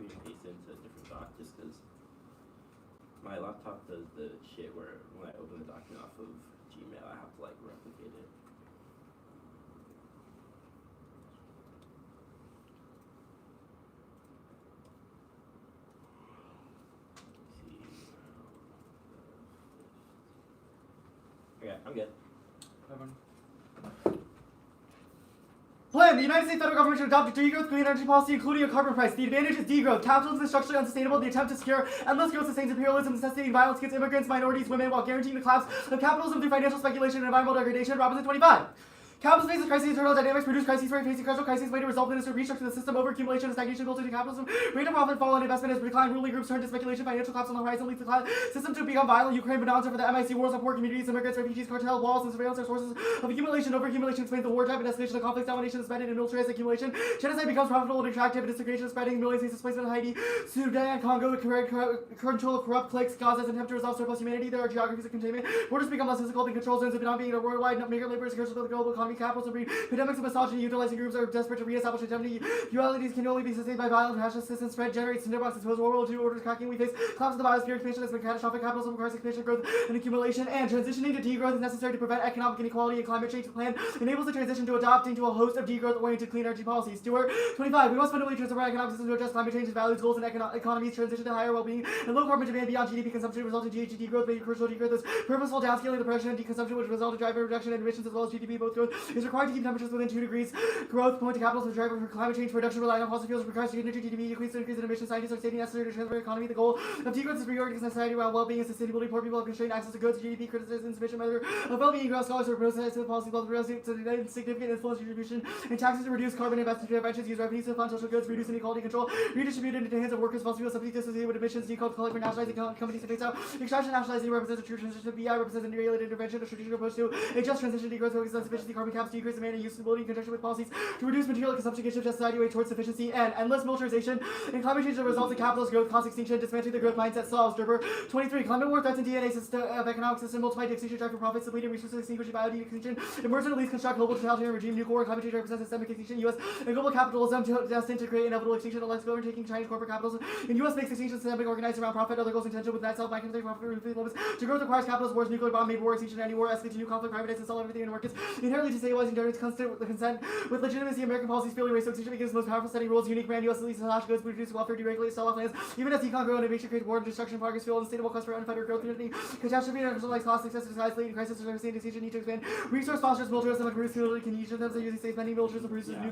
copy and paste it into a different doc just because my laptop does the shit where when I open the document off of Gmail, I have to like replicate it. Okay, I'm good. Plan. The United States federal government should adopt a degrowth clean energy policy, including a carbon price. The advantage is degrowth. Capitalism is structurally unsustainable. The attempt to secure endless growth sustains imperialism, necessitating violence against immigrants, minorities, women, while guaranteeing the collapse of capitalism through financial speculation and environmental degradation. Robinson 25. Capitalism faces crises, internal dynamics produce crises, facing cultural crises, later result in a restructure the system, over-accumulation and stagnation built into capitalism, rate of profit fall and investment has declined, ruling groups turn to speculation, financial collapse on the horizon leads the system to become violent, Ukraine bonanza for the MIC, wars on poor communities, immigrants, refugees, cartel, walls, and surveillance are sources of accumulation, over-accumulation explains the war drive and escalation of conflicts, domination, spending, and militarized accumulation, genocide becomes profitable and attractive, and disintegration spreading, millions face displacement in Haiti, Sudan, Congo, control of corrupt cliques, Gaza's attempt to resolve surplus humanity, there are geographies of containment, borders become less physical than control zones, and beyond being a worldwide, migrant labor is a the global economy, capitalism breed epidemics of misogyny, utilizing groups are desperate to reestablish hegemony. Dualities can only be sustained by violent fascist systems. Spread generates tinderbox, expose World War II orders cracking. We face collapse of the biosphere. Expansion has been catastrophic. Capitalism requires expansion, growth, and accumulation. And transitioning to degrowth is necessary to prevent economic inequality and climate change. The plan enables the transition to adopting to a host of degrowth-oriented clean energy policies. Stewart 25. We must fundamentally transform our economic system to address climate change, values, goals, and economies. Transition to higher well-being and low carbon demand beyond GDP consumption, resulting in GHG degrowth. Crucial degrowth is purposeful downscaling the production and deconsumption, which result in driver reduction in emissions as well as GDP. Both growth is required to keep temperatures within 2 degrees. Growth point to capitalism driver for climate change production relying on fossil fuels requires energy GDP increase in emissions. Scientists are stating necessary to transform the economy. The goal of degrowth is reorganizing society around well-being and sustainability. Poor people have constrained access to goods. GDP criticizes insufficient measure of well-being. Ground scholars are processed to the policy level to significant influence distribution and taxes to reduce carbon investment interventions. Use revenues to fund social goods, reduce inequality control, redistribute into the hands of workers. Fossil fuel subsidies associated with emissions. Decode calling for nationalizing companies to phase out extraction. Nationalizing represents a true transition. BI represents a regulated intervention. A strategic approach to a just transition. Degrowth focuses on sufficiency. Carbon caps decrease demand and usability in conjunction with policies to reduce material consumption can shift society away towards sufficiency and endless militarization and climate change that results in capitalist growth, cost extinction, dismantling the growth mindset solves. Durber 23. Climate war threats and DNA system of economic system multiply the extinction drive for profits, depleting resources, extinguishing biodiversity extinction, emergent elites construct global totalitarian regime, nuclear war, climate change represents systemic extinction, U.S. and global capitalism destined to create inevitable extinction, elects government taking Chinese corporate capitalism, and U.S. makes extinction systemic organized around profit, other goals in tension with net self-microeconomic profit limits. To growth requires capitalist wars, nuclear bomb, made war, extinction, anti-war, escalate to new conflict, privatize and sell everything in the markets, inherently destabilizing generates consent with legitimacy. American policies failing race extinction begins the most powerful setting rules, unique brand, U.S. elites slash goods, produce welfare, deregulate, sell off lands, even as econ grow, innovation creates war and destruction, progress, fuel, unsustainable quest for unfettered growth, unity, catastrophe, and like cost, success, disguise, leading crisis, servicing, decision, need to expand, resource fosters, militarism, and produce fuel, can each of them using safe spending, militarism produces new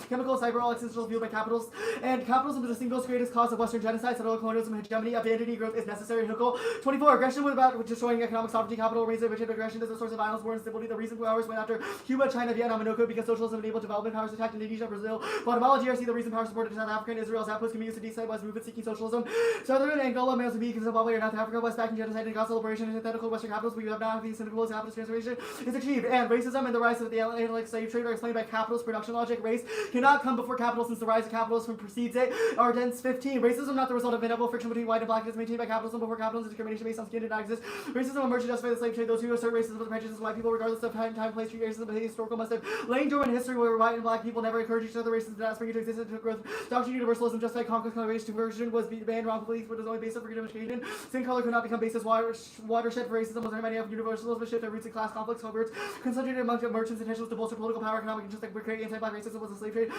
chemical, cyber, all existential fueled by capitals, and capitalism is the single greatest cause of Western genocide, settler colonialism, hegemony, abandoning growth is necessary, Huckle. 24, aggression was about destroying economic sovereignty, capital, raising aggression is a source of violence, war, and stability. The reason powers went after Cuba, China, Vietnam, and because socialism enabled development powers attacked Indonesia, Brazil, Guatemala, DRC, the reason power supported South Africa and Israel's outpost communities to destabilize movement seeking socialism. Southern Angola, Mozambique, Zimbabwe, or North Africa, West backing genocide and God's celebration, and antithetical Western capitals. We have now the cynical capitalist transformation is achieved, and racism and the rise of the analytic slave trade are explained by capitalist production logic. Race cannot come before capital since the rise of capitalism precedes it. Ardents 15. Racism not the result of inevitable friction between white and black is maintained by capitalism before capitalism. Discrimination based on skin did not exist. Racism emerged to justify the slave trade. Those who assert racism with prejudice white people, regardless of time, place, treat racism as historical, must have lain dormant in history where white and black people never encouraged each other. Racism did not spring into existence until growth. Doctrine universalism justified conquest, race conversion was banned wrongfully, but it was only based on freedom of education. Skin color could not become basis watershed for racism was remedy of universalism, shift of roots in class conflicts, coverts concentrated among merchants intentions to bolster political power, economic interests like create anti-black racism was a slave trade.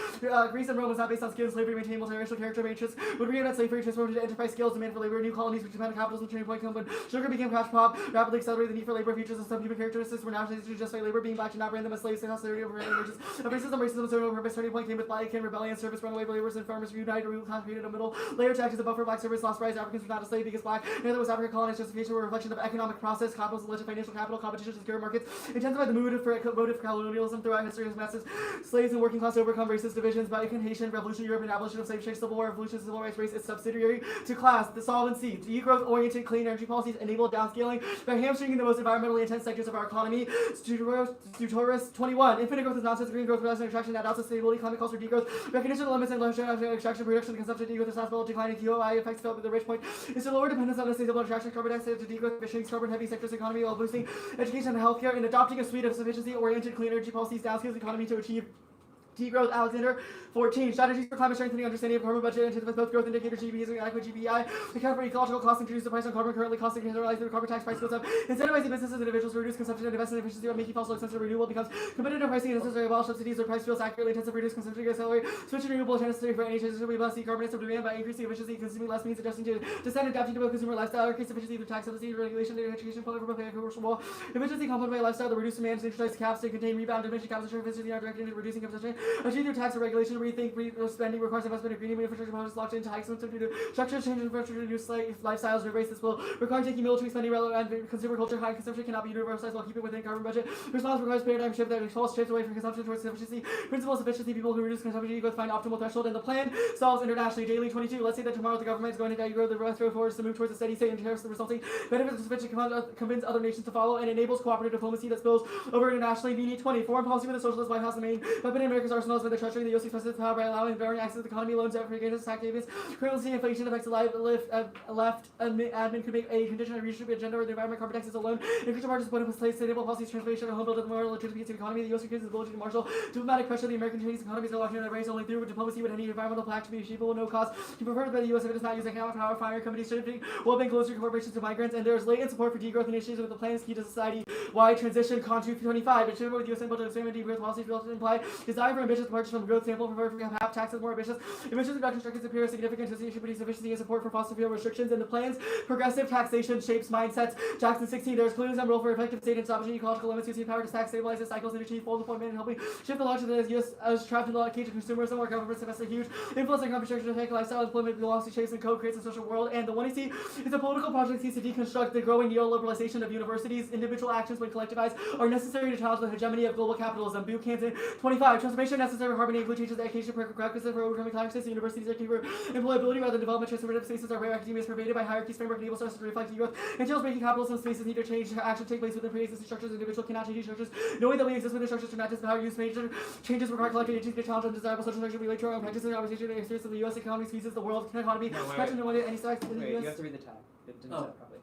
Greece and Rome was not based on skin slavery, maintained multiracial character matrix would reinvent slavery, transformed into enterprise skills, demand for labor, new colonies which depended on capitalism, turning point come when sugar became cash crop, rapidly accelerated the need for labor, features of some human characteristics were nationalized to justify labor, being black to not brand them as slaves, and hostility over emergence of racism, was no purpose, turning point came with black rebellion, service, runaway laborers and farmers reunited, root created a middle layer to act as a buffer, black service, lost rise, Africans were not a slave because black, neither was African colonized, justification were a reflection of economic process, capitalism, alleged financial capital, competition to secure markets, intensified the motive for colonialism throughout history as masses, slaves and working class overcome racist divisions, Balkan, revolution, Europe, and abolition of slave trade, civil war, revolution, civil rights, race is subsidiary to class, the solvency, degrowth-oriented clean energy policies enable downscaling by hamstringing the most environmentally intense sectors of our economy. Tutorus 21, infinite growth is nonsense, green growth, production, extraction, that sustainability, climate calls for degrowth, recognition of the limits and extraction, production, consumption, degrowth, responsible decline in QOI effects felt with the rich point is to lower dependence on unstable extraction, carbon dioxide to degrowth, efficiency, carbon heavy sectors economy while boosting education and healthcare and adopting a suite of sufficiency-oriented clean energy policies downscales the economy to achieve degrowth, Alexander. 14. Strategies for climate strengthening understanding of carbon budget and with both growth indicators, GDP and adequate GPI. Account for ecological costs, introduce the price on carbon currently costing generalized through carbon tax price goes up. Incentivizing businesses and individuals to reduce consumption and investment efficiency while making fossil expensive renewable becomes competitive pricing and necessary while subsidies or price fuels accurately intensive reduce consumption to accelerate. Switch to renewable is necessary for any transition. We must decarbonize of demand by increasing efficiency, consuming less means adjusting to descent, adapting to both consumer lifestyle, increase efficiency through tax subsidy, regulation, and education, public for both commercial wall. Efficiency complement by lifestyle, the reduce demand, introduce caps to contain rebound, emission caps, efficiency are directed into reducing consumption. Achieve through tax or regulation, rethink spending requires investment in green infrastructure policies locked into high expensive due to structure change in infrastructure, new lifestyles, and embrace this will require taking military spending relevant and consumer culture. High consumption cannot be universalized while keeping within carbon budget. Response requires paradigm shift that false shifts away from consumption towards efficiency. Principles of efficiency, people who reduce consumption equals find optimal threshold, and the plan solves internationally. Daily 22. Let's say that tomorrow the government is going to grow the rest of force to move towards a steady state and tariffs the resulting benefits sufficient to convince other nations to follow and enables cooperative diplomacy that spills over internationally. We need 20. Foreign policy with the socialist White House, the main weapon in America's arsenal is with the treasury. The U.S. expresses power by allowing varying access to the economy, loans, debt, against tax havens. Currency inflation affects the left admin could make a condition of leadership agenda where the environment carbon taxes alone. Increase margins put in place sustainable policies, transformation, and home build of the moral legitimacy of the economy. The U.S. increases the ability to marshal diplomatic pressure. The American Chinese economies are locked in a race only through diplomacy with any environmental pact to be achievable, no cost. To preferred by the U.S. if it does not use economic power, fire companies shifting well-being closer corporations to migrants, and there is latent support for degrowth initiatives with the plan is key to society-wide transition. Con 225. Achievement with U.S. input to expand degrowth policies will imply desire for ambitious departures from growth sample prefer for cap taxes more ambitious. Emissions reduction structures appear significant association with efficiency and support for fossil fuel restrictions, and the plan's progressive taxation shapes mindsets. Jackson 16. There is clearly some role for effective state and establishing ecological limits using power to tax, stabilize the cycles, and achieve full deployment and helping shift the launch of the U.S. as trapped in the cage of consumerism where governments invest a huge influence on infrastructure to take lifestyle, employment, velocity, shapes, and co-creates a social world. And the one you see is a political project that seeks to deconstruct the growing neoliberalization of universities. Individual actions, when collectivized, are necessary to challenge the hegemony of global capitalism. Buchanan 25. Transformation necessary for harmony include changes to education prerequisites for overcoming climate crisis. Universities are key for employability rather than development. Transformative spaces are where academia is pervaded by hierarchies. Framework enables us to reflect growth. Entails breaking capitalism spaces need to change. Action take place within pre-existing structures. Individual cannot change these structures. Knowing that we exist within structures to not just power use major changes require collective agency to challenge undesirable social structure relate to our own practices and conversation and experience of the U.S. economy squeezes the world economy. No, Any size in the wait, U.S. you have to read the tab. It didn't say it properly.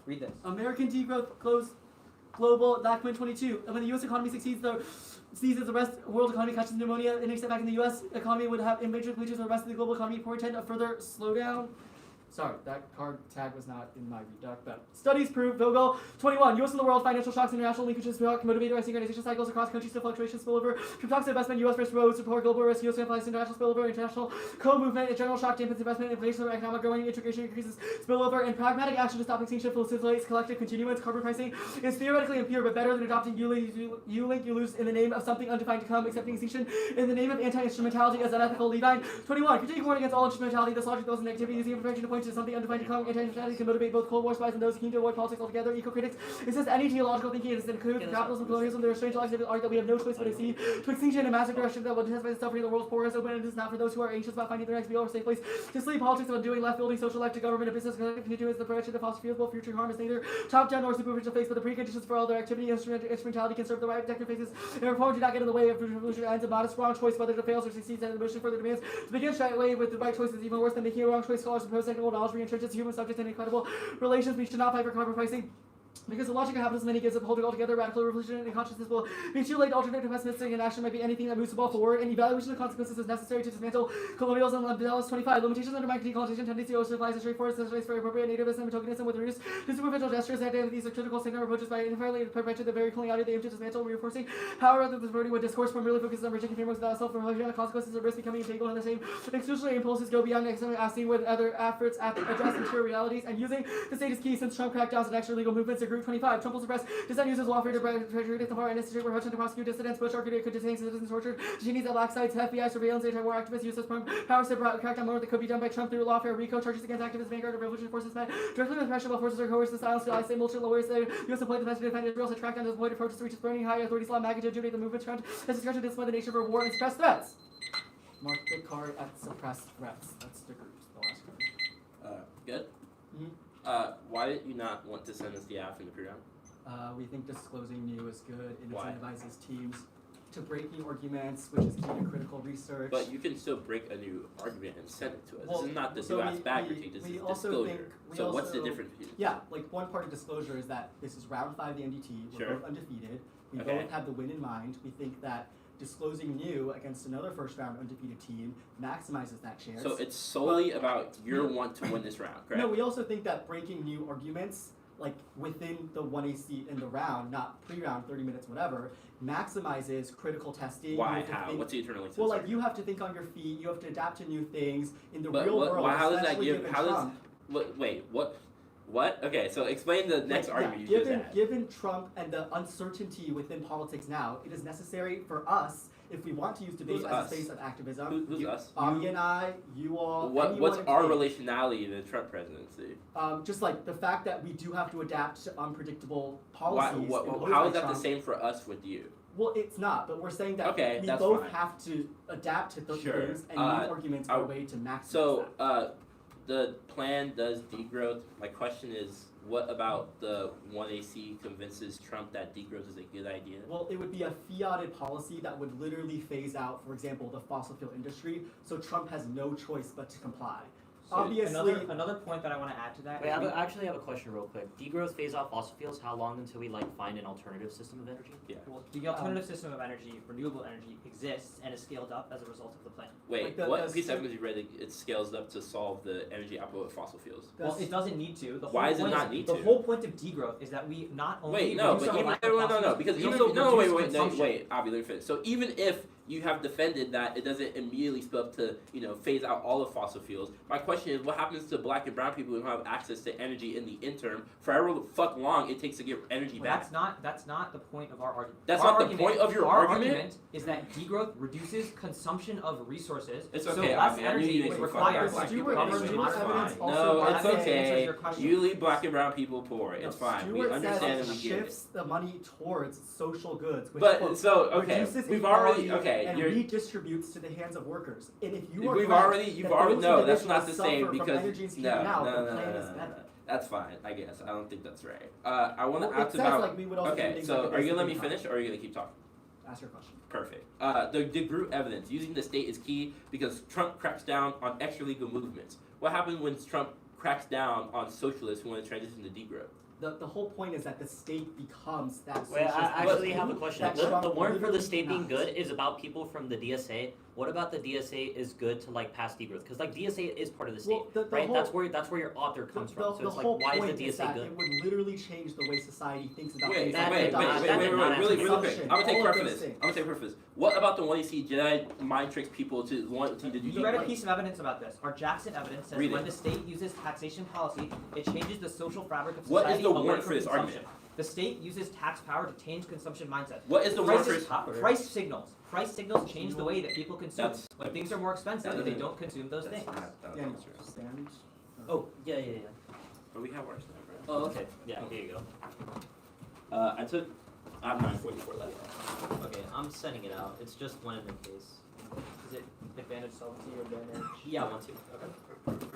Read this. American degrowth close global document 22. And when the U.S. economy seizes the rest world economy catches pneumonia and a step back in the U.S. economy would have major implications for the rest of the global economy, portend a further slowdown. Sorry, that card tag was not in my reduct, but studies prove Vogel 21. U.S. and the world financial shocks, international linkages, motivated by synchronization cycles across countries to fluctuation spillover from toxic investment, U.S. risk roads support global risk, U.S. implies international spillover, international co-movement, and general shock dampens investment, inflation, economic growing, integration increases spillover, and pragmatic action to stop extinction facilitates collective continuance. Carbon pricing is theoretically impure, but better than adopting you lose in the name of something undefined to come, accepting extinction in the name of anti-instrumentality as unethical. Levine 21. Critique warning against all instrumentality. This logic goes in negativity, using information to point to something undefined to come. Anti-instrumentality can motivate both Cold War spies and those keen to avoid politics altogether. Eco-critics insist any geological thinking is include capitalism, colonialism. There are strange logics that argue that we have no choice but to see to extinction and massive direction that will intensify the suffering of the world's poorest. Open and it is not for those who are anxious about finding their next meal or safe place to sleep. Politics about doing left, building social life to government and business continues the prevention of fossil fuels. Both future harm is neither top-down nor superficial face, but the preconditions for all their activity. Instrumentality can serve the right objective faces, and reform do not get in the way of revolution ends. A modest wrong choice, whether it fails or succeeds, and the motion further demands to begin straight away with the right choice is even worse than making a wrong choice. Scholars propose technical knowledge re-entrenches human subjects and incredible relations. We should not fight for carbon pricing. Because the logic of capitalism many gives up holding altogether, radical revolution and consciousness will be too late. Alternative pessimistic and action might be anything that moves the ball forward, and evaluation of consequences is necessary to dismantle colonialism. Rebuttal 25. Limitations undermine decolonization tendency also applies to straightforward specialized for appropriate nativism and tokenism with reduced to superficial gestures. These are critical signal approaches by entirely perpetuate the very coloniality they aim to dismantle, reinforcing power rather than diverting with discourse primarily focuses on rejecting frameworks without self-reflection. The consequences of risk becoming entangled in the same exclusionary impulses go beyond asking with other efforts at address material realities and using the state is key since Trump crackdowns and extra legal movements. Group 25. Trump will suppress dissent, uses lawfare to pressure the power and necessary prevention to prosecute dissidents. Bush argued could detain citizens tortured. Detainees at black sites, FBI surveillance, anti-war activists use this powers to crack down more that could be done by Trump through lawfare. RICO charges against activists, vanguard of revolution forces met directly with pressure while forces are coerced to silence. I say militant lawyers the U.S. employed defense to defend Israel to track down the deployed approaches to reach its burning high. Authorities allow MAGA to rejuvenate the movement's trend as discussion to discipline the nation for war and suppress threats. Mark the card at suppressed threats. That's the group. The last card. Good. Mm-hmm. Why did you not want to send us the app in the pre-round? We think disclosing new is good. It Why? incentivizes teams to break new arguments, which is key to critical research. But you can still break a new argument and send it to us. Well, this is not the so new ass bag critique, this is disclosure. So what's the difference between Yeah, like one part of disclosure is that this is round 5 of the NDT. We're Sure. both undefeated. We Okay. both have the win in mind. We think that disclosing you against another first round undefeated team maximizes that chance. So it's solely about your want to win this round, correct? No, we also think that breaking new arguments, like within the 1AC in the round, not pre-round, 30 minutes, whatever, maximizes critical testing. Why? How? What's the eternal instance? Well, like you have to think on your feet. You have to adapt to new things in the But real world. how does that especially give? given How does? Trump. Wait, what? What? Okay, so explain the next argument you just had. Given Trump and the uncertainty within politics now, it is necessary for us, if we want to use debate Who's as us? a space of activism. Who's us? Avi and I, you all. What's anyone in our debate. relationality to the Trump presidency? Just like the fact that we do have to adapt to unpredictable policies. imposed How by is that Trump. the same for us with you? Well, it's not, but we're saying that Okay, we that's both fine. have to adapt to those Sure. things, and new arguments are a way to maximize So, that. the plan does degrowth. My question is, what about the 1AC convinces Trump that degrowth is a good idea? Well, it would be a fiated policy that would literally phase out, for example, the fossil fuel industry, so Trump has no choice but to comply. So Obviously, Another point that I want to add to that. Wait, is I actually have a question real quick. Degrowth, phase out fossil fuels. How long until we find an alternative system of energy? well, the alternative system of energy, renewable energy, exists and is scaled up as a result of the plan. Wait, like what piece of evidence you read that it scales up to solve the energy output of fossil fuels? Well, it doesn't need to. The Why whole does it point not need the to? whole point of degrowth is that we not only Wait, no, reduce but our even reliance on no, fossil because fuels, even we no, also wait, reduce consumption. Avi, let me finish. So even if you have defended that it doesn't immediately split up to phase out all of fossil fuels, my question is, what happens to black and brown people who don't have access to energy in the interim for however the fuck long it takes to get energy Well, back? that's not the point of our argument. That's Our not the argument- point of your our argument? is that degrowth reduces consumption of resources. It's so okay, less Avi, I knew energy you is didn't required fuck to with cover Stewart the evidence requirements. also No, it's That answers okay. your question. You leave black and brown people poor. It's fine. We Stewart understand says and it we get it. shifts the money towards social goods, which But quote, so okay, reduces we've already inequality and you're redistributes to the hands of workers. And if you are you've correct already that no, those that's not the individuals same suffer from because energy insecurity now, the plan is no. better. That's fine, I guess. I don't think that's right. I want to Well, it ask says about. like we would also do Okay, things so like are you gonna let me this finish or are you gonna keep talking? Ask your question. Perfect. The group evidence using the state is key because Trump cracks down on extra legal movements. What happens when Trump cracks down on socialists who want to transition to degrowth? The whole point is that the state becomes that Wait, socialist I actually entity have a question. that The Trump warrant for the literally state being denies. good is about people from the DSA. What about the DSA is good to pass degrowth? Because DSA is part of the state, Well, the right? whole- that's where your author comes from. So The it's whole why is point the is DSA that good? it would literally change the way society thinks about Wait, things that like did not- adoption, that did not really quick. consumption, I'm gonna take all of credit for those this. things. I'm gonna take credit for this. What about the one you see Jedi mind tricks people to want to do? You read a piece of evidence about this. Our Jackson evidence says Read when it. the state uses taxation policy, it changes the social fabric of What is society the away warrant from for this consumption. argument? The state uses tax power to change consumption mindsets. What is the warrant for Prices- this? Price signals. Price signals change the way that people consume. That's- When things are more expensive, that they doesn't- don't consume those things. Yeah, That's true. stand. Oh, yeah. But we have ours now, right? Oh, okay. Yeah, here you go. I have 944 left. Okay, I'm sending it out. It's just one in the case. Is it advantage solvency or advantage? Yeah, 1, 2. Okay.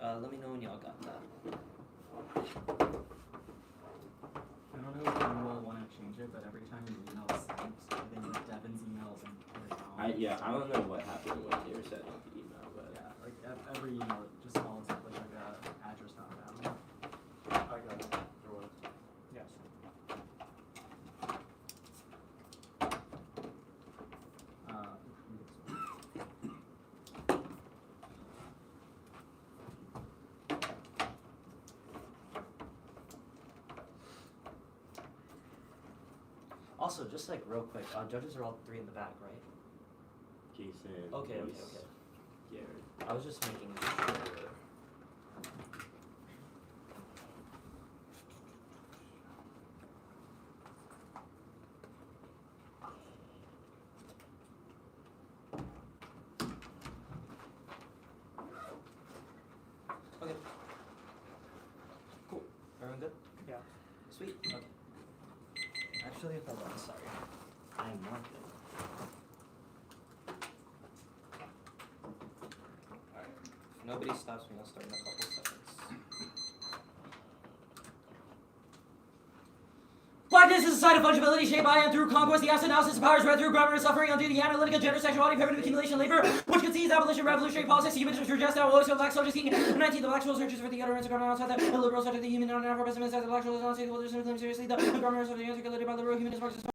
Let me know when y'all got that. I don't know if you will want to change it, but every time an email is sent, then Devin's emails and put it on. I don't know what happened when they were setting up the email, but Yeah, like every email just follows up with like a address not found. I got it. Or what? Yes. Also, just real quick, judges are all 3 in the back, right? Jason. Okay. Garrett. I was just making sure. Okay. Cool. Everyone good? Yeah. Sweet. Okay. Actually, hold on. Sorry. underlying market. Alright. If nobody stops me, I'll start in a couple seconds. Blackness is a side of fungibility shaped by and through conquest, the absent analysis of powers read through government suffering undue the analytical gender, sexuality, primitive accumulation, labor, which concedes abolition, revolutionary politics, human interest, rejects now, low, so black soldiers king. 19, the black soul searches for the utterance of government outside the liberal side of the human, non-afro pessimist, the black soul is not saying the world is claim seriously, the government of the articulated by liberal humanist Marxist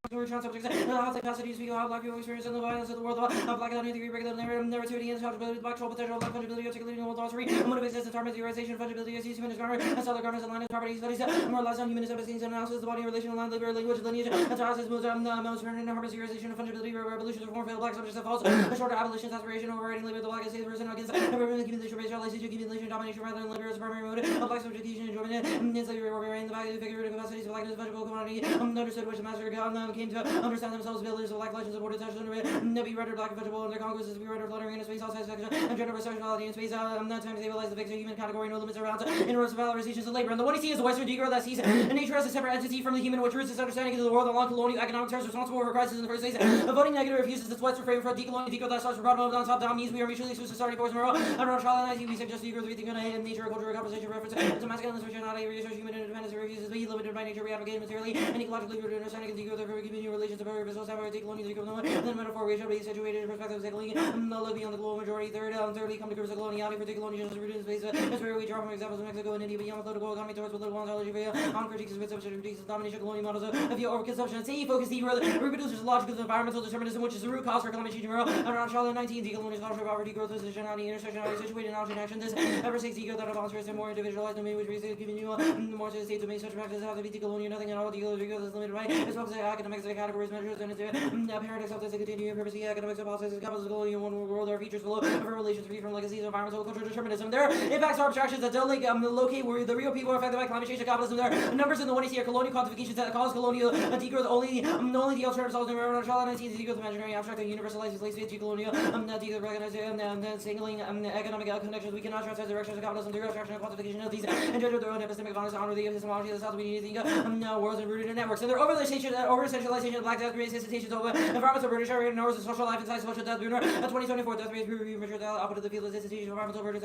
subjects, the health capacity to speak of how black people experience and the violence of the world, how black identity degree, regular narrativity, and accountability, black soul potential, black fungibility, articulating the world glossary, motive existence, armor, theorization, fungibility, as humanist grammar, and other governments and land property studies, moralized on humanist epistemics and analysis, the body, relational land, labor, language, lineage, and process moves on the most permanent harmonization of fungibility, revolutions, reform, failed black subjects that false, a shorter abolition, aspiration, overriding labor, the black state person against government accumulation, racial relationship, accumulation, domination, rather than labor as a primary mode, of black subjugation, enjoyment, in slavery, warfare, and the value, figurative capacities of blackness, fungible commodity, understood which the master came to understand themselves, builders of black legends, supported touched under it, be rendered black and fungible, and their conquest is to be rendered fluttering in space, all satisfaction, and gender sexuality in space, that time stabilize the fixed human category, no limits around, in rows of valorizations of labor. And the one he sees is the Western Negro that sees nature as a separate entity from the human, which roots its understanding into the world along colonial economic terms responsible for crisis in the first place. Voting negative refuses its Western frame for a decolonial Negro that starts from bottom up down means we are mutually exclusive starting force moral. And around Charlotte we suggest Negro rethink on a nature, culture, conversation, reference to masculine which are not a research human independence refuses to be limited by nature, we advocate materially and ecologically rooted understanding of Negro, therefore keeping relations to very business, have a decolonial Negro, no one, and then metaphor we shall be situated in perspective of settling, look beyond the global majority, thirdly come to grips with coloniality for decolonialism rooted in space, that's where we draw from examples of Mexico and India beyond the political economy towards political ontology, on critiques of consumption, critiques of domination, colonial models of your overconsumption, and say focus Negro, reproduces the logic of environmental determinism, which is the root cause for climate change tomorrow, and around Charlotte 19, decolonial scholarship, poverty, growth, positionality, intersectionality, situated in action action, this ever since ego that abounds first and more individualized domain, which basically giving you more to the state domain, such practices have to be decolonial, nothing at all, decolonial is limited by, as well as academics, categories, measures, and paradox of this continuing purpose, economics, policies, capitalism, colonial, one world, our features below, of relations free from legacies, environmental, cultural determinism, their impacts are abstractions that don't locate where the real people are affected by climate change and capitalism, their numbers in the one you see are colonial quantifications that cause colonial degrowth, only the alternatives of the Charlotte 19 degrowth imaginary abstract and universalized place space decolonial degrowth recognized and signaling economic connections we cannot transcend directions of capitalism through abstraction and quantification of these and judge their own epistemic values honor the epistemology of the South we need to think worlds and rooted in networks and their over-essentialization of black death creates institutions of environmental British and hours of social life inside social death lunar 2024 death rate peer measure the output of the field is institutions of environmental British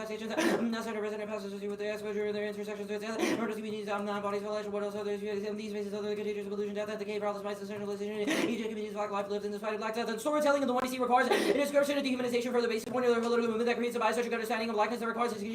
center resident passes with the exposure and their intersections to death murders communities bodies village what else are there these spaces other contagious pollution death and decay problems by centralization Egypt communities black life lived in the fight of black death and storytelling of the one you see requires a description of dehumanization for the basic point of the political movement that creates a bisexual understanding of blackness that requires can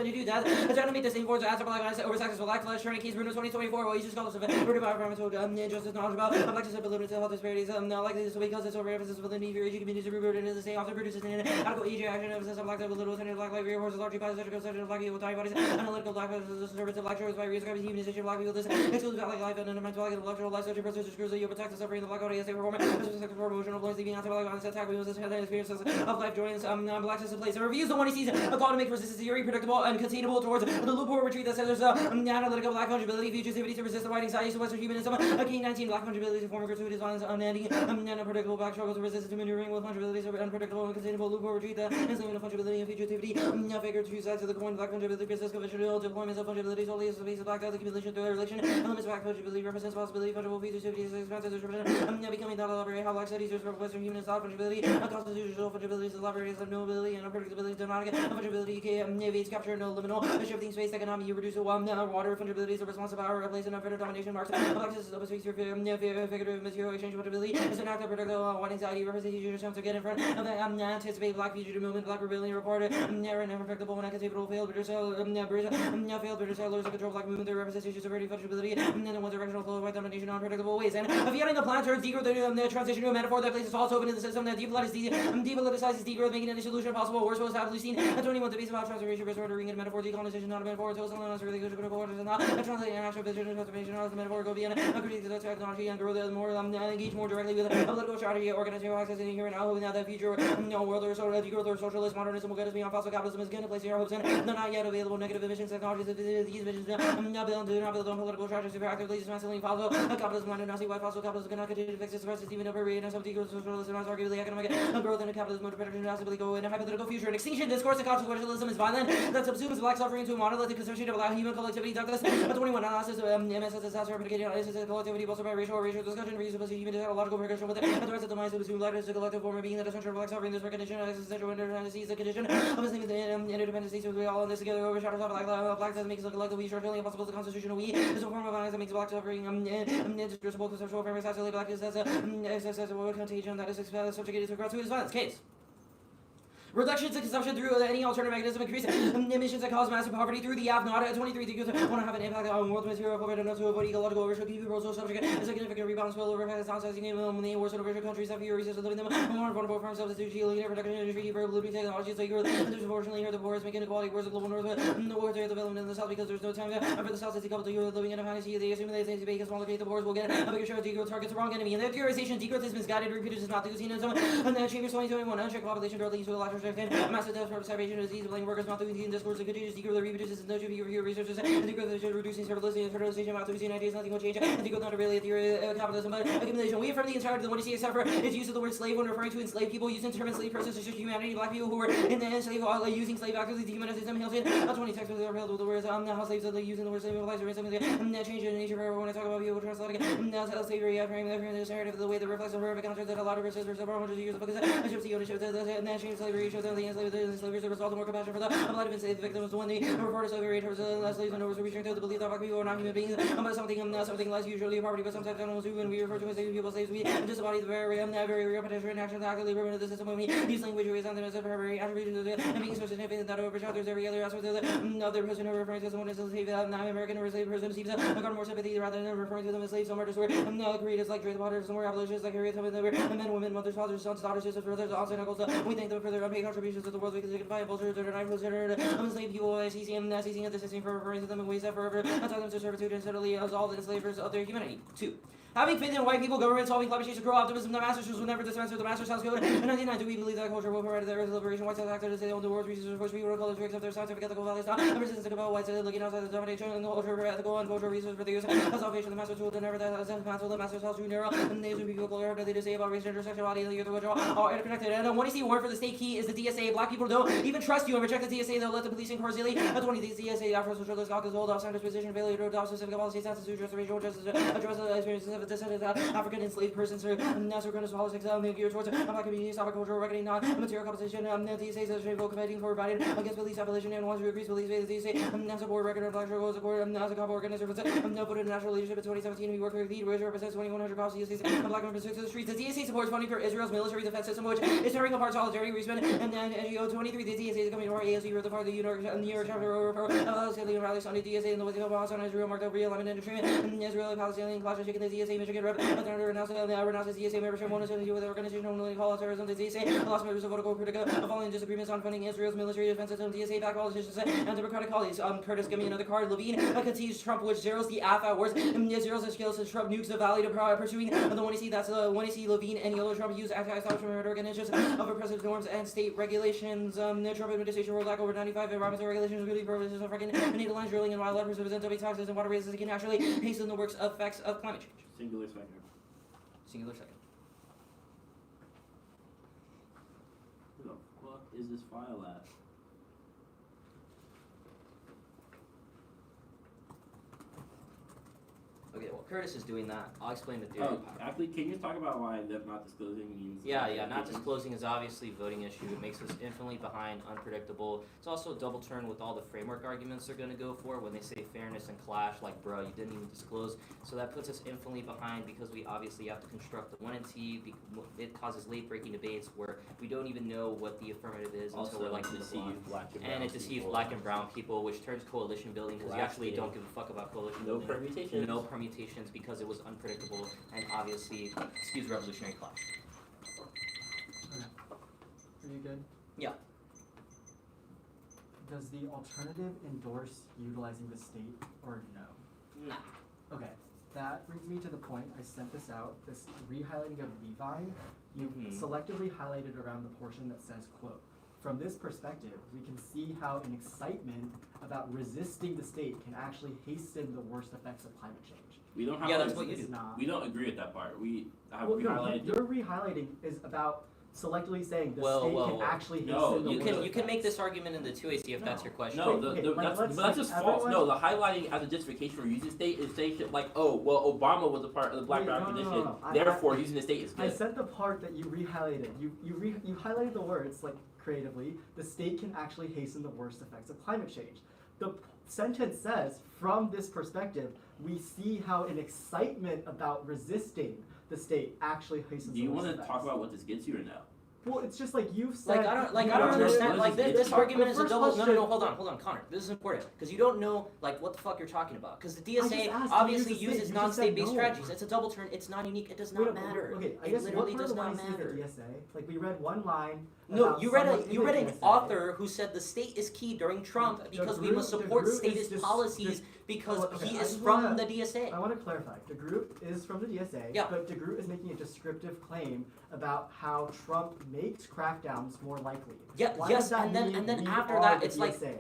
you do that to animate the same forms as black eyes over sex for black flesh turning case Bruno 2024 well you just call us rooted by environmental injustice knowledge about blackness and limited health disparities likely this because it's over emphasis within the Asian communities rooted in the same often produces an adequate Asian action emphasis on black with little attended black life reinforces largely positive conception of black people dying bodies analytical black service of black shows by re-describing humanization of black people this excludes black life and mental intellectual life such a process screws that you protect the suffering of the black body as they perform specific for emotional blows leaving anti-black violence attack with this experiences of life joins black in place and reviews the one he sees a call to make resistance theory predictable and containable towards the loophole retreat that says there's analytical black fungibility fugitivity to resist the white anxiety to Western humanism King 19 black fungibility to form gratuitous violence unending and unpredictable black struggles to resist to maneuvering with fungibility so unpredictable and containable loophole retreat that is limited fungibility and fugitivity figure two sides of the coin black fungibility business conventional deployments of fungibility solely as the base of black death accumulation through relation elements black fungibility represents possibility fungible fugitivity is expensive description becoming that elaborate how black studies for Western humanist thought fungibility constitutional fungibility is elaborate as knowability and unpredictability dynamic fungibility evades capture no liminal shifting space economy you reduce water fungibility is a response of power replace and unfettered domination marks black is a space for figurative material exchange fungibility is an act of predictable white anxiety representation attempts to get in front of the anticipate black fugitive movement black rebellion reported never and unpredictable when unconceivable failed British failed British settlers to control black movement their representation severity fungibility and in one directional flow of white domination unpredictable ways and viewing the plan turns degrowth the transition to a metaphor that places all open in the system that depoliticizes degrowth making any solution possible we're supposed to have Lucine and 21 the base about transformation versus ordering and metaphor decolonization not a metaphor until someone else really goes to critical orders and not translate an actual vision transformation not as a metaphor go beyond a critique of the technology and grow the more engage more directly with a political strategy organizational access in here and now without the future world or social degrowth or socialist modernism will get us beyond fossil capitalism is going to place your hopes in the not yet available negative emissions technologies these visions not build on political strategies super actively dismantling fossil Capitalism, minor Nazi, white fossil capitalism cannot continue to fix its suppress even over and some degrowth, socialism, arguably economic growth in a capitalism, motor predatory, possibly go in a hypothetical future. An extinction discourse of consequentialism is violent that subsumes black suffering into a monolithic conception of human collectivity. Douglas, 21 analysis of MSS disaster, predicated collectivity, also by racial discussion, reason of human ideological progression with it. The rest of the minds of assume life is a collective form of being that essential black suffering. This recognition of existential interdependence, the condition of a same interdependence, so we all in this together overshadows of black that makes us collective we, short-term impossible, the constitutional we is a form of violence that makes black suffering indiscernible conceptual frameworks, actually black is as a contagion that is subjugated to gratuitous violence. Case. Reductions in consumption through any alternative mechanism increase emissions that cause massive poverty through the have-not. 23 decrease want to have an impact on world material poverty enough to avoid ecological overshoot. People also subject a significant rebound spill over downsizing in the worst overshoot countries have fewer resources living them more vulnerable for themselves to geological production industry for polluting technologies like unfortunately here the poorest making inequality worse the global north no worse development in the south because there's no time for the south to decouple to Europe living in a fantasy. They assume they say make a smaller case the poorest will get a bigger share of degrowth targets the wrong enemy and their theorization degrowth is misguided reproduces not the Lucianism and the achievements 2021 unchecked population growth leads to a larger restriction massive death from starvation disease blame workers not the Lucian discourse and continues degrowth reproduces no to be researchers and degrowth is reducing servility and fertilization not the Lucian ideas nothing will change and degrowth not really a theory of capitalism but accumulation. We affirm the entirety of the 1DC except for its use of the word slave when referring to enslaved people using the term enslaved persons to search humanity. Black people who were in the enslaved using slave actively dehumanize them. Hilton 20 texts are held with the words how slaves are using the word slave applies to racism change in nature for when I talk about people translating slavery. I frame this narrative the way that reflects a horrific counter that a lot of races for several hundred years because I should see ownership and that change slavery shows that the enslaved the result of more compassion for the blight of enslaved victims when they refer to slavery in terms of slaves and others reaching to the belief that black people are not human beings but something less usually property but sometimes animals who when we refer to enslaved people slaves we disembody the very real potential in action to actively ruin the system when we use language ways on them as a primary attribute and being so significant that overshadows every other aspect of the other person who referring to someone as a slave non-American or a slave person seems to garner more sympathy rather than referring to them as slaves. Some artists were creators like Drake Waters, some were abolitionists like Harriet Tubman, men, women, mothers, fathers, sons, daughters, sisters, brothers, aunts, and uncles. We thank them for their unpaid contributions to the world because they can find vultures and knife considered enslaved people ceasing at the system for referring to them in ways that forever tie them to servitude and steadily absolve the enslavers of their humanity. 2. Having faith in white people, government, solving climate change, grow optimism, the masters will never dispense with the master's house code. In 1990, we believe that culture will provide their liberation. White South actors say they own the world's resources, which we will call to accept their scientific ethical values. Not ever since about white South looking outside the domination and the culture, ethical and cultural resources for the use of salvation. The master's will never that has counsel, the master's house, narrow, and they will be people clear they say about race, gender, sexuality, the youth, all interconnected. And when you see word for the state key is the DSA. Black people don't even trust you and reject the DSA. They'll let the policing cordially. 20 the DSA offers socialist caucus hold off Sanders position, failure to adopt specific policy census to address racial justice, address the experiences of descendants African enslaved persons or national critical politics geared towards black communities, topic cultural reckoning, not material compensation. The DSA says shameful competing for providing against police abolition and wants to increase police the DSA. As a board record of black struggle support as a couple organizer voted national leadership in 2017. We work with lead which represents 2,100 policies black members to the streets. The DSA supports funding for Israel's military defense system, which is tearing apart solidarity, respect, and then NGO 23. The DSA is coming to our ASU with the part of the New York chapter over rally Sunday DSA and the West Coast on Israel marked up realignment and treatment. Israeli-Palestinian clash shaking the DSA Michigan rep. Renounced the DSA membership wanted to do with the organization only call out terrorism. The DSA lost members of political critic following disagreements on funding Israel's military defense system. DSA backed politicians and Democratic colleagues. Curtis, give me another card. Levine concedes Trump, which zeros the AF at worst. Zeros the skills as Trump nukes the valley to pursuing the one see that's the one see Levine and Yellow Trump use anti-establishment rhetoric and issues of oppressive norms and state regulations. The Trump administration rolled back over 95 environmental regulations, really purposes of freaking need lines drilling and wildlife preserves and dumping taxes and water races that can actually hasten the works effects of climate change. Singular second. Singular second. Where the fuck is this file at? Okay, well, Curtis is doing that. I'll explain the theory. Oh, actually, can you just talk about why them not disclosing means? Yeah, not disclosing is obviously a voting issue. It makes us infinitely behind, unpredictable. It's also a double turn with all the framework arguments they're going to go for when they say fairness and clash, like, bro, you didn't even disclose. So that puts us infinitely behind because we obviously have to construct the 1NT. It causes late-breaking debates where we don't even know what the affirmative is also, until we're like it deceives black and brown people, which turns coalition building because you actually don't give a fuck about coalition building. No permutations because it was unpredictable and obviously skews revolutionary clash. Okay. Are you good? Yeah. Does the alternative endorse utilizing the state or no? Nah. Okay. That brings me to the point. I sent this out. This re-highlighting of Levi. You selectively highlighted around the portion that says, quote, from this perspective, we can see how an excitement about resisting the state can actually hasten the worst effects of climate change. We don't Yeah, highlight that's what you It's do. not. We don't agree with that part. We have Well, no, highlighted. your re-highlighting is about selectively saying the Well, state well, can well. actually hasten No, the You worst can make effects. this argument in the 2AC if that's your question. No, Okay, that's, let's- but that's just false. everyone- No, the highlighting as a justification for using the state is saying shit like, oh, well, Obama was a part of the Black Wait, Brown no, no, no, tradition, no. therefore using the state is I good. said the part that you re-highlighted. You highlighted the words like creatively. The state can actually hasten the worst effects of climate change. The sentence says, from this perspective, we see how an excitement about resisting the state actually hastens Do you the worst want to effects. talk about what this gets you or no? Well, it's just like you've said. I don't you understand. what Like is this it? argument The is a first double. No, question- hold on, Connor. This is important because you don't know like what the fuck you're talking about. Because the I just DSA asked, obviously do you use the uses state? You just said non-state-based no. strategies. It's a double turn. It's not unique. It does Wait, not no, matter. Okay, I It guess literally what part does of the not one is the matter. DSA? Like we read one line. No, about you read someone in you the read an DSA. author who said the state is key during Trump because we must support DeGroot is statist just- policies because okay, he I is just from wanna- the DSA. I want to clarify. DeGroot is from the DSA, Yeah. but DeGroot is making a descriptive claim about how Trump makes crackdowns more likely. Yeah, Why yes, does that and then- mean and then we after are that, the it's like- DSA?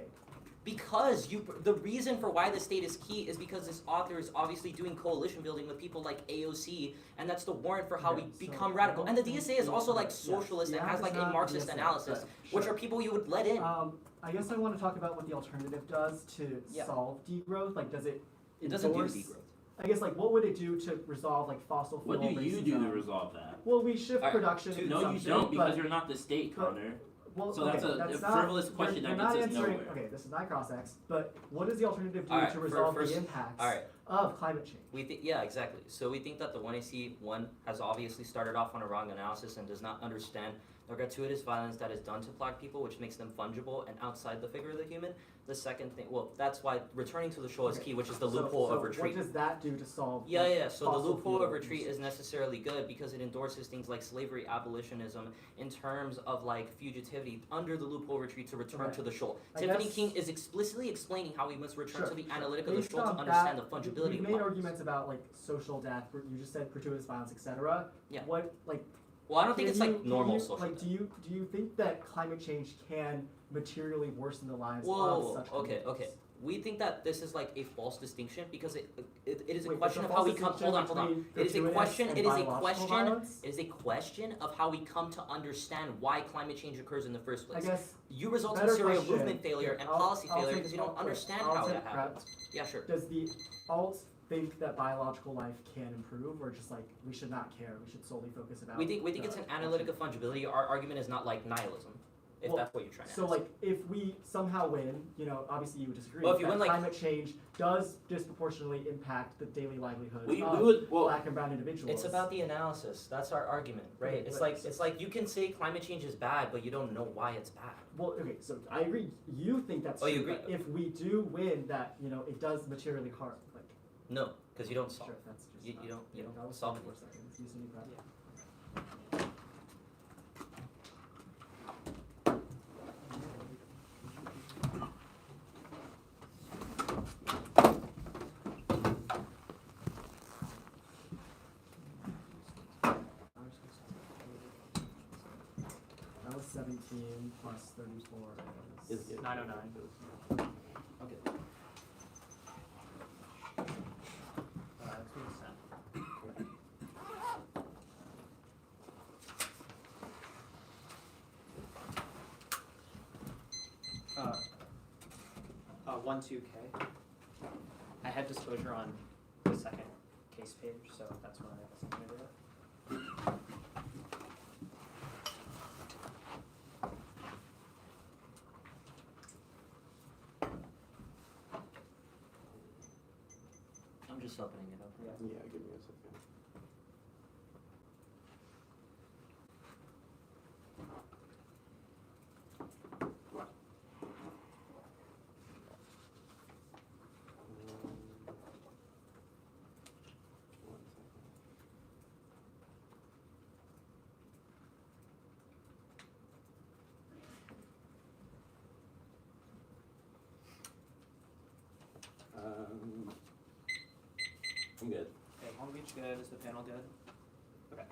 Because the reason for why the state is key is because this author is obviously doing coalition building with people like AOC, and that's the warrant for how Okay, we so become I radical. don't And the think DSA is also like yes, socialist and yeah, has it's like a not Marxist DSA, analysis, but which sure. are people you would let in. I guess I want to talk about what the alternative does to Yeah. solve degrowth. Like, does it? It doesn't do endorse- degrowth. I guess like what would it do to resolve like fossil fuel What do you do to racism? resolve that? Well, we shift Alright, production. to- and No, you consumption, don't because but- you're not the state, but- Connor. Well, So that's okay, a that's not, frivolous question you're that not gets us answering, nowhere. Okay, this is not cross-ex, but what does the alternative do Alright, to for resolve first- the impacts alright. of climate change? Yeah, exactly. So we think that the 1AC1 has obviously started off on a wrong analysis and does not understand the gratuitous violence that is done to black people, which makes them fungible and outside the figure of the human. The second thing, well, that's why returning to the shoal is Okay, key, which is the So- loophole so of retreat. What does that do to solve? Yeah, like, yeah. So the fossil loophole of fuel retreat usage? is necessarily good because it endorses things like slavery abolitionism in terms of like fugitivity under the loophole of retreat to return Okay. to the shoal. I Tiffany guess- King is explicitly explaining how we must return Sure, to the sure. analytic of the Based shoal to on understand that, the fungibility You've of made violence. arguments about like social death. You just said gratuitous violence, etc. Yeah. What like? Well, I don't think can it's you- like can normal you, social Like, death. do you think that climate change can materially worsen the lives Whoa, of such okay, communities? okay. We think that this is like a false distinction because it is a Wait, question there's of how we false come. Hold on, hold on. distinction It is a between question. gratuitous It is and a biological question. violence? It is a question of how we come to understand why climate change occurs in the first I place. guess You result in better serial question. movement failure and I'll- policy I'll failure take- because you don't I'll- understand I'll how take that prep. happens. Yeah, sure. Does the alt think that biological life can improve, or just like we should not care? We should solely focus about. We think it's an analytic of fungibility. Our argument is not like nihilism, if Well, that's what you're trying to So ask. like, if we somehow win, obviously you would disagree. Well, if you that win, like- climate change does disproportionately impact the daily livelihood We of would, well, black and brown individuals. It's about the analysis. That's our argument, right? Okay, It's but- like you can say climate change is bad, but you don't know why it's bad. Well, okay, so I agree. You think that's Oh, true. you agree? But if we do win, that it does materially harm. Like, No, because you don't solve. sure, that's just You- not- you don't- you yeah, don't that was solve 4 seconds. Use any prep. That was 17 plus 34 is Is it- 909. Okay. Let's do this then. 1-2K. I had disclosure on the second case page, so that's why I wasn't going to do it. I'm just opening it up. Yeah. yeah, give me a second. I'm good. Okay, Long Beach good. Is the panel good? Okay.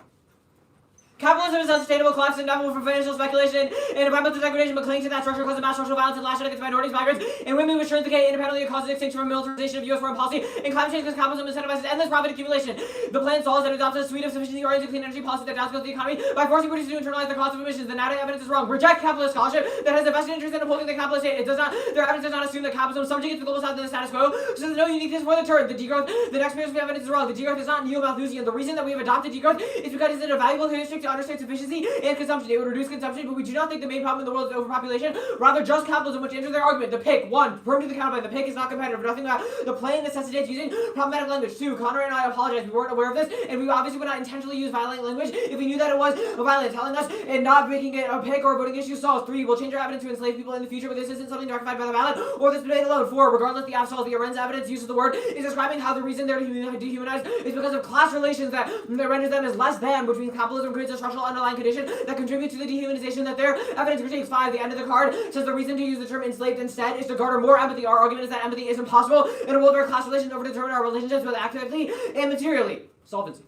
Capitalism Capitalism is unsustainable, collapse and inevitable from financial speculation and environmental degradation, but clinging to that structure causes mass social violence and lashing against minorities, migrants, and women, which turns decay independently and causes extinction from militarization of U.S. foreign policy and climate change because capitalism incentivizes endless profit accumulation. The plan solves that it adopts a suite of sufficiency-oriented clean energy policy that downscales the economy by forcing producers to internalize the cost of emissions. The narrative evidence is wrong. Reject capitalist scholarship that has a vested interest in upholding the capitalist state. It does not. Their evidence does not assume that capitalism subjugates the global south to the status quo. So there's no uniqueness for the turn. The degrowth. The next period of evidence is wrong. The degrowth is not neo-Malthusian. The reason that we have adopted degrowth is because it's a valuable heuristic to understand sufficiency and consumption. It would reduce consumption, but we do not think the main problem in the world is overpopulation. Rather, just capitalism, which enters their argument. The pick. 1. Permanent to the counterplay. The pick is not competitive. Nothing about the play necessitates using problematic language. 2. Conrad and I apologize. We weren't aware of this, and we obviously would not intentionally use violent language if we knew that it was violent. Telling us and not making it a pick or a voting issue solves. 3. We'll change our evidence to enslave people in the future, but this isn't something justified by the ballot or this debate alone. 4. Regardless, the absolute, the Arendt's evidence use of the word is describing how the reason they're dehumanized is because of class relations that renders them as less than, which means capitalism creates a structural underlying condition that contributes to the dehumanization that their evidence critiques. 5. The end of the card says the reason to use the term enslaved instead is to garner more empathy. Our argument is that empathy is impossible in a world where class relations overdetermine our relationships both actively and materially. Solvency.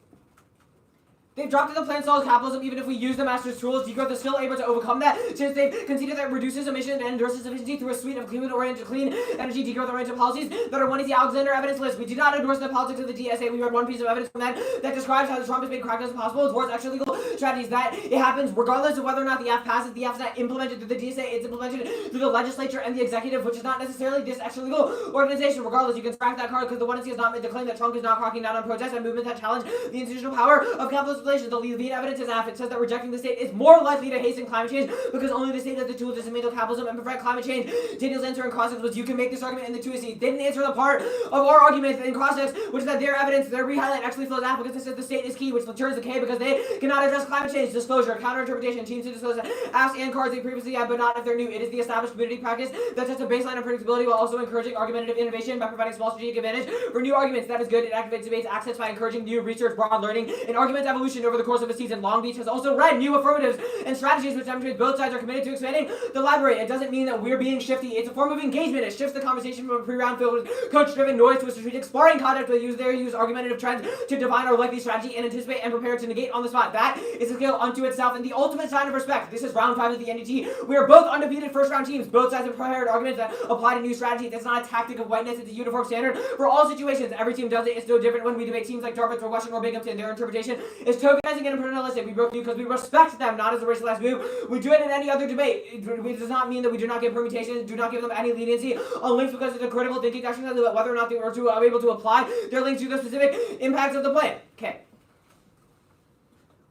They've dropped the plan solves capitalism even if we use the master's tools. Degrowth is still able to overcome that since they've conceded that it reduces emissions and endorses efficiency through a suite of clean energy degrowth-oriented policies that are one of the Alexander evidence list. We do not endorse the politics of the DSA. We read one piece of evidence from that describes how Trump has made crackdowns possible towards extra legal strategies. That it happens regardless of whether or not the F passes. The F is not implemented through the DSA. It's implemented through the legislature and the executive, which is not necessarily this extra legal organization. Regardless, you can crack that card because the one has not made the claim that Trump is not cracking down on protests and movements that challenge the institutional power of capitalist relations. The Levine evidence is F. It says that rejecting the state is more likely to hasten climate change because only the state has the tools to dismantle capitalism and prevent climate change. Daniel's answer in cross-text was you can make this argument in the 2C. They didn't answer the part of our argument in cross-text, which is that their evidence, their re-highlight actually flows F because it says the state is key, which turns the K because they cannot address climate change. Disclosure, counter-interpretation, teams to disclose apps and cards they previously had, but not if they're new. It is the established community practice that sets a baseline of predictability while also encouraging argumentative innovation by providing small strategic advantage for new arguments. That is good. It activates debates access by encouraging new research, broad learning, and argument evolution over the course of a season. Long Beach has also read new affirmatives and strategies which demonstrate both sides are committed to expanding the library. It doesn't mean that we're being shifty. It's a form of engagement. It shifts the conversation from a pre-round filled with coach-driven noise to a strategic sparring conduct where they use argumentative trends to divine our likely strategy and anticipate and prepare to negate on the spot. That is a skill unto itself and the ultimate sign of respect. This is round 5 of the NDT. We are both undefeated first-round teams. Both sides have prepared arguments that apply to new strategy. That's not a tactic of whiteness. It's a uniform standard for all situations. Every team does it. It's no different when we debate teams like Dartmouth or Western or Binghamton. Their interpretation is tokenizing and paternalistic. We broke you because we respect them, not as a racial last move. We do it in any other debate. It does not mean that we do not give permutations, do not give them any leniency on links because it's a critical thinking exercise about whether or not they are able to apply their links to the specific impacts of the plan. Okay.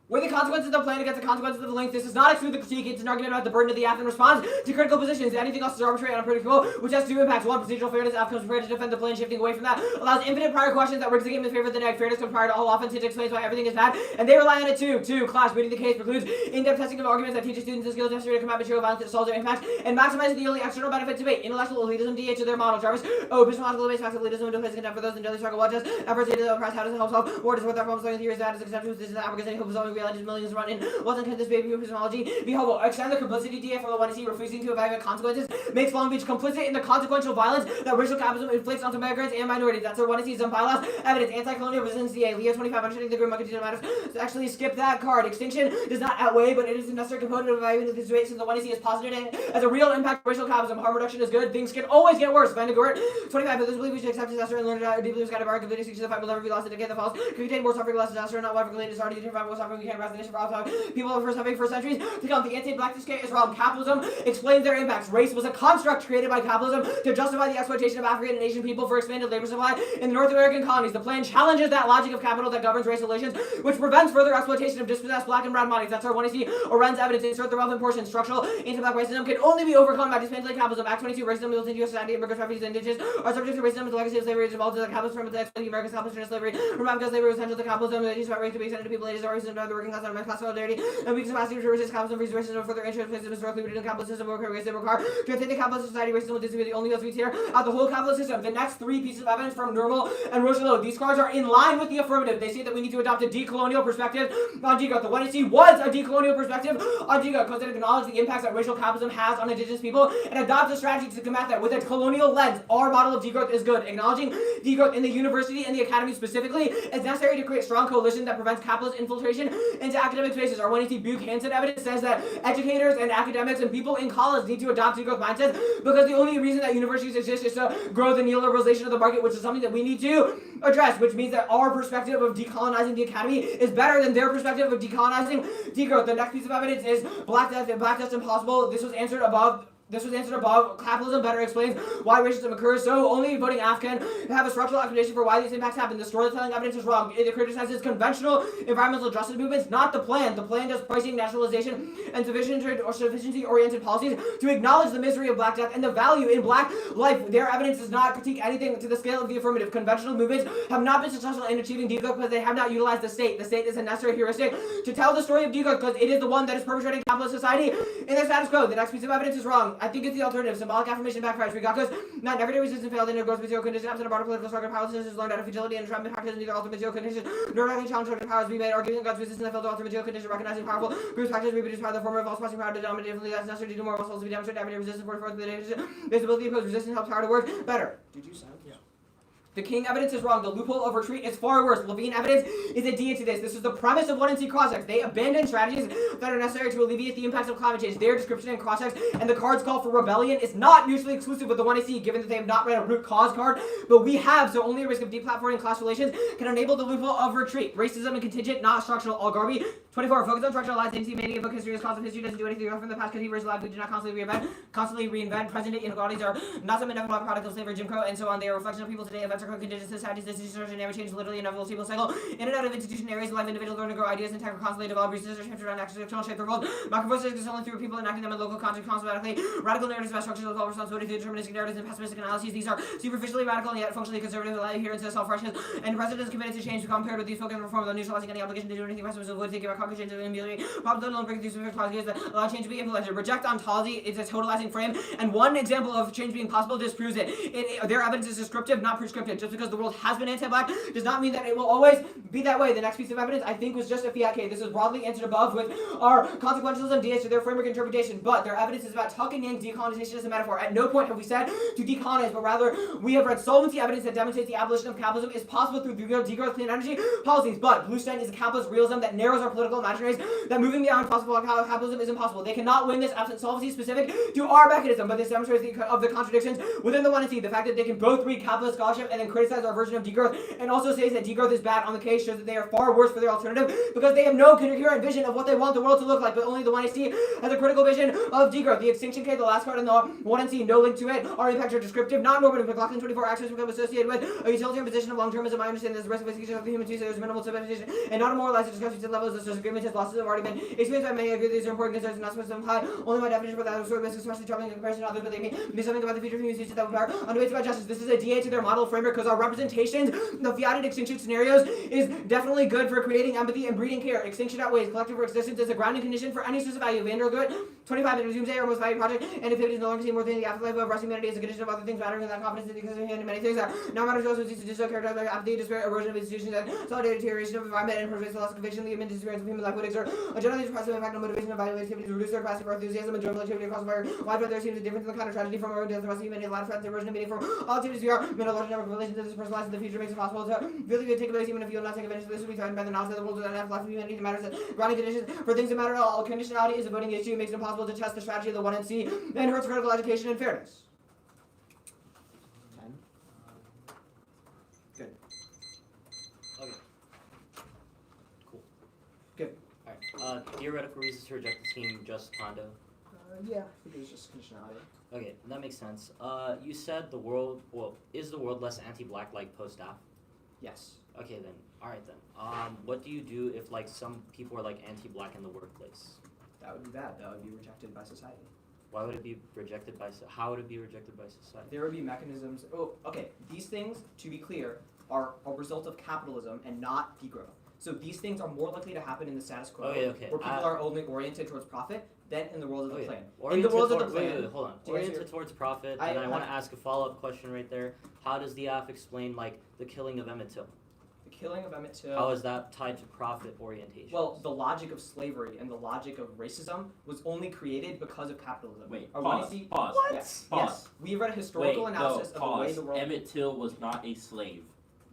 With the consequences of the plan against the consequences of the link, this does not exclude the critique. It's an argument about the burden of the F in response to critical positions. Anything else is arbitrary and unpredictable, which has two impacts. 1, procedural fairness. F comes prepared to defend the plan, shifting away from that. Allows infinite prior questions that rigs the game in favor of the neg. Fairness comes prior to all offense. It explains why everything is bad, and they rely on it too. 2, class. Beating the case precludes in-depth testing of arguments that teaches students the skills necessary to combat material violence that solves their impacts and maximizes the only external benefit debate. Intellectual elitism, DH of their model. Jarvis. Epistemological-based facts of elitism, and contempt for those in daily struggle. What does efforts to the oppressed? How does it help solve? War is worth our problems, learning theories, that is acceptance. This is the African hope of solving realities, millions run in. Wasn't can this baby epistemology be helpful? Extend the complicity DA from the one to see refusing to evaluate consequences makes Long Beach complicit in the consequential violence that racial capitalism inflicts onto migrants and minorities. That's our one to see some bylaws. Evidence, anti-colonial resistance DA. Leo 25, understanding the group market matters. So actually skip that card. Extinction does not outweigh, but it is a necessary component of evaluating the situation since the one to see is positive as a real impact of racial capitalism. Harm reduction is good. Things can always get worse. Van de Gort 25, but those believe we should accept disaster and learn to deeply lose kind of our completing 6 to the 5 will never be lost in decay. The false can contain more suffering, less disaster, not whatever related is already different more suffering. We can't rest the nation for all time. People are first suffering for centuries to come. The anti-black discount is wrong. Capitalism explains their impacts. Race was a construct created by capitalism to justify the exploitation of African and Asian people for expanded labor supply in the North American colonies. The plan challenges that logic of capital that governs race relations, which prevents further exploitation of dispossessed black and brown bodies. That's our 1AC Arendt's evidence. Insert the relevant portion. Structural anti-black racism can only be overcome by dismantling capitalism. Act 22. Racism built into U.S. society. Immigrants, refugees, and indigenous are subject to racism. The legacy of slavery is involved in the capitalist from the exploiting Americans' accomplishment of slavery. Remember, because slavery was essential to capitalism. The issues about race to be extended to people. It is a racism of the working class and class solidarity. And we can capacity to resist capitalism. Racism further interest racism historically rooted in the capitalist system. Racism require to attain the capitalist society. Racism will be the only else we tear out the whole capitalist system. The next 3 pieces of evidence from Normal and Rocheleau. These cards are in line with the affirmative. They say that we need to adopt a decolonial perspective on degrowth. The 1AC was a decolonial perspective on degrowth because it acknowledged the impacts that racial capitalism has on indigenous people and adopts a strategy to combat that with a colonial lens. Our model of degrowth is good. Acknowledging degrowth in the university and the academy specifically is necessary to create strong coalition that prevents capitalist infiltration into academic spaces. Our 180 Buchanan evidence says that educators and academics and people in college need to adopt degrowth mindsets because the only reason that universities exist is to grow the neoliberalization of the market, which is something that we need to address, which means that our perspective of decolonizing the academy is better than their perspective of decolonizing degrowth. The next piece of evidence is Black Death impossible. This was answered above. Capitalism better explains why racism occurs. So only voting Afghan have a structural explanation for why these impacts happen. The storytelling evidence is wrong. It criticizes conventional environmental justice movements, not the plan. The plan does pricing, nationalization, and sufficiency-oriented policies to acknowledge the misery of Black death and the value in Black life. Their evidence does not critique anything to the scale of the affirmative. Conventional movements have not been successful in achieving degrowth because they have not utilized the state. The state is a necessary heuristic to tell the story of degrowth because it is the one that is perpetrating capitalist society in the status quo. The next piece of evidence is wrong. I think it's the alternative. Symbolic affirmation backfires. Regardless, not everyday resistance failed in a growth with zero condition. Absent a broader political structure, powerlessness is learned out of futility and entrapment practice neither ultimate zero condition nor directly challenge structure powers be made. Arguing God's resistance that failed to ultimate zero condition, recognizing powerful groups practice reproduce power. The former of all expressing power to dominate differently. That's necessary to do more. Also to be demonstrated. Everyday resistance for the ability to oppose resistance helps power to work better. Did you sound? Yeah. The King evidence is wrong. The loophole of retreat is far worse. Levine evidence is a D into this. This is the premise of 1NC cross-checks. They abandon strategies that are necessary to alleviate the impacts of climate change. Their description in cross-checks and the card's call for rebellion is not mutually exclusive with the 1AC, given that they have not read a root cause card, but we have, so only a risk of deplatforming class relations can enable the loophole of retreat. Racism and contingent, not structural. All Garby. 24. Focus on structural lies. NDT mania book history is cause of history doesn't do anything from the past because he life. We do not constantly reinvent. Present-day inequalities are not some inevitable product of slavery, Jim Crow, and so on. They are a reflection of people today. Events are contingent societies. This institution never change. Literally inevitable stable cycle. In and out of institution areas, life individuals learn to grow ideas and tech constantly develop. Research shift around external shape the world. Macrovoices is only through people enacting them in local context constantly. Radical narratives about structures of all responsibility through deterministic narratives and pessimistic analyses. These are superficially radical and yet functionally conservative adherence to self-righteousness. And presidents committed to change compared with these focus on reform without neutralizing any obligation to do anything pessimistic would think about concrete change and ameliorate problems and break through specific clauses that allow change to be implemented. Reject ontology is a totalizing frame, and one example of change being possible disproves it. Their evidence is descriptive, not prescriptive. Just because the world has been anti-black does not mean that it will always be that way. The next piece of evidence, I think, was just a fiat case. This is broadly answered above with our consequentialism DS to their framework interpretation, but their evidence is about tuck and yank decolonization as a metaphor. At no point have we said to decolonize, but rather we have read solvency evidence that demonstrates the abolition of capitalism is possible through degrowth clean energy policies. But Bluestein is a capitalist realism that narrows our political imaginaries, that moving beyond possible capitalism is impossible. They cannot win this absent solvency specific to our mechanism, but this demonstrates the contradictions within the 1NC. The fact that they can both read capitalist scholarship and then criticize our version of degrowth and also says that degrowth is bad on the case shows that they are far worse for their alternative because they have no coherent vision of what they want the world to look like, but only the 1NC has a critical vision of degrowth. The extinction case, the last card in the 1NC, no link to it. Our impacts are descriptive, not normative. McLaughlin 24 actions become associated with a utilitarian position of long-termism. I understand there's a risk of execution of the human species, there's minimal substitution, and not a moralized discussion to levels of disagreement as losses have already been experienced by many. I agree these are important concerns and not supposed to imply only my definition for that sort of risk, especially troubling in comparison to others, but they mean be something about the future of human species that will power on debates about justice. This is a DA to their model framework because our representations of fiated extinction scenarios is definitely good for creating empathy and breeding care. Extinction outweighs collective existence as a grounding condition for any source of value. Vandergood 25 it resumes our most valued project, and if it is no longer seen more than the afterlife of rest humanity as a condition of other things mattering than that confidence in the existence of many things that now matters to us with these so characterized by apathy, despair, erosion of institutions, and solidarity, deterioration of environment, and pervasive loss of conviction. The immense experience of human life would exert a generally depressive impact on motivation and value activities, reduce their capacity for enthusiasm and joyful activity across the fire. Wide there seems a difference in the kind of tragedy from our death, the rest of humanity, a lot of threats, erosion of meaning from all activities we are. Middle large number of relations that is personalized in the future makes it possible to really take place even if you will not take advantage of this. Will be threatened by the knowledge that the world does not have life of humanity that matters that grounding conditions for things that matter at all. Conditionality is a voting issue, makes it impossible to test the strategy of the 1NC and hurts critical education and fairness. 10. Good. Okay. Cool. Good. Alright. Theoretical reasons to reject the team, just condo. Yeah, I think it was just conditionality. Okay, that makes sense. You said the world, is the world less anti-black like post-AF? Yes. Okay then, alright then. What do you do if like some people are like anti-black in the workplace? That would be bad. That would be rejected by society. Why would it be rejected by, how would it be rejected by society? There would be mechanisms. Oh, okay. These things, to be clear, are a result of capitalism and not degrowth. So these things are more likely to happen in the status quo, okay. where people are only oriented towards profit, than in the world of the plan. In the world of the plan, wait, hold on. Oriented towards profit, and I want to ask a follow-up question right there. How does the AF explain like the killing of Emmett Till? The killing of Emmett Till. How is that tied to profit orientation? Well, the logic of slavery and the logic of racism was only created because of capitalism. Wait, pause. What? Yes. We read a historical analysis of the way the world. Emmett Till was not a slave.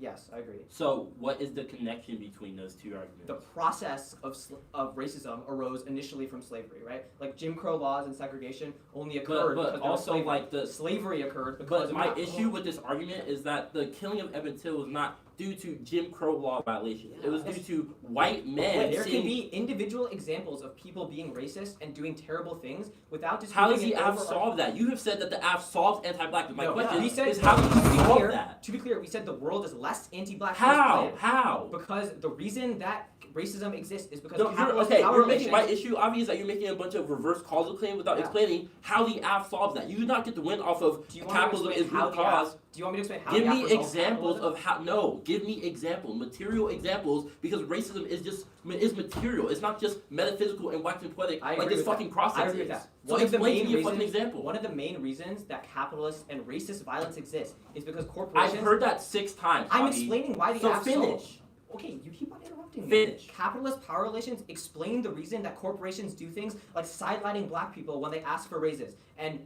Yes, I agree. So what is the connection between those two arguments? The process of racism arose initially from slavery, right? Like Jim Crow laws and segregation only occurred but because there was also slavery. like the Slavery occurred because But of my that. issue with this argument is that the killing of Emmett Till was not due to Jim Crow law violations. It was due to white men. Wait, there can seeing- be individual examples of people being racist and doing terrible things without How does disproving the an AF solve that? You have said that the AF solves anti-black. My No, question we said, is how do you to be solve clear, that? To be clear, we said the world is less anti-black. How? post-plan How? Because the reason that racism exists is because No, you're, capitalist okay, power you're making my relations. issue obvious that you're making a bunch of reverse causal claims without Yeah. explaining how the AF solves that. You do not get to win off of Do you want me to capitalism explain is how root the cause. AF Do you want me to explain how Give the AF me resolves examples capitalism? of how. No, give me examples, material examples, because racism is material. It's not just metaphysical and waxing poetic I like agree this with fucking that. process I agree with is. that. So One of the explain main to me a fucking reasons- example. One of the main reasons that capitalist and racist violence exists is because I've corporations. heard that 6 times. I'm Javi. explaining why the So AF finish. solves. Okay, you keep on interrupting me. Finish. Capitalist power relations explain the reason that corporations do things like sidelining black people when they ask for raises and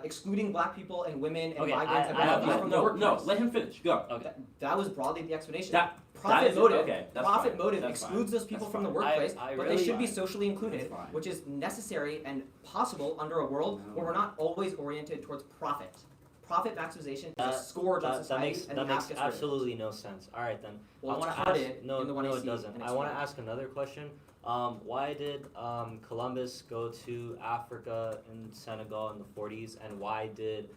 excluding black people and women and Okay, migrants and I have- minorities from the No, workplace. let him finish. Go. Okay. That was broadly the explanation. That Profit is motive. okay. That's Profit fine. motive That's excludes fine. those people That's from the fine. workplace, I but really- they should be fine. socially included, That's fine. which is necessary and possible under a world where we're not always oriented towards profit. Profit maximization is a scourge on That society, makes and that the makes AF gets rid of it. absolutely no sense. All right then. Well, I it's want to carded ask. No, in the one no, I it see doesn't. and I want to explained. ask another question. Why did Columbus go to Africa and Senegal in the 40s, and why did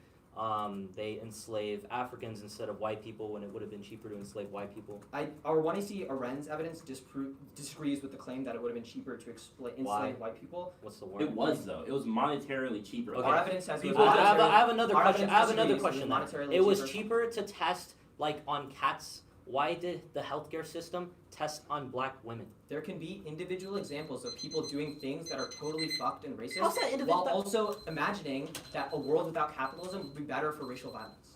they enslave Africans instead of white people when it would have been cheaper to enslave white people? Our 1AC Arendt's evidence disagrees with the claim that it would have been cheaper to enslave white people. What's the word? It was though. It was monetarily cheaper. Okay. Our evidence has People I have, monetarily- I have another our question. I have evidence another disagrees. question. It was Then. monetarily It was cheaper. cheaper to test like on cats. Why did the healthcare system test on black women? There can be individual examples of people doing things that are totally fucked and racist, How's that individual? while also imagining that a world without capitalism would be better for racial violence.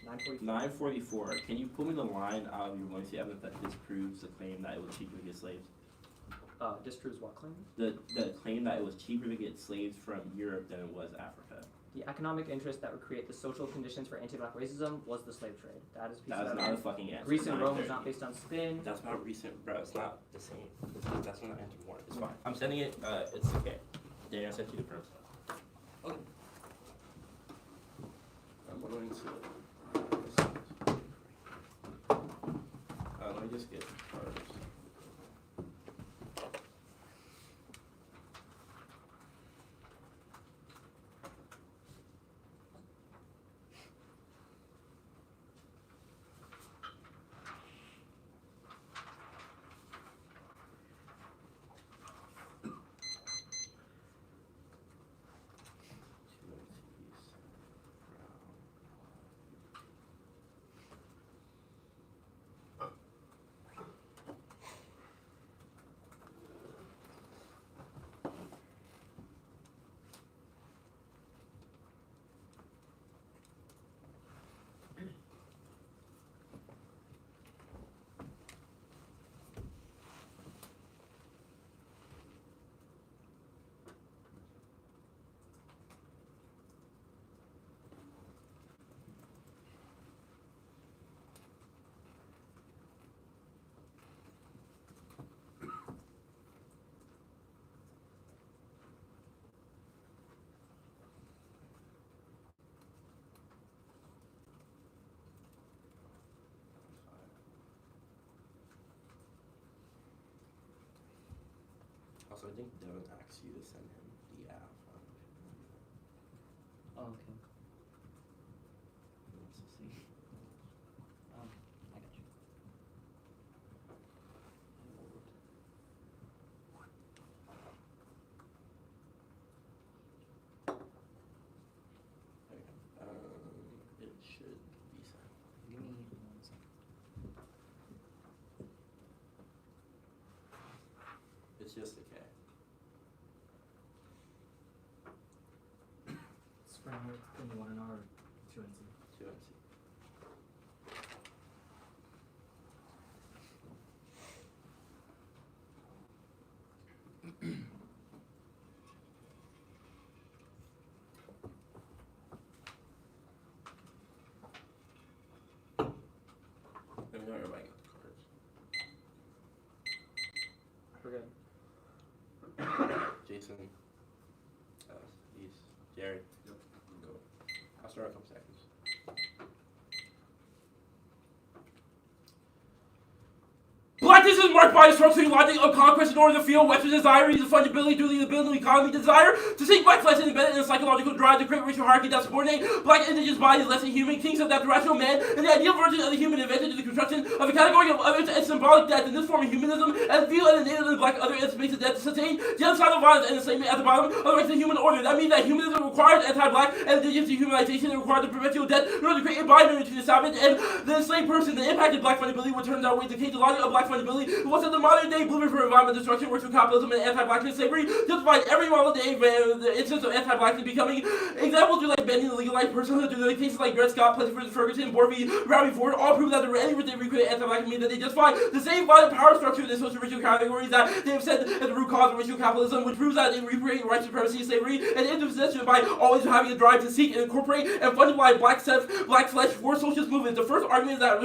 944. 944. Can you pull me the line out of your voice evidence that disproves the claim that it was cheaper to get slaves? Disproves what claim? The claim that it was cheaper to get slaves from Europe than it was Africa. The economic interest that would create the social conditions for anti-black racism was the slave trade. That is a piece That of is not a evidence. fucking answer. Greece and Rome was 930. not based on spin. That's not recent, bro. It's not the same. That's not answer one. It's fine. I'm sending it. It's okay. Daniel, I sent you the prints. Okay. I'm going to. Let me just get cards. Also, I think Devin asked you to send him the app. Oh, okay. Let's see. I got you. It should be sent. Give me 1 second. It's just a K. Spring, give me 1 an hour, 2 NC. 2MC. start a couple seconds. Blackness is marked by a structuring logic of conquest in order to feel Western desire, use fungibility through the ability economy desire to seek black flesh and embedded in a psychological drive to create racial hierarchy that subordinate black indigenous bodies less than human, kings of that rational man, and the ideal version of the human invented to the construction of a category of others and symbolic death in this form of humanism as view and the native and the black other as space of death to sustain genocidal violence and enslavement at the bottom of the rest of the human order. That means that humanism requires anti-black and indigenous dehumanization and requires the perpetual death in order to create a binary between the savage and the enslaved person. The impact of black fungibility would turn that way to the logic of black fungibility was the modern day blueprint for environmental destruction, racial capitalism, and anti-blackness slavery justified every model day the instance of anti-blackness becoming examples through like bending the legalized personhood through the cases like Dred Scott, Plessy Ferguson, Borby, Robbie Ford, all prove that the any they recreate anti-black mean that they justify the same violent power structure in the social racial categories that they have said at the root cause of racial capitalism, which proves that they recreate white supremacy, slavery, and interpossession by always having a drive to seek and incorporate and fundify black flesh for socialist movements. The first argument is that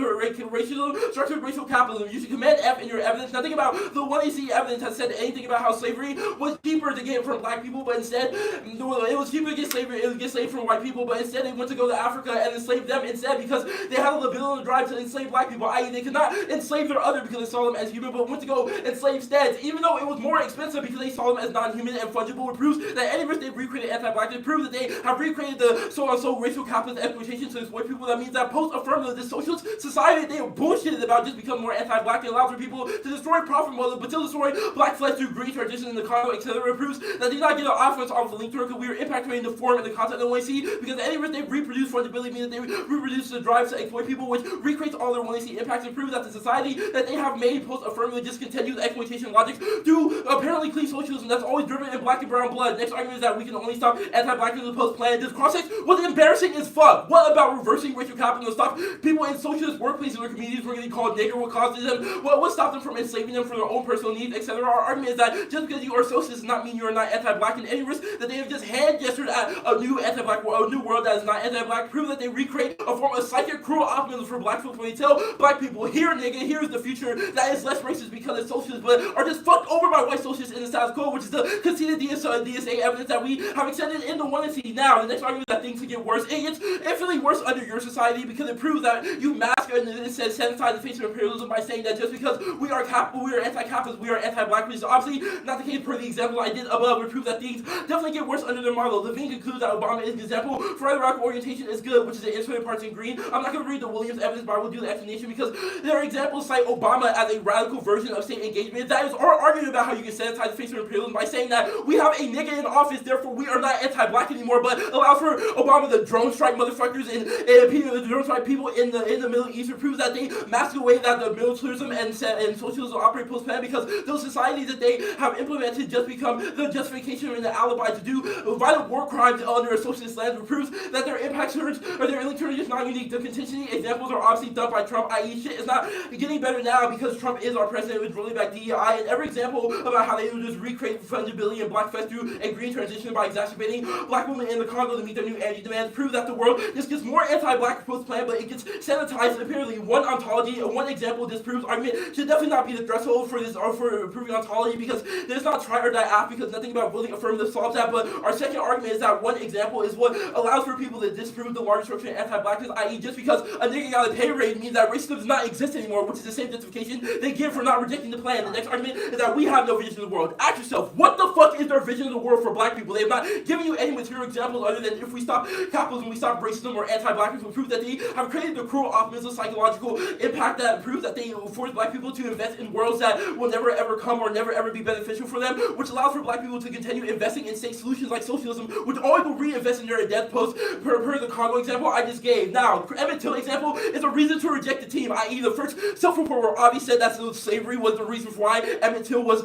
racial structured racial capitalism. You should command F in your evidence. Nothing about the 1AC evidence has said anything about how slavery was cheaper to get from black people, but instead it was cheaper to get slavery. It was get slaves from white people, but instead they went to go to Africa and enslave them instead because they had a ability to drive to enslave black people. I.e., they could not enslave their other because they saw them as human, but went to go enslave steads, even though it was more expensive because they saw them as non-human and fungible. It proves that any risk they've recreated anti-blackness proves that they have recreated the so-and-so racial capitalist exploitation to exploit people. That means that post-affirmative, this socialist society they are bullshitted about just become more anti-black and allows for people to destroy profit motives, but still destroy black flesh through green transition in the Congo, etc. It proves that they did not get an offense off the link to it because we are impacting the form and the content of the 1AC because any risk they reproduce fungibility means that they reproduce the drive to exploit people, which recreates all their 1AC impacts and proves that the society that they have made post-affirmative just continues the exploitation logic through apparently clean socialism that's always driven in black and brown blood. Next argument is that we can only stop anti-blackness with post-plan. This cross-sex was embarrassing as fuck. What about reversing racial capitalism to stop people in socialist workplaces or communities who are getting called nigger? What causes them? What stopped them from enslaving them for their own personal needs, etc.? Our argument is that just because you are socialist does not mean you are not anti-black, and any risk that they have just hand-gestured at a new anti-black world, a new world that is not anti-black, prove that they recreate a form of psychic cruel optimism for black folks when they tell black people, here nigga, here's the future that is less racist because it's socialist, but are just fucked over by white socialists in the status quo, which is the conceded DSA evidence that we have extended in the 1AC. Now, the next argument is that things can get worse. It gets infinitely worse under your society because it proves that you mask and it says sanitize the face of imperialism by saying that just because we are anti-capitalist, we are anti-black, which is obviously not the case per the example I did above, which proves that things definitely get worse under their model. Levine concludes that Obama is an example for the radical orientation is good, which is the insulated parts in green. I'm not going to read the Williams evidence, but I will do the explanation because their examples cite Obama as a radical version of state engagement. That is our argument about how you can sanitize the face of imperialism by saying that we have a nigga in office, therefore we are not anti-black anymore, but allow for Obama to drone strike motherfuckers and drone strike people in the Middle East. It proves that they mask away that the militarism and socialism operate post-plan because those societies that they have implemented just become the justification and the alibi to do violent war crimes under a socialist lens. It proves that their impact surge or their link is not unique. The contingency examples are obviously done by Trump, i.e. shit is not getting better now because Trump is our president with rolling back DEI, and every example about how they would just recreate fungibility and black flesh through a green transition by exacerbating black women in the Congo to meet their new energy demands prove that the world just gets more anti-black post-plan, but it gets sanitized. Apparently, one ontology, one example disproves argument should definitely not be the threshold for this or for proving ontology because there's not try or die app because nothing about building affirmative solves that. But our second argument is that one example is what allows for people to disprove the larger structure of anti-blackness, i.e. just because a nigga got a pay raise means that racism does not exist anymore, which is the same justification they give for not rejecting the plan. The next argument is that we have no vision of the world. Ask yourself, what the fuck is their vision of the world for black people? They have not given you any material examples other than if we stop capitalism, we stop racism or anti-blackness, will prove that they have created the cruel optimism psychological impact that proves that they force black people to invest in worlds that will never ever come or never ever be beneficial for them, which allows for black people to continue investing in state solutions like socialism, which always will reinvest in their death post per the Congo example I just gave. Now, Emmett Till example is a reason to reject the team, i.e. the first self-report where Avi said that slavery was the reason for why Emmett Till was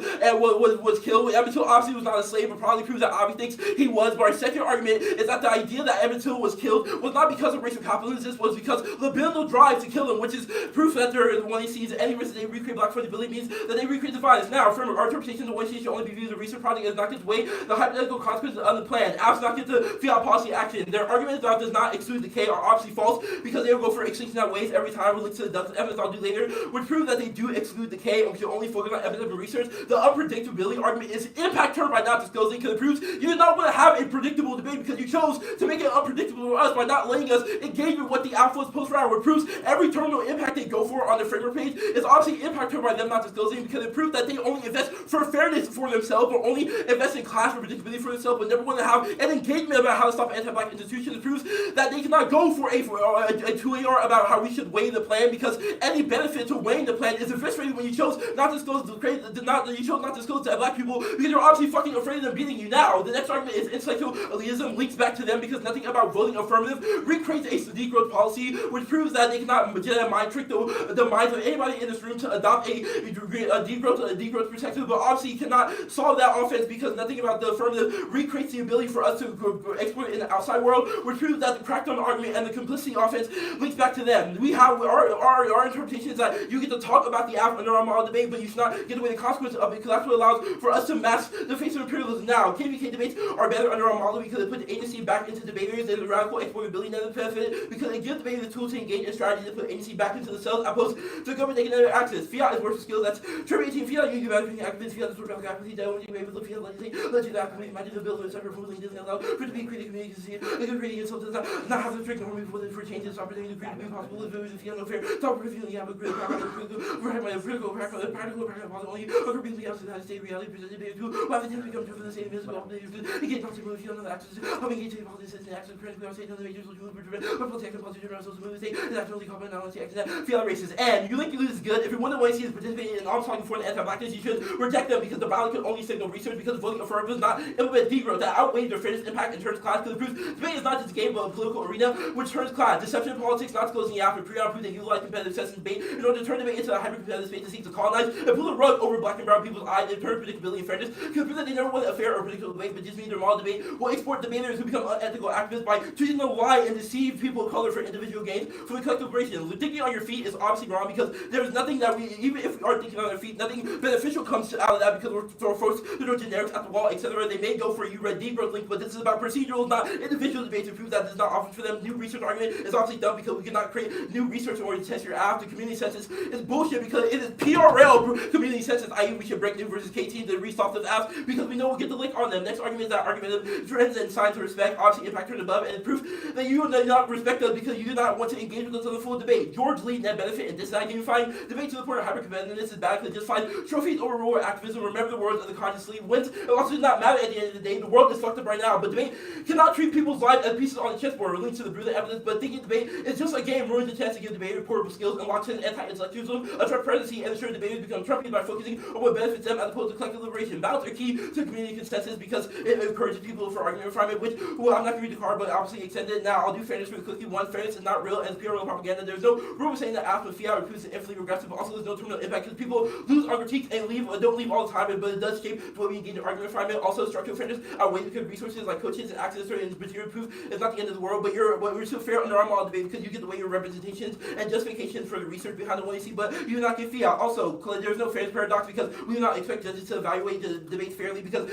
killed. Emmett Till obviously was not a slave, but probably proves that Avi thinks he was. But our second argument is that the idea that Emmett Till was killed was not because of racial capitalism, this was because the libidinal drive to kill him, which is proof that they're the one he sees any risk they recreate black flesh unpredictability means that they recreate the violence. Now, from our interpretation, the one state should only be viewed as a research project as not gets away the hypothetical consequences of the plan. Apps not get to fiat policy action. Their argument that does not exclude decay are obviously false because they will go for extinction at waste every time we link to the depth of evidence I'll do later, would prove that they do exclude decay and we should only focus on evidence and research. The unpredictability argument is impact term by not disclosing because it proves you did not want to have a predictable debate because you chose to make it unpredictable for us by not letting us engage with what the alpha is supposed to hour, which proves every terminal impact they go for on the framework page is obviously impact term by them not disclosing because it proves that they only invest for fairness for themselves or only invest in class for predictability for themselves but never want to have an engagement about how to stop anti-black institutions. It proves that they cannot go for a 2AR about how we should weigh the plan because any benefit to weighing the plan is eviscerated when you chose not to disclose to black people because you're obviously fucking afraid of them beating you now. The next argument is intellectual elitism links back to them because nothing about voting affirmative recreates a degrowth policy which proves that they cannot mind trick the minds of anybody in this room to adopt a degrowth perspective, but obviously cannot solve that offense because nothing about the affirmative recreates the ability for us to exploit it in the outside world, which proves that the crackdown argument and the complicity offense links back to them. We have our interpretation is that you get to talk about the app under our model debate, but you should not get away the consequences of it because that's what allows for us to mask the face of imperialism now. KVK debates are better under our model because they put the agency back into debaters and the radical exploitability benefit because they give debaters the tools to engage in strategy to put agency back into the cells opposed to the government taking never access. Fiat is worth the skills that's terminating fiat, you give activists, fiat is worth the activity that when you able to fiat legislate, legislate activity, imagine the bill to separate ruling doesn't allow for it to be created community to see it, like creating itself does not have to drink or move for changes, opportunity to create be possible if it was feel no fair, top revealing you have a critical practical only or completely outside the state reality presented by two who have the chance to become true for the same musical again not to move feel no access of engaging politics and access critical or state on the major social prevent or protect the positive general social movement state is actually common knowledge action feel racist and you think you lose is good if you want to see is participating in arms talking for the anti-blackness you should reject them because the ballot can only signal research because voting affirmative does not implement degrowth that outweighs their fairness impact and turns class because it proves debate is not just a game but a political arena which turns class deception in politics not disclosing after pre-op they utilize competitive sets and debate in order to turn debate into a hyper-competitive space to seek to colonize and pull the rug over black and brown people's eyes and turn predictability and fairness because prove that they never want a fair or predictable debate but just mean their model debate will export debaters who become unethical activists by choosing to lie and deceive people of color for individual gains for the collective liberation. Thinking on your feet is obviously wrong because there's nothing that we, even if we are thinking on our feet, nothing beneficial comes out of that because we're throwing folks to throw generics at the wall, etc. They may go for you read degrowth link, but this is about procedurals, not individual debates to prove that this is not offered for them. New research argument is obviously dumb because we cannot create new research in order to test your app. The community census is bullshit because it is PRL community census, i.e. we should break new versus KT to resoft those apps because we know we'll get the link on them. Next argument is that argumentative trends and signs of respect, obviously impact turned above, and proof that you do not respect us because you do not want to engage with us on the full debate. George Lee, net benefit, and dislike unifying debate to the point of hyper-competitiveness is bad because just find trophies over rule activism. Remember the words of the conscious Lee wins. It also does not matter at the end of the day. The world is fucked up right now, but debate cannot treat people's lives as pieces on the chessboard or linked to the brutal evidence, but thinking debate is just a game ruins the chance to give debaters portable skills and locks in anti-intellectualism, attract presidency, and ensure debaters become Trumpians by focusing on what benefits them as opposed to collective liberation. Balance are key to community consensus because it encourages people for argument refinement, which, well, I'm not going to read the card, but obviously extended. Now, I'll do fairness really quickly. One, fairness is not real, and it's pure propaganda. There's no rumor saying that after fiat recruits is infinitely regressive, but also there's no terminal impact because people lose on critiques and don't leave all the time, but it does shape the way we engage in argument refinement. Also, structural fairness outweighs because resources like coaches and access to material proof is not the end of the world, but we're still fair under our model debate because you get the way your representations and justifications for the research behind the one you see, but you do not get fiat. Also, there's no fairness paradox because we do not expect judges to evaluate the debates fairly because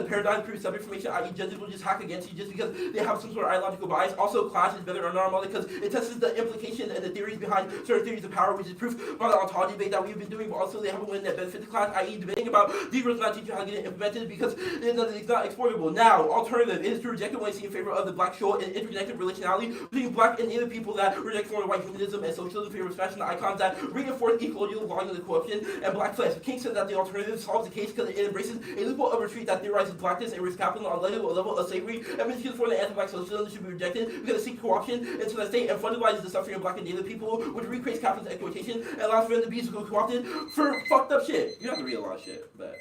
paradigm proves sub-information, i.e. judges will just hack against you just because they have some sort of ideological bias. Also, class is better under our model because it tests the implications and the theories behind certain theories of power, which is proof by the ontology debate that we've been doing, but also they have a win that benefits the class, i.e. debating about degrowth not teach you how to get it implemented because it's not exportable. Now, alternative is to reject the one in favor of the black show and interconnected relationality between black and native people that reject foreign white humanism and socialism in favor of smashing the icons that reinforce equal volume of the corruption and black flesh. King said that the alternative solves the case because it embraces a loophole of retreat that theorizes blackness and risks capitalism on a level of slavery and because for the anti-black socialism should be rejected because it seeks co-option into the state and fundamentalizes the suffering of black and native people, which recreates capitalist exploitation and allows for them to be co-opted for fucked up shit. You have to read a lot of shit, but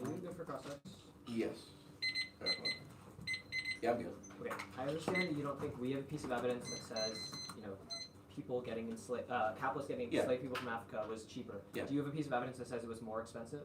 Are we good for cross-ups? yes. Yeah, I'm good. Okay, I understand that you don't think we have a piece of evidence that says, people getting enslaved, capitalists getting enslaved people from Africa was cheaper. Yeah. Do you have a piece of evidence that says it was more expensive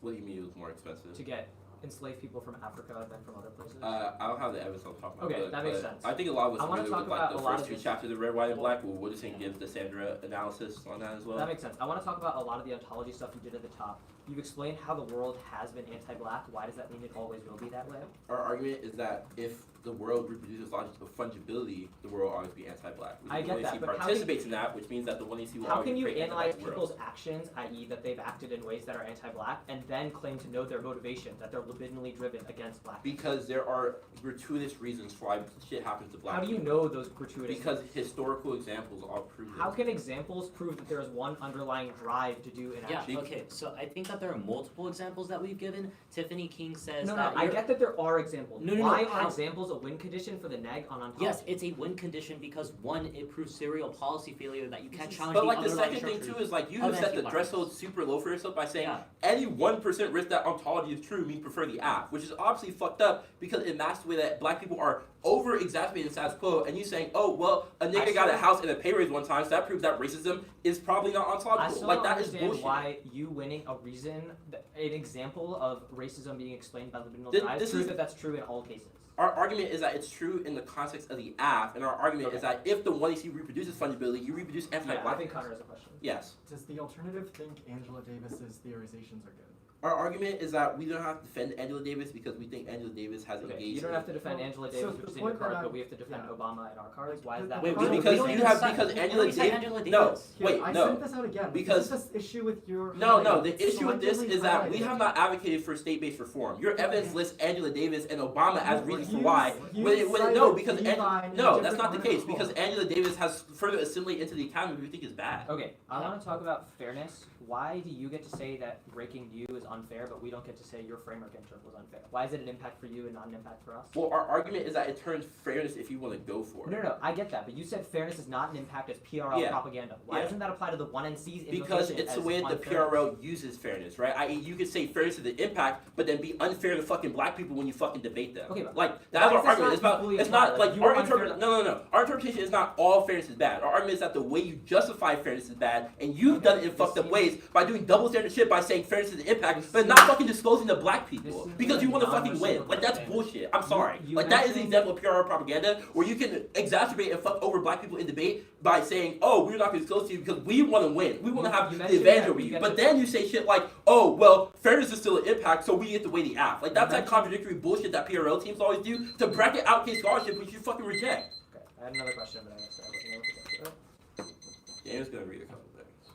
What do you mean it was more expensive? to get enslaved people from Africa than from other places? I don't have the evidence I'm talking about. Okay, that makes sense. I think a lot of I what's wanna familiar talk with like about the a lot first of two this- chapters of Red, White, and Black, where Woodison gives the Sandra analysis on that as well. That makes sense. I want to talk about a lot of the ontology stuff you did at the top. You've explained how the world has been anti-black. Why does that mean it always will be that way? Our argument is that if the world reproduces logic of fungibility, the world will always be anti-black. I get that, He but how participates in that, which means that the one you see will How always can you create analyze anti-black people's world. actions, i.e. that they've acted in ways that are anti-black, and then claim to know their motivation, that they're libidinally driven against black people? Because there are gratuitous reasons for why shit happens to black How do you people. know those gratuitous Because historical examples all prove it. How can examples prove that there is one underlying drive to do an Yeah, action? okay, so I think that there are multiple examples that we've given. Tiffany King says No, that I you're- get that there are examples. No, Why are how- examples a win condition for the neg on ontology? Yes, it's a win condition because one, it proves serial policy failure that you can't challenge But the like the underlying second thing structures too is like you of have set the anti-blackness. threshold super low for yourself by saying Yeah. any 1% risk that ontology is true means prefer the app, which is obviously fucked up because it masks the way that black people are over exacerbating the status quo, and you saying, oh well, a nigga got a house and a pay raise one time, so that proves that racism is probably not I ontological. still Like don't that is understand bullshit. why you winning a reason, an example of racism being explained by libidinal This- drive this proves is- that that's true in all cases. Our argument is that it's true in the context of the app, and our argument is that if the one you see reproduces fungibility, you reproduce Yeah, I anti-black. think Connor has a question. Yes. Does the alternative think Angela Davis's theorizations are good? Our argument is that we don't have to defend Angela Davis because we think Angela Davis has Okay, engaged. you don't in- have to defend Well, Angela so Davis, the which is in your point that card, I- but we have to defend yeah. Obama in our cards. Why is The that? Wait, point- because we you don't have cite- because we Angela don't cite Davis. Angela No, Davis. Here, wait, I no. sent this out again. Because- this is this issue with your No, highlighting. the issue with this Selectively is that we highlighting. have not advocated for state-based reform. Your evidence lists Angela Davis and Obama as reasons for You- why. you No, cited because Levine in a no, that's different not the case. article. Because Angela Davis has further assimilated into the academy, we think is bad. Okay, I want to talk about fairness. Why do you get to say that breaking you is unfair, but we don't get to say your framework interval was unfair? Why is it an impact for you and not an impact for us? Well, our argument is that it turns fairness if you want to go for it. No, I get that, but you said fairness is not an impact as PRL Yeah. propaganda. Why Yeah. doesn't that apply to the 1NC's Because invocation it's the as way that the unfairness? PRL uses fairness, right? I.e., you could say fairness is the impact, but then be unfair to fucking black people when you fucking debate them. Okay, but like that's why our is this argument. not It's about. equally It's not valid? like You our are unfair interpretation. No. Our interpretation is not all fairness is bad. Our argument is that the way you justify fairness is bad, and you've done it in this fucked up seems- ways by doing double standard shit by saying fairness is the impact, but not fucking disclosing to black this people seems because like you want to a fucking win. non-reciprocal Like that's thing. bullshit. I'm sorry. you Like that is an mentioned- example of PRL propaganda where you can exacerbate and fuck over black people in debate by saying, "Oh, we're not going to disclose to you because we want to win. We want to have You the mentioned advantage that over we you." get But to- then you say shit like, "Oh, well, fairness is still an impact, so we get to weigh the app." Like that's that mentioned- contradictory bullshit that PRL teams always do to bracket out case scholarship, which you fucking reject. Okay, I had another question, but I guess I wasn't able to get to it. Daniel's gonna read a couple things.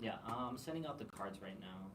Yeah, I'm sending out the cards right now.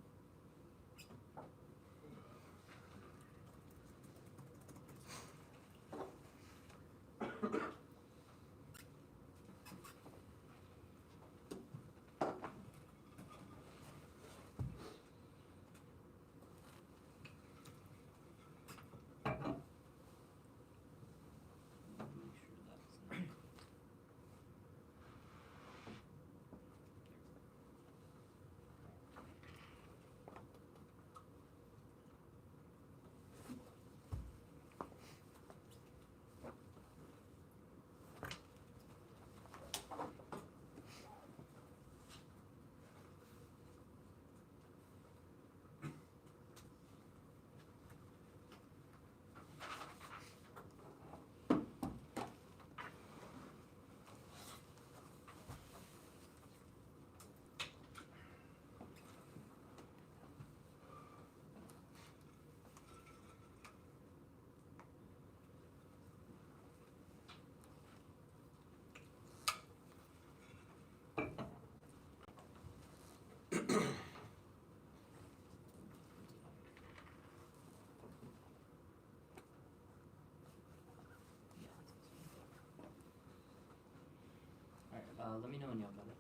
Alright, let me know when y'all got it.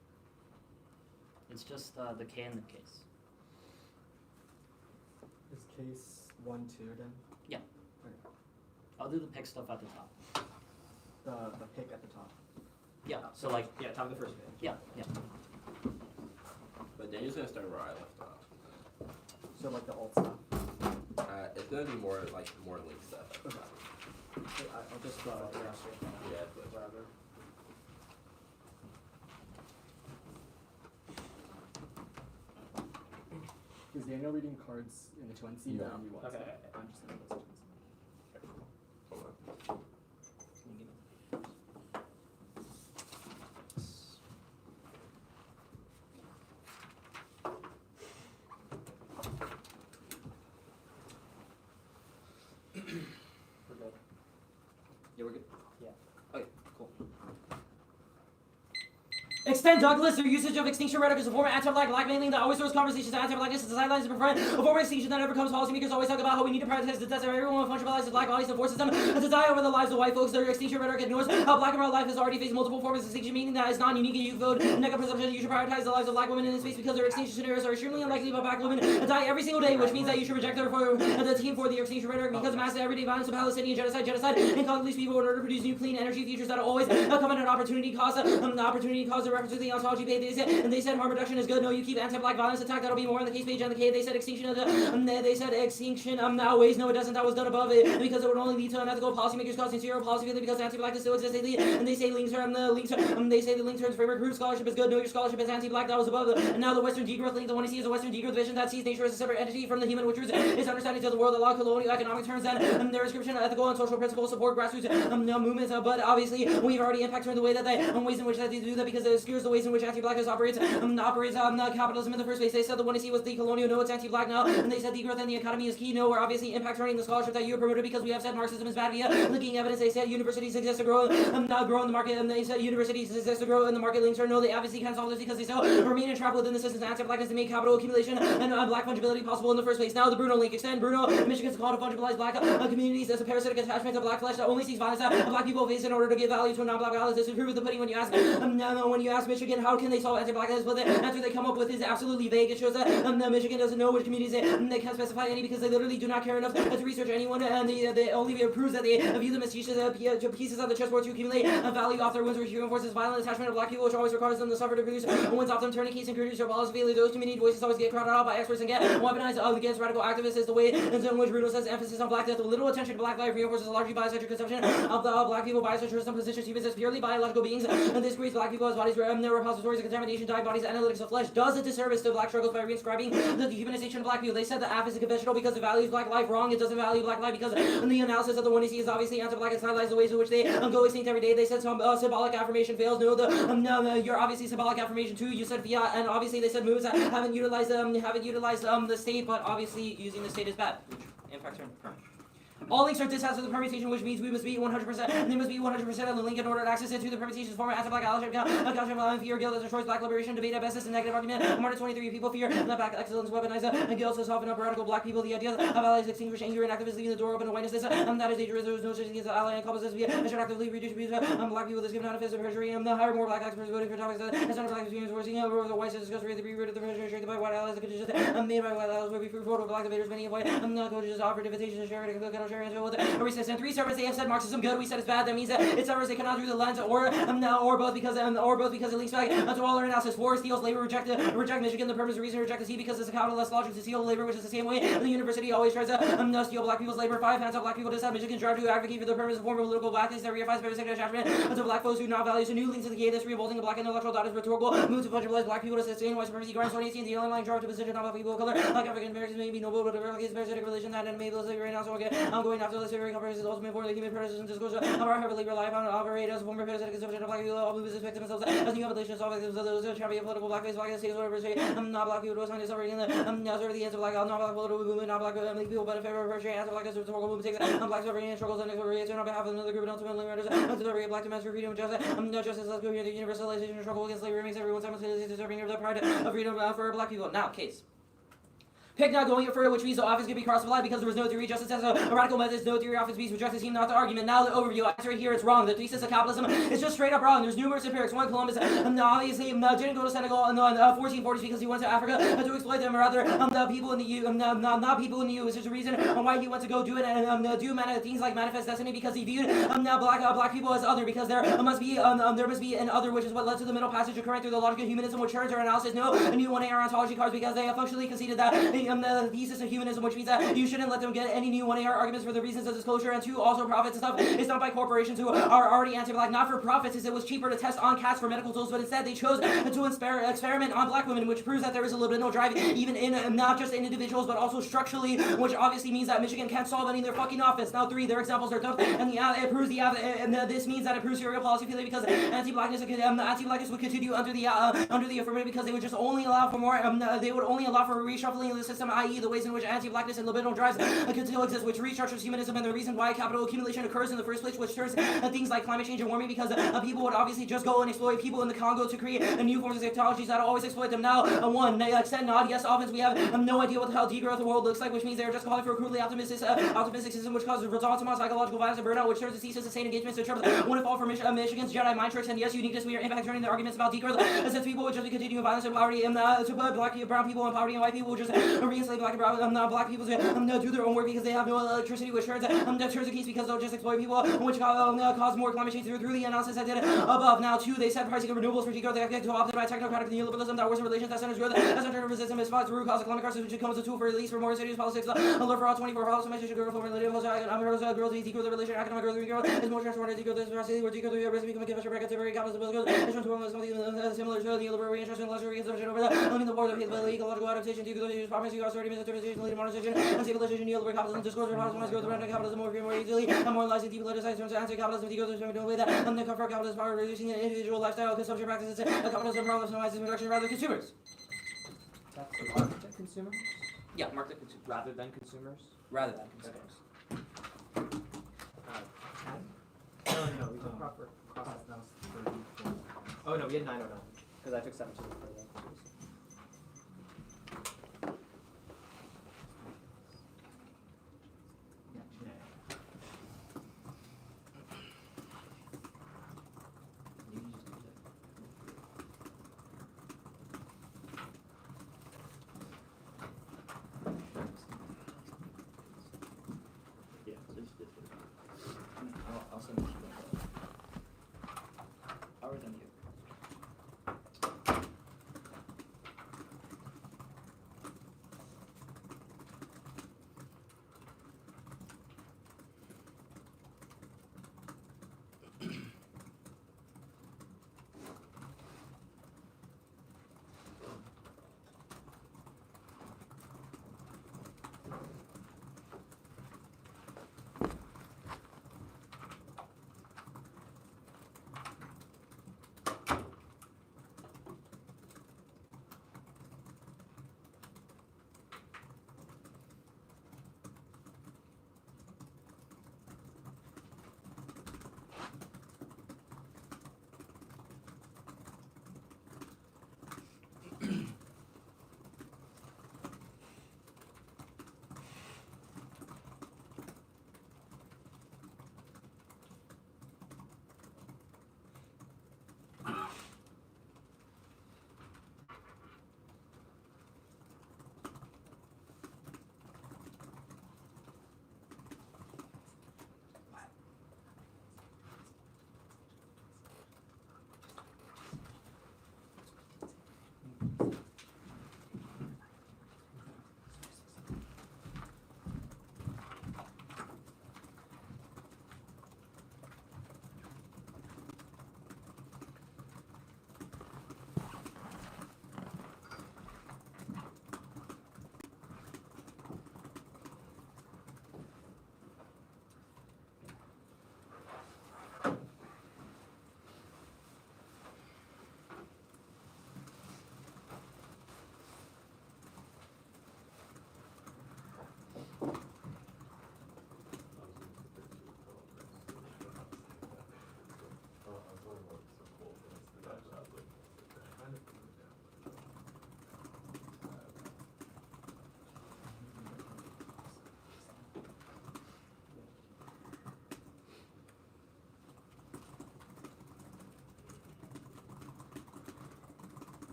It's just the K and the case. Is case 1, 2 then? I'll do the pick stuff at the top. The pick at the top. Yeah, so like, Yeah, top of the first page. yeah. But Daniel's gonna start where I left off. So like the alt stuff. It's gonna be more like more link stuff. Okay. I'll just Yeah, but whatever. Is Is Daniel reading cards in the twin seat No. or you want Okay. to? I'm just gonna put twin seat. Hold on. We're good. Yeah, we're good. Yeah. Okay, cool. Extend Douglas, their usage of extinction rhetoric as a form of anti-black blackmailing that always throws conversations to anti-blackness to the sidelines to prevent a form of extinction that never comes. Policymakers always talk about how we need to prioritize the deaths of everyone, functionalize the black bodies and forces them to die over the lives of white folks. Their extinction rhetoric ignores how black and brown life has already faced multiple forms of extinction, meaning that is non-unique and you vote negative presumption that you should prioritize the lives of black women in this space because their extinction scenarios are extremely unlikely, but black women die every single day, which means that you should reject the team for the extinction rhetoric because massive everyday violence of Palestinian genocide, and Congolese people in order to produce new clean energy futures that always come at an opportunity cost. The opportunity cost a reference to the ontology page. They said harm reduction is good. No, you keep anti-black violence attack. That'll be more on the case page and the K. They said extinction. They said extinction. Outweighs. No, it doesn't. That was done above it because it would only lead to unethical policymakers causing zero policy failure because anti-blackness still exists. And they say links are they say the link terms framework group scholarship is good. No, your scholarship is anti-black. That was above it. And now the Western degrowth link. The one you see is a Western degrowth vision that sees nature as a separate entity from the human, which is understanding to the world that law colonial economic terms and their description of ethical and social principles support grassroots movements. But obviously we've already impacted the way that they ways in which that they do that because it obscures the ways in which anti-blackness operates capitalism in the first place. They said the one to see was the colonial. No, it's anti-black now. And they said degrowth in the economy is key. No, we're obviously impact turning the scholarship that you promoted because we have said Marxism is bad via linking evidence. They said universities exist to grow, not grow in the market. And they said universities exist to grow in the market. Links are no, they obviously can't solve this because they still remain entrapped within the systems of anti-blackness to make capital accumulation and black fungibility possible in the first place. Now the Bruno link. Extend Bruno. Michigan's call to fungibilize black communities as a parasitic attachment to black flesh that only sees violence that black people face in order to give value to a non-black violence. This is true with the pudding when you ask when you ask Michigan how can they solve anti-blackness, but the answer they come up with is absolutely vague. It shows that Michigan doesn't know which communities they can't specify any because they literally do not care enough to research anyone, and they only proves that they view them as pieces of the chessboard to accumulate value off their wounds, which reinforces violent attachment of black people, which always requires them to suffer to produce wins off them, turning case and produce their policy. Those community voices always get crowded out by experts and get weaponized against radical activists is the way in which Bruno says emphasis on black death with little attention to black life reinforces a largely bicentric conception of the black people. Bisexualism positions humans as purely biological beings, and this creates black people as bodies where their repositories of contamination, dying bodies, analytics of flesh does a disservice to black struggles by reinscribing the dehumanization of black people. They said the app is conventional because it values black life. Wrong, it doesn't value black life because the analysis of the one you see is obviously anti-black and highlights the ways in which they go extinct every day. They said some symbolic affirmation fails. No, you're obviously symbolic affirmation too. You said fiat, and obviously they said moves that haven't utilized the state, but obviously using the state is bad. Impact turn current. All links are dishoused of the permutation, which means we must be 100%. They must be 100% of the link in order to access it to the permutations form of anti-black allyship, fear, guilt, as a choice, black liberation, debate, bestness, and negative argument. Martyr 23, people fear, not black excellence, weaponize, and guilt to soften up radical black people. The idea of allies extinguish anger and activists leaving the door open to whiteness. That is dangerous. There is no such thing as an ally and causes via and should actively reduce abuse black people. This given out of physical perjury and hire more black experts voting for topics as not black experience worsening over the whites discuss the root of the pressure shaped by white allies. The conditions made by white allies will be fruitful to black debaters. Many of white coaches offered invitations to share it and share it. And three servers they have said Marxism good. We said it's bad. That means that it's servers they cannot do the lens or both because it links back to all our analysis. Four steals labor reject Michigan. The purpose of reason to reject the C because it's a capitalist logic to steal labor, which is the same way the university always tries to steal black people's labor. Five hands up black people to decide Michigan drive to advocate for the purpose of form of political blackness that reifies parasitic attachment to black folks who do not value. So new links to the K. This revolting the black intellectual dot is rhetorical. Move to fungibilize black people to sustain white supremacy. Grind 2018. The online drive to position of black people of color like African Americans may be noble, but the case parasitic relation that and made those right now. So again, I'm going after the slavery conference is ultimate for the human parasitism disclosure of our heavily rely on operate as a form of parasitic consumption of black people. All business victims themselves as new abolition of victims of those champion political blackface, black states, whatever say not black people assigned to suffering in the answer black not black political movement, not black people, but in favor of first answer black as a political movement takes black suffering and struggles and exploration on behalf of another group and ultimately renders to the black demands for freedom and justice. No justice, let's go here. The universalization struggle against slavery makes everyone simultaneously deserving of the pride of freedom for black people. Now, case. Pick not going further, which means the office could be cross-applied because there was no theory. Justice as a radical method, no theory office beats rejects seem not the argument. Now the overview. Answer right here, it's wrong. The thesis of capitalism is just straight up wrong. There's numerous empirics. One, Columbus obviously didn't go to Senegal in the 1440s because he went to Africa to exploit them, or rather the people in the U, not people in the U. Is just a reason why he went to go do it and do things like manifest destiny because he viewed black people as other because there must be an other, which is what led to the middle passage occurring through the logic of humanism, which turns our analysis no a new 1A ontology cards because they functionally conceded that the thesis of humanism, which means that you shouldn't let them get any new 1AR arguments for the reasons of disclosure, and 2, also profits and stuff is done by corporations who are already anti-black, not for profits, as it was cheaper to test on cats for medical tools, but instead they chose to experiment on black women, which proves that there is a little bit of drive, even in not just in individuals, but also structurally, which obviously means that Michigan can't solve any of their fucking office. Now 3, their examples are dumb, and it proves this means that it proves your real policy failure, because anti-blackness would continue under the affirmative, because they would just only allow for more, they would only allow for reshuffling of the system, i.e. the ways in which anti-blackness and libidinal drives could still exist, which restructures humanism and the reason why capital accumulation occurs in the first place, which turns things like climate change and warming, because people would obviously just go and exploit people in the Congo to create new forms of technologies that always exploit them. Now, 1, extend nod, yes, offense, we have no idea what the hell degrowth the world looks like, which means they're just calling for a crudely optimistic system, which causes results in psychological violence and burnout, which turns to cease to sustain engagements in terms of one fall for Michigan's Jedi mind tricks, and yes, uniqueness, we are in fact turning their arguments about degrowth, since people would just be continuing violence and poverty, and to black, brown people, and poverty, and white people would just re-enslave black and brown, black people to do their own work because they have no electricity, which turns the case because they'll just exploit people, which cause more climate change through the analysis I did above. Now 2, they said pricing of renewables for degrowth, they to opted by technocratic neoliberalism that worsen relations that centers growth as alternative resistance is fought through cause of climate crisis, which becomes a tool for release for more serious politics, alert for all 24 hours, summation growth, for relative growth, degrowth, relation, economic growth, regrowth, is more transformative, degrowth, is veracity, where degrowth, we are basically becoming a bracket, very capitalist, growth, is similar to the neoliberal reinforcement, lesser reconsumption over that, limiting the border, ecological adaptation, degrowth, poverty, austerity, militarization, leading modernization, and stabilization, neoliberal capitalism, discourse, maximize growth, random capitalism, more easily, and more realizing depoliticized terms of anti-capitalism, degrowth, in a way that cover capitalist power, reducing the individual lifestyle consumption practices, capitalism problems, production rather consumers. That's market consumers? Yeah, market consumers. Rather than consumers? Rather than consumers. 10? No, we took proper process. That was 34. Oh no, we had 909. Because I took 17 for the I'll send it to you. How are we done here?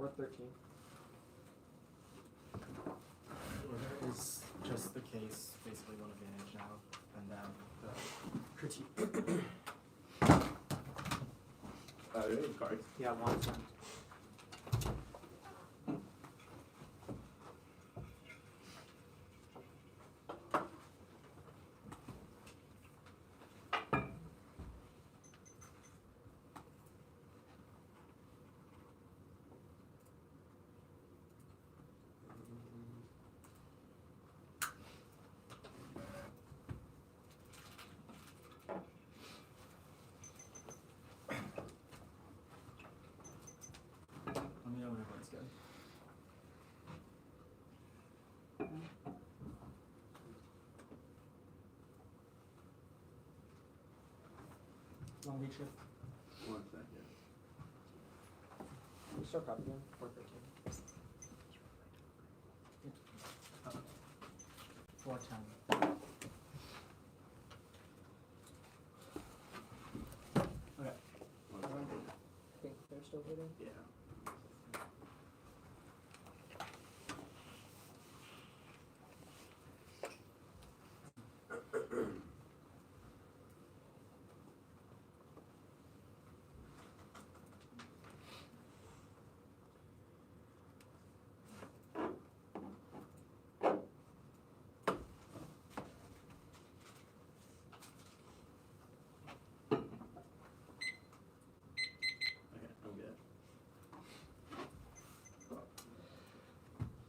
413. Order is just the case, basically one advantage now, and then the critique. Cards. Yeah, 1 cent. Let me know when everyone's good. Long reach shift. 1 second. You start copy again. 413. 410. Okay. I think they're still waiting. Yeah.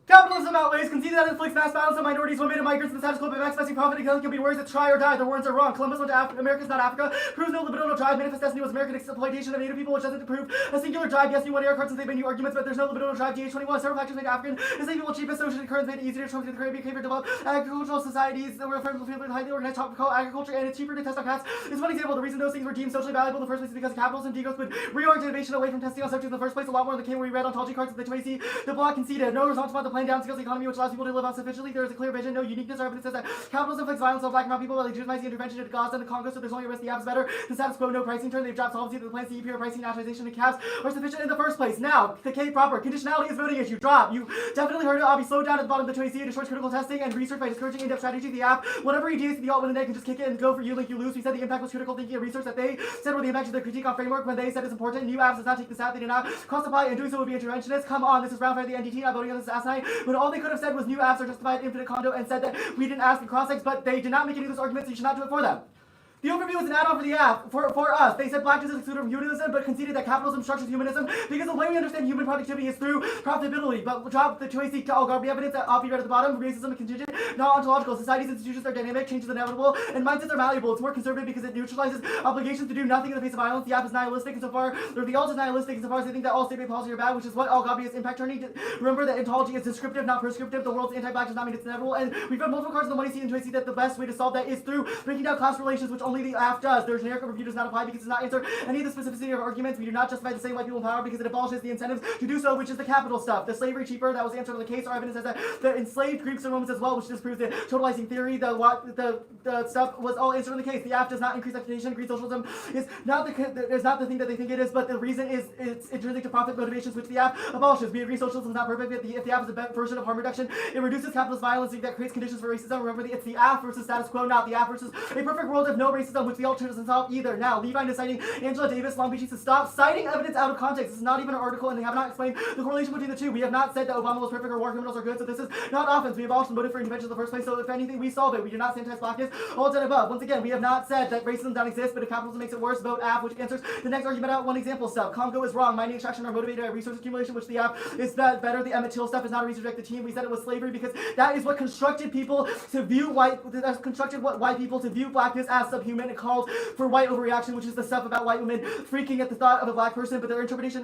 Capitalism outweighs, conceded that inflicts mass violence on minorities, women, and migrants in the status quo by maximizing profit and killing can be worse to try or die. The warrants are wrong. Columbus went to Africa. America's not Africa. Proves no libidinal drive. Manifest destiny was American exploitation of native people, which doesn't prove a singular drive. Yes, you want air cards and they've been new arguments, but there's no libidinal drive. DH21. Several factors make African enslaved people cheapest. Social occurrence made it easier to translate the Caribbean, came develop agricultural societies that were highly organized tropical agriculture, and it's cheaper to test on cats. It's one example. The reason those things were deemed socially valuable in the first place is because capitalism degrowth would reorient innovation away from testing on subjects in the first place. A lot more than the came where we read ontology cards of the 20C. The block conceded. No results about the plan down scales economy, which allows people to live on sufficiently. There is a clear vision, no uniqueness. Our evidence says that capitalism inflicts violence on black and brown people by legitimizing intervention into Gaza and the Congo, so there's only a risk the app's better. The status quo, no pricing turn. They've dropped solvency that the plans CEP or pricing nationalization and caps are sufficient in the first place. Now, the K proper. Conditionality is voting issue. Drop. You definitely heard it. I'll be slowed down at the bottom of the 20C. It destroys critical testing and research by discouraging in-depth strategy. The app, whatever he deals to the alt when the net can just kick it and go for you, link you lose. We said the impact was critical thinking and research that they said were the impact of the critique on framework when they said it's important. New apps does not take this out. They did not cross apply and doing so would be interventionist. Come on, this is round 5 of the NDT. Not voting on this asinine. When all they could have said was new apps are justified infinite condo and said that we didn't ask in cross-ex, but they did not make any of those arguments, so you should not do it for them. The overview was an add-on for the app, for us. They said blackness is excluded from humanism, but conceded that capitalism structures humanism because the way we understand human productivity is through profitability. But drop the choice to all garbage evidence that Oppie read at the bottom. Racism is contingent, not ontological. Society's institutions are dynamic, change is inevitable, and mindsets are malleable. It's more conservative because it neutralizes obligations to do nothing in the face of violence. The app is nihilistic insofar, or the alt is nihilistic insofar as they think that all state-based policies are bad, which is what all Gabi is impact turning. Remember that ontology is descriptive, not prescriptive. The world's anti-black does not mean it's inevitable. And we've read multiple cards in the money scene and see that the best way to solve that is through breaking down class relations, which only the app does. Their generic overview does not apply because it does not answer any of the specificity of arguments. We do not justify the same white people in power because it abolishes the incentives to do so, which is the capital stuff. The slavery cheaper, that was the answer to the case. Our evidence says that the enslaved Greeks and Romans as well, which disproves the totalizing theory. The stuff was all answered in the case. The app does not increase exploitation. Greek socialism is not the thing that they think it is, but the reason is it's intrinsic to profit motivations, which the app abolishes. We agree socialism is not perfect. If the app is a better version of harm reduction, it reduces capitalist violence that creates conditions for racism. Remember, it's the app versus status quo, not the app versus a perfect world of no racism, which the alt doesn't solve either. Now, Levine is citing Angela Davis, Long Beach needs to stop citing evidence out of context. This is not even an article, and they have not explained the correlation between the two. We have not said that Obama was perfect or war criminals are good, so this is not offense. We abolished the motive for intervention in the first place, so if anything, we solve it. We do not sanitize blackness, all done above. Once again, we have not said that racism doesn't exist, but if capitalism makes it worse, vote app, which answers the next argument out. One example stuff. Congo is wrong. Mining extraction are motivated by resource accumulation, which the app is better. The Emmett Till stuff is not a research the team. We said it was slavery because that is what constructed people to view white people to view blackness as subhuman and called for white overreaction, which is the stuff about white women freaking at the thought of a black person, but their interpretation,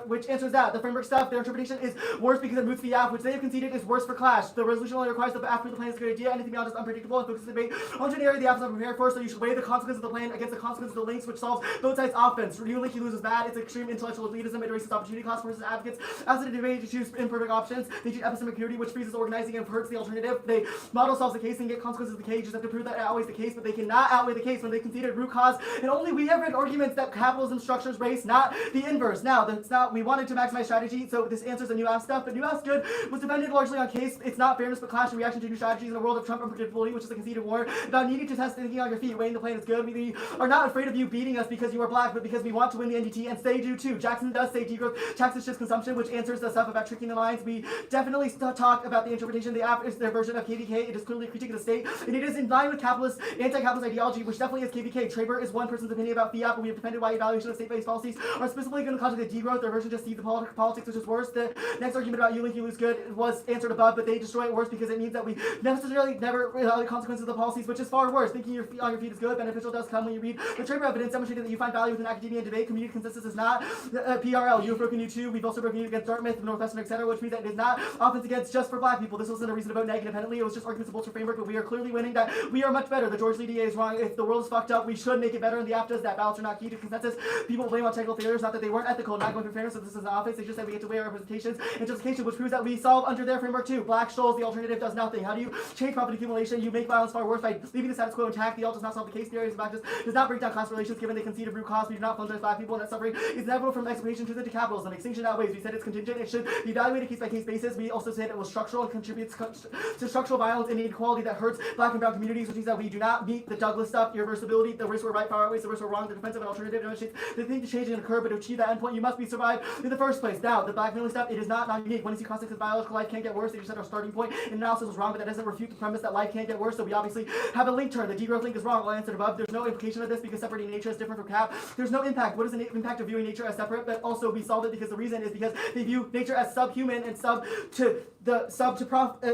which answers that. The framework stuff, their interpretation is worse because it moots the app, which they have conceded is worse for clash. The resolution only requires the app for the plan is a good idea. Anything beyond is unpredictable and focuses the debate on an area the app is not prepared for, so you should weigh the consequences of the plan against the consequences of the links, which solves both sides' offense. You link, you lose is bad. It's extreme intellectual elitism. It erases opportunity cost versus advocates. As a debate to choose imperfect options, they choose epistemic purity, which freezes organizing and hurts the alternative. They model solves the case and get consequences of the case. You just have to prove that always the case, but they cannot outweigh way the case when they conceded root cause, and only we have read arguments that capitalism structures race, not the inverse. Now, that's not, we wanted to maximize strategy, so this answers the New Ass stuff, but New Ass good was defended largely on case. It's not fairness, but clash in reaction to new strategies in a world of Trump unpredictability, which is a conceded war, about needing to test thinking on your feet, weighing the plan is good. We are not afraid of you beating us because you are black, but because we want to win the NDT, and they do too. Jackson does say degrowth taxes just consumption, which answers the stuff about tricking the lines. We definitely talk about the interpretation of the app is their version of KVK. It is clearly a critique of the state, and it is in line with capitalist, anti-capitalist ideology, which definitely is KVK. Traber is one person's opinion about fiat, but we have defended why evaluation of state-based policies are specifically going to contradict the degrowth. Their version just sees the politics, which is worse. The next argument about you link, you lose good was answered above, but they destroy it worse because it means that we necessarily never realize the consequences of the policies, which is far worse. Thinking on your feet is good. Beneficial does come when you read the Traber evidence demonstrating that you find value within academia and debate. Community consensus is not PRL. You have broken you too. We've also broken you against Dartmouth, Northwestern, etc., which means that it is not offense against just for black people. This wasn't a reason to vote neg independently. It was just arguments of bullshit framework, but we are clearly winning that we are much better. The George Lee DA is wrong. If the world is fucked up, we should make it better, and the app does that. Ballots are not key to consensus. People blame on technical failures, not that they weren't ethical, not going for fairness, so this is an office. They just said we get to weigh our representations and justification, which proves that we solve under their framework too. Black shoals, the alternative does nothing. How do you change profit accumulation? You make violence far worse by leaving the status quo intact. The alt does not solve the case. Theories about does not break down class relations, given they concede of root cause. We do not fund black people, and that suffering is inevitable from exploitation to capitalism. Extinction outweighs. We said it's contingent. It should be evaluated case by case basis. We also said it was structural and contributes to structural violence and inequality that hurts black and brown communities, which means that we do not meet the Douglas stuff, irreversibility. The risks were right, far away, the risks were wrong. The defensive and alternative demonstrates the thing to change and occur, but to achieve that endpoint, you must be survived in the first place. Now, the black family stuff, it is not unique. When you see context of biological life can't get worse, they just said our starting point and analysis was wrong, but that doesn't refute the premise that life can't get worse. So we obviously have a link turn. The degrowth link is wrong. I'll answer above. There's no implication of this because separating nature is different from cap. There's no impact. What is the impact of viewing nature as separate? But also we solve it because the reason is because they view nature as subhuman and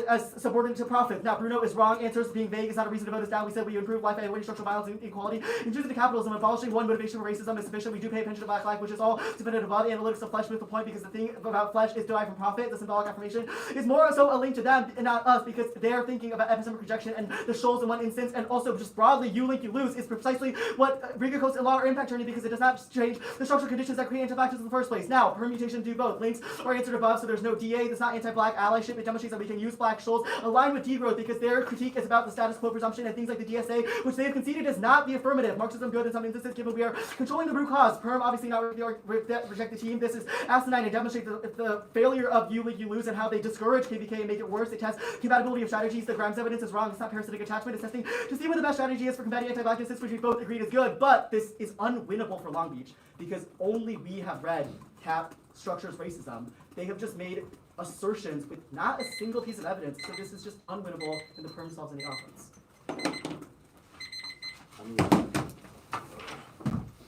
as subordinate to profit. Now Bruno is wrong. Answers being vague is not a reason to vote us down. We said we improve life by avoiding structural violence and inequality. In terms of the capitalism, abolishing one motivation for racism is sufficient. We do pay attention to black life, which is all defended above. Analytics of flesh with the point because the thing about flesh is derived from profit. The symbolic affirmation is more so a link to them and not us because they're thinking about epistemic rejection and the shoals in one instance, and also just broadly you link you lose is precisely what Riga Coast and law are impact turning because it does not change the structural conditions that create anti-blackness in the first place. Now permutation do both. Links are answered above, so there's no DA. That's not anti-black allyship. It demonstrates that we can use black shoals aligned with degrowth because their critique is about the status quo presumption and things like the DSA, which they have conceded is not the affirmative. Marxism good in some instances given we are controlling the root cause. Perm obviously not reject the team. This is asinine and demonstrate the failure of you lose and how they discourage KVK and make it worse. It tests compatibility of strategies. The Grimes evidence is wrong. It's not parasitic attachment. It's testing to see what the best strategy is for combating anti-blackness, which we both agreed is good. But this is unwinnable for Long Beach because only we have read cap structures racism. They have just made assertions with not a single piece of evidence. So this is just unwinnable, and the perm solves any offense.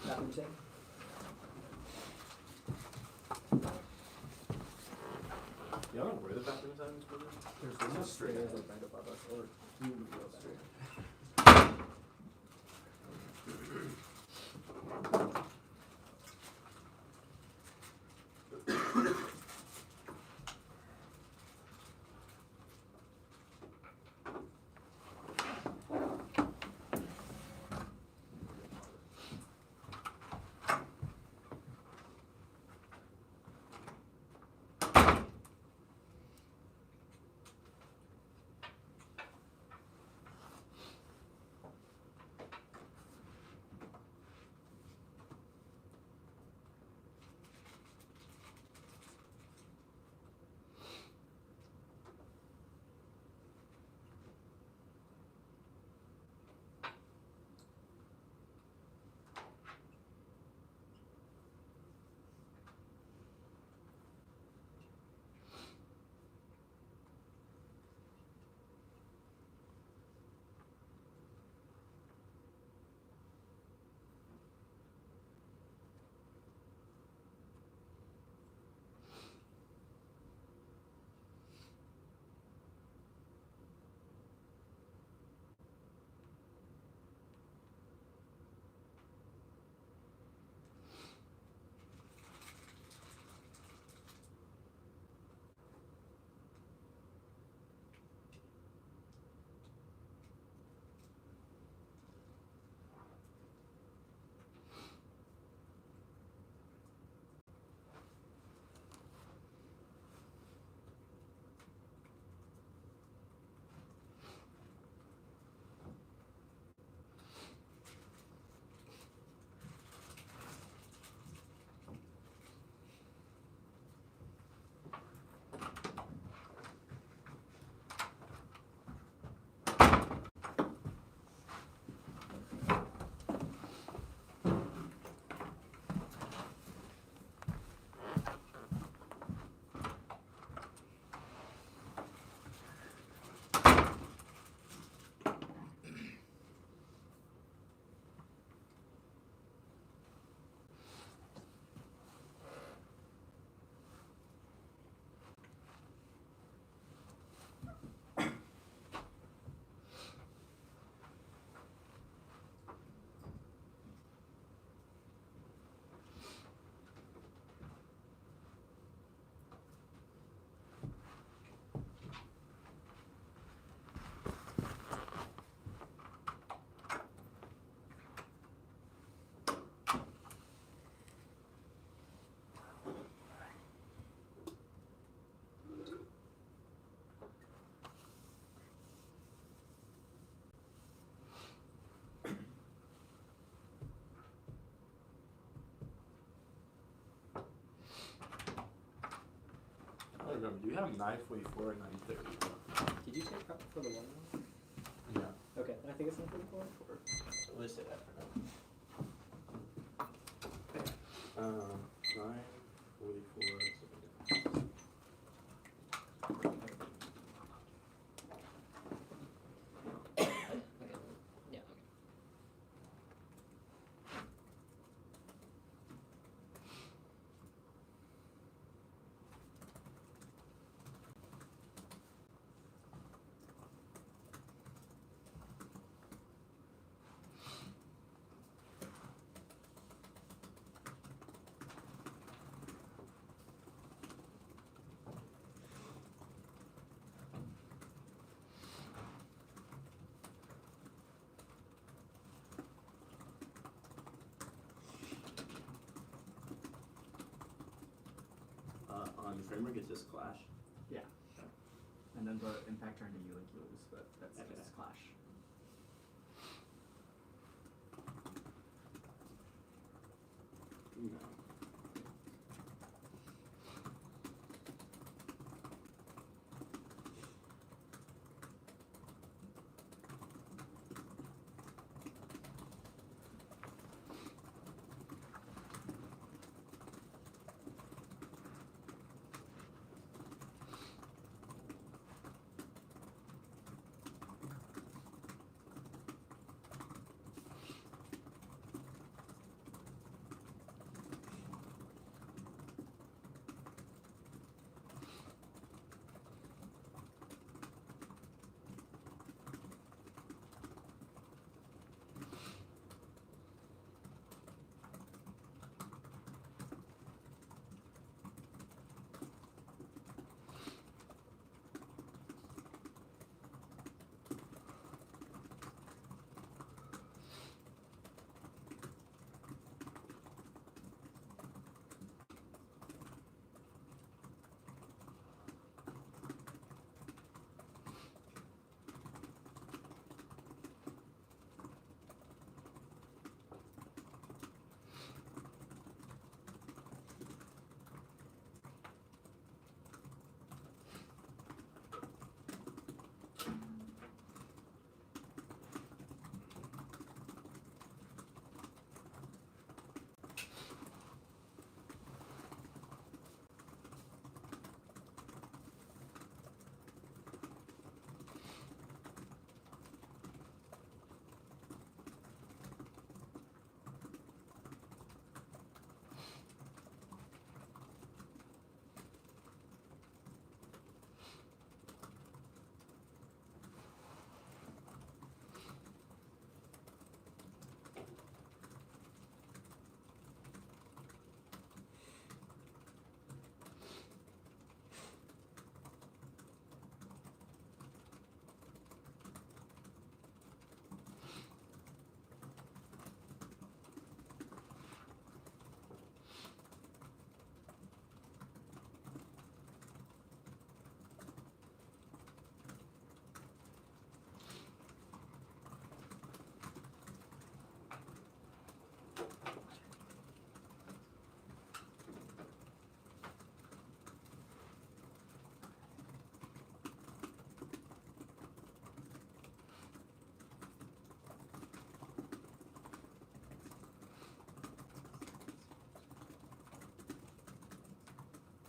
That what you're saying? You don't know where the bathroom is at in this building? There's no straight as like right above us, or you would be remember. Do we have 944 and 930? Did you take prep for the one? Yeah. Okay, then I think it's 944. Let's say that for now. 944. Yeah. On the framework, it's just clash. Yeah. And then the impact turn to you like lose, but that's Okay. just clash. No.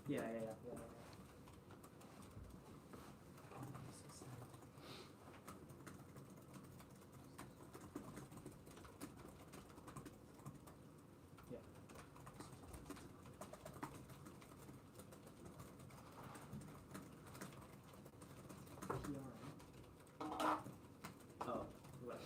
Yeah. Oh, right.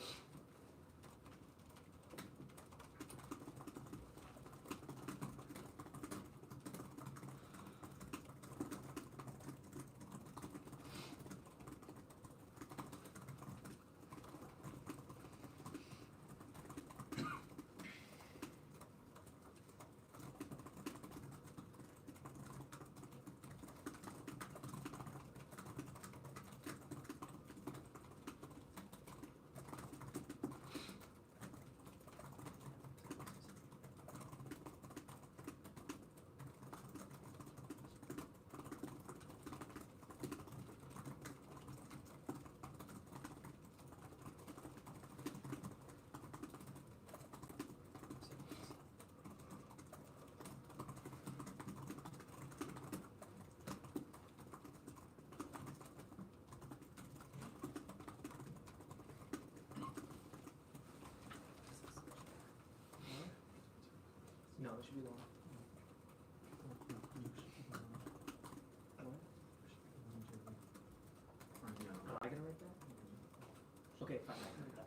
No, it should be the one. Am I gonna write that? Okay, fine. I can write that.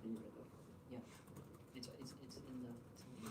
Can you write that? Yeah. It's in the. It's in the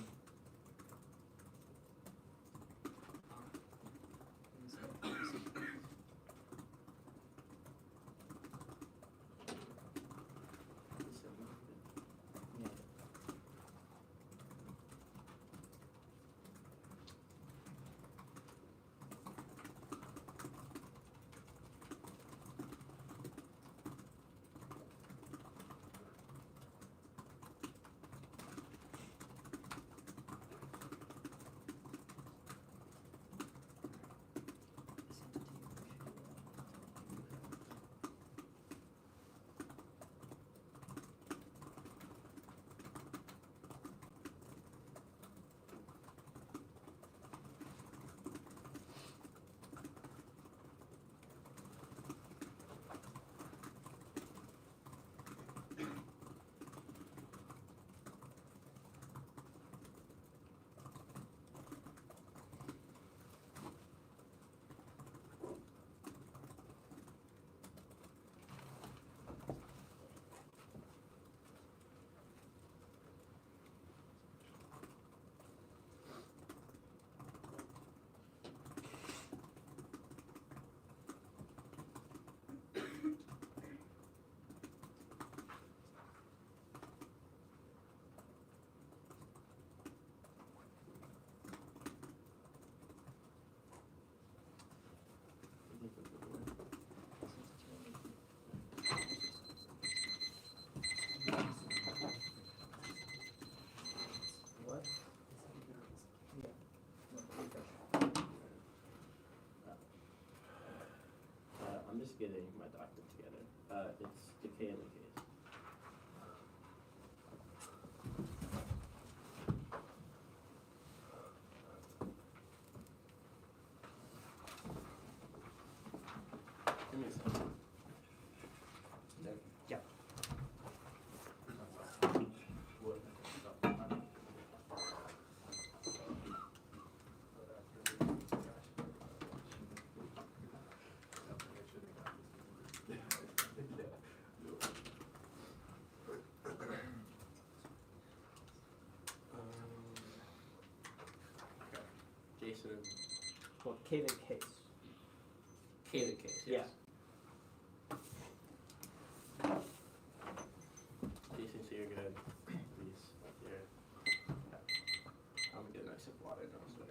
yeah. What? I'm just getting my document together. It's decay in the case. Mason. Well, K the case. K the case. Yeah. Jason, so you're good. Please. Here. I'm gonna get a nice sip of water now. So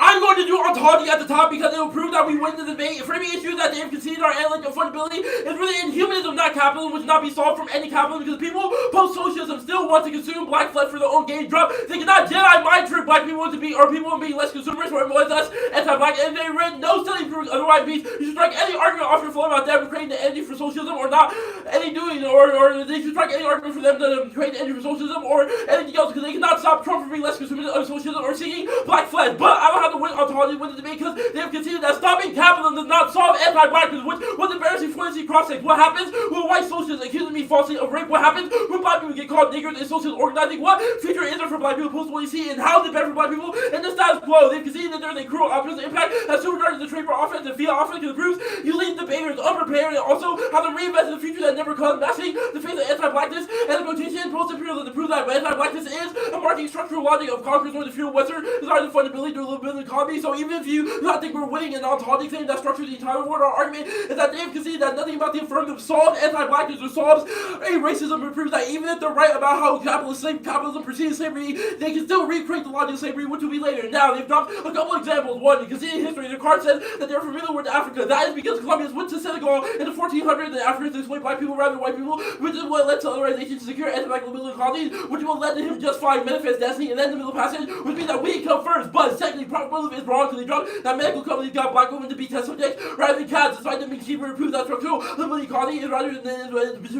I'm going to do ontology at the top because it will prove that we win the debate. Framing issues that they have conceded our analytic affordability is really in humanism, not capitalism, which cannot be solved from any capitalism because people post-socialism still want to consume black flesh for their own gain drop. They cannot Jedi mind trick black people to be, or people being less consumers or more less anti-black, and they read no study proving otherwise means you should strike any argument off your floor about them creating the energy for socialism or not any doing, or they should strike any argument for them to create the energy for socialism or anything else because they cannot stop Trump from being less consumers of socialism or seeking black flesh. But I don't have to win ontology with the debate because they have conceded that stopping capitalism does not solve anti-blackness, which was embarrassing for the cross-sex. What happens when white socialists accusing me falsely of rape? What happens when black people get called niggers in socialist organizing? What future is there for black people post what you see, and how is it better for black people in the status quo? They've conceded that there is a cruel opposite impact that supercharges the trade for offense and fiat offense because it proves you lead debaters unprepared and also have to reinvest in the future that never comes, mashing the face of anti-blackness and the quotation post-imperialism to prove that anti-blackness is a marking structural logic of conquerors or the fear of Western desire to fundability to a little bit of the economy. So even if you do not think we're winning an ontology claim that structures the entire world, our argument is that they have conceded that nothing about the affirmative solves anti-blackness or solves a racism. It proves that even if they're right about how capitalism precedes slavery, they can still recreate the logic of slavery, which will be later. Now, they've dropped a couple examples. One, you can see in history, the card says that they're familiar with Africa. That is because Colombians went to Senegal in the 1400s and Africans exploited black people rather than white people, which is what led to otherization to secure anti-black mobility colonies, which will led to him justifying manifest destiny and then the middle passage, which means that we come first. But secondly, probabilism is wrong because they dropped that medical companies got black women to be test subjects rather than cats, despite them being cheaper. It proves that structural liberty economy is rather than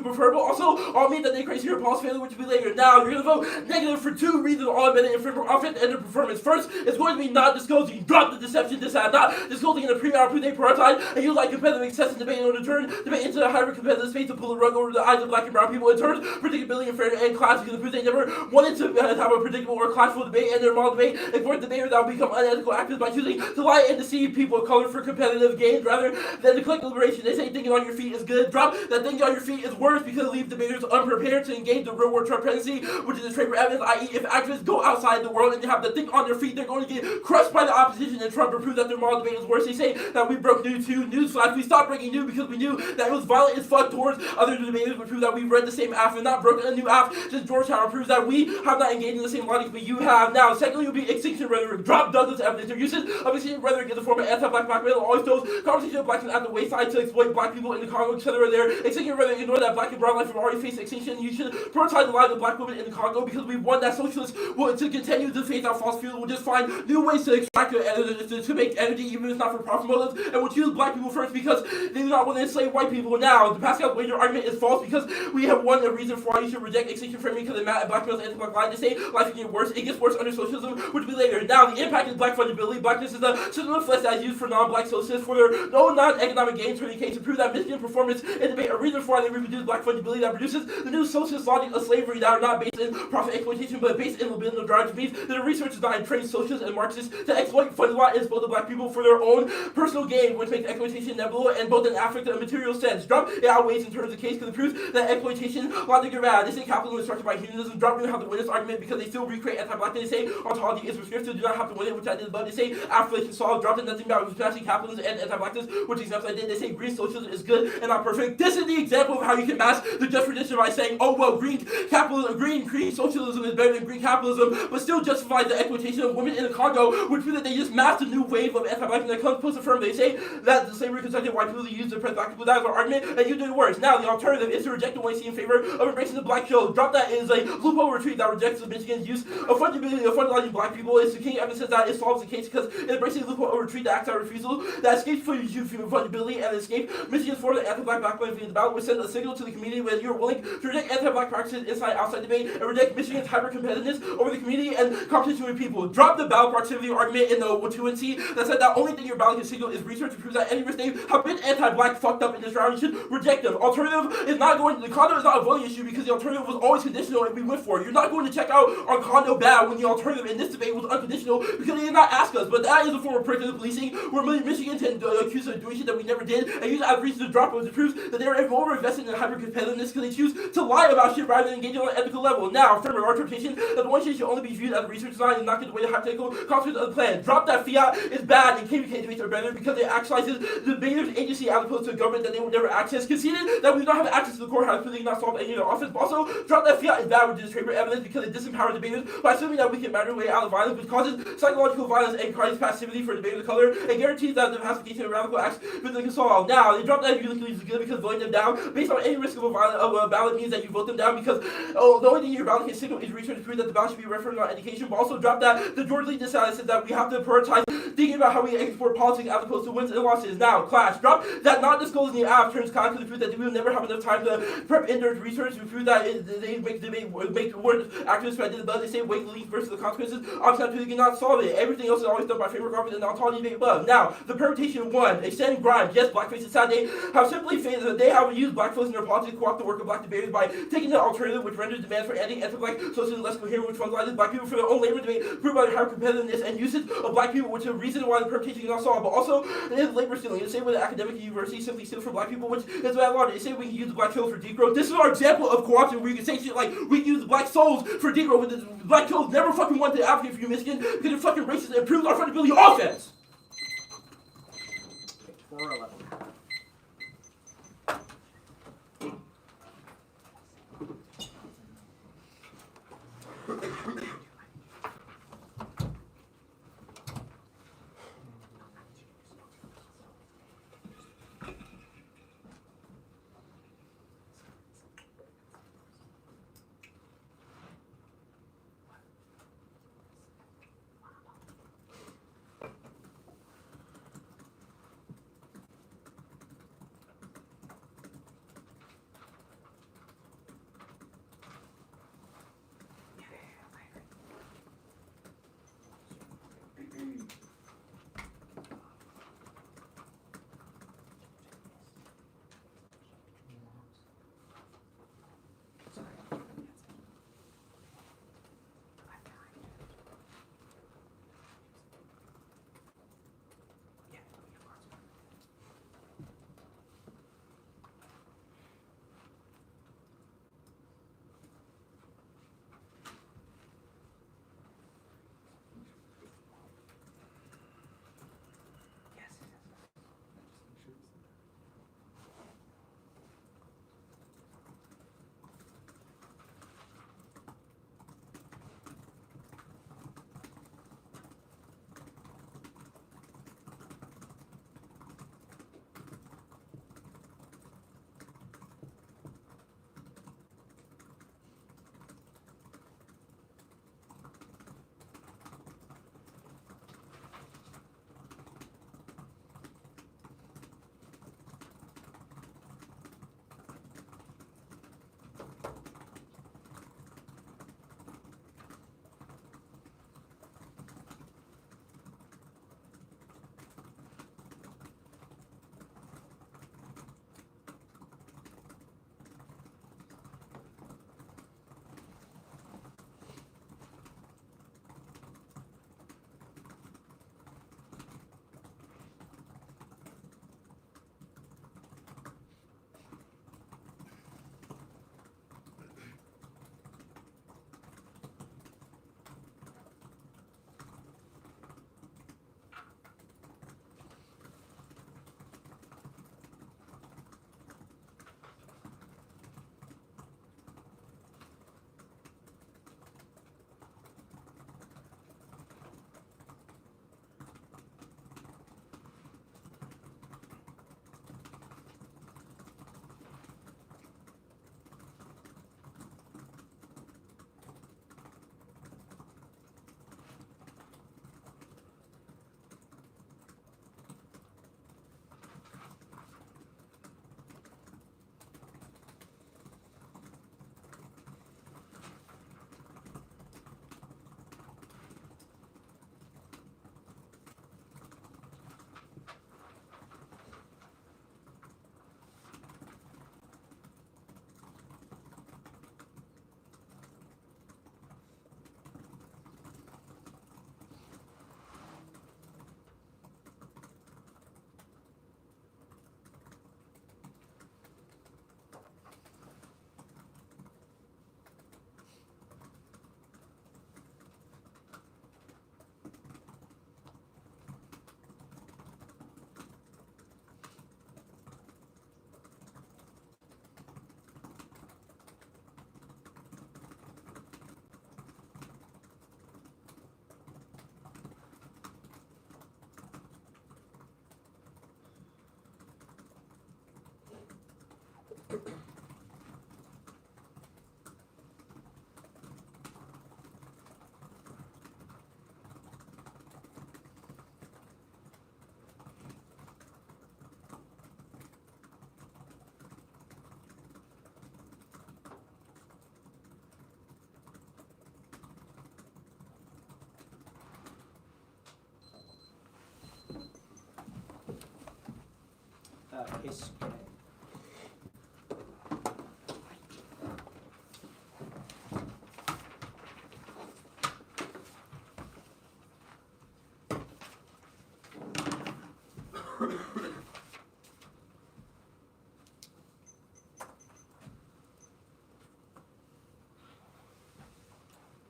preferable. Also, all mean that they create zero policy failure, which will be later. Now, you're going to vote negative for two reasons, all embedded in framework offense and their performance. First, it's going to be not disclosing. Drop the deception, not disclosing in the pre-output they prioritize and use like competitive excess and debate in order to turn debate into a hyper competitive space to pull the rug over the eyes of black and brown people. It turns predictability and fairness and class because the proof they never wanted to have a predictable or classful debate, and their model debate exploit debaters that will become unethical actors by choosing to lie and deceive people of color for competitive gains rather than the collective liberation. They say thinking on your feet is good. Drop that thinking on your feet is worse because it leaves debaters unprepared to engage the real world Trump presidency, which is a trade for evidence, i.e. if activists go outside the world and they have to think on their feet, they're going to get crushed by the opposition, and Trump will prove that their model debate is worse. They say that we broke new too. Newsflash, we stopped breaking new because we knew that it was violent as fuck towards other debaters, which proves that we read the same app and not broken a new app since Georgetown. Proves that we have not engaged in the same logic, but you have. Now, secondly, will be extinction rhetoric. Drop Douglas evidence. Their usage of extinction rhetoric in the form of anti-black blackmail always throws conversation of blacks at the wayside to exploit black people in the Congo, etc. Their extinction rhetoric ignore that black and brown life have already faced extinction. You should prioritize the lives of black women in the Congo because we've won that socialists will to continue to face out fossil fuels. We'll just find new ways to extract to make energy even if it's not for profit motives, and we'll choose black people first because they do not want to enslave white people. Now, the Pascal's wager argument is false because we have won a reason for why you should reject extinction framing because it blackmails anti-black lies. They say life can get worse. It gets worse under socialism, which will be later. Now, the impact is black fundability. Blackness is the system of flesh that is used for non-black socialists for their no non-economic gains for the case to prove that Michigan performance in debate a reason for why they reproduce black fundability that produces the new socialist logic of slavery that are not based in profit exploitation but based in libidinal drive, which means that the research designed trains socialists and Marxists to exploit funded law and exploit the black people for their own personal gain, which makes exploitation inevitable and both an affective and material sense. Drop it outweighs in terms of case because it proves that exploitation logic is bad. They say capitalism is structured by humanism. Drop don't have to win this argument because they still recreate anti-blackness. They say ontology is prescriptive, do not have to win it, which I did above. They say affiliation solved, dropped nothing about smashing capitalism and anti-blackness, which examples I did. They say green socialism is good and not perfect. This is the example of how you can mask the just tradition by saying, oh well, green socialism is better than green capitalism, but still justifies the exploitation of women in the Congo, which means that they just masked a new wave of anti-blackness that comes post-affirm. They say that the slavery constructed white people use to press black people. That is our argument, and you do it worse. Now, the alternative is to reject the one you see in favor of embracing the black show. Drop that is a loophole retreat that rejects the Michigan's use of fundamentality black people. It's the king evidence that it solves the case because it embraces a loophole retreat that acts out refusal that escapes from between vulnerability and escape. Michigan's Florida anti-black backline via the ballot would send a signal to the community whether you're willing to reject anti-black practices inside outside debate and reject Michigan's hyper-competitiveness over the community and competition with people. Drop the ballot proximity argument in the 2NC that said that only thing your ballot can signal is research to prove that any risk they have been anti-black fucked up in this round. You should reject them. Alternative is not going. The condo is not a voting issue because the alternative was always conditional and we went for it. You're not going to check out our condo bad when the alternative in this debate was unconditional because they did not ask us. But that is a form of predictive policing where Michigan can accuse us of doing shit that we never did and use that as reason to drop us. It proves that they are more invested in hyper-competitiveness because they choose to lie about shit rather than engaging on an ethical level. Now, affirmative our interpretation that the one shit should only be viewed as a research design and not get away the hypothetical consequences of the plan. Drop that fiat is bad and KVK debates are better because it actualizes the debaters' agency as opposed to a government that they would never access. Conceded that we do not have access to the courthouse because they cannot solve any of their office. But also, drop that fiat is bad with paper evidence because it disempowers debaters by assuming that we can matter way out of violence, which causes psychological violence and causes passivity for debaters of color and guarantees that the pacification of radical acts physically can solve. Now, they drop that view is good because voting them down based on any risk of a ballot means that you vote them down because the only thing your ballot can signal is research to prove that the ballot should be a referendum on education. But also drop that the George Lee decided said that we have to prioritize thinking about how we export politics as opposed to wins and losses. Now, clash. Drop that not disclosing the app turns clash to the proof that we will never have enough time to prep in-depth research to prove that they make debate make word activists who did above. They say wait the leak versus the consequences. Obviously, they cannot solve it. Everything else is always done by framework argument and ontology debate above. Now, the permutation 1, extend grind. Yes, blackface is sad. They have simply failed that they have used blackface in their politics to co-opt the work of black debaters by taking the alternative which renders demands for ending anti-black socialism less coherent, which frontalizes black people for their own labor debate, proved by their higher competitiveness and usage of black people, which is a reason why the permutation cannot solve. But also, it is labor stealing. The same way that academic universities simply steal from black people, which is bad law. They say we can use the black souls for degrowth. This is our example of co-option where you can say shit like we can use the black souls for degrowth when the black souls never fucking want to advocate for you, Michigan, because they're fucking racist and improves our credibility offense. 411. History.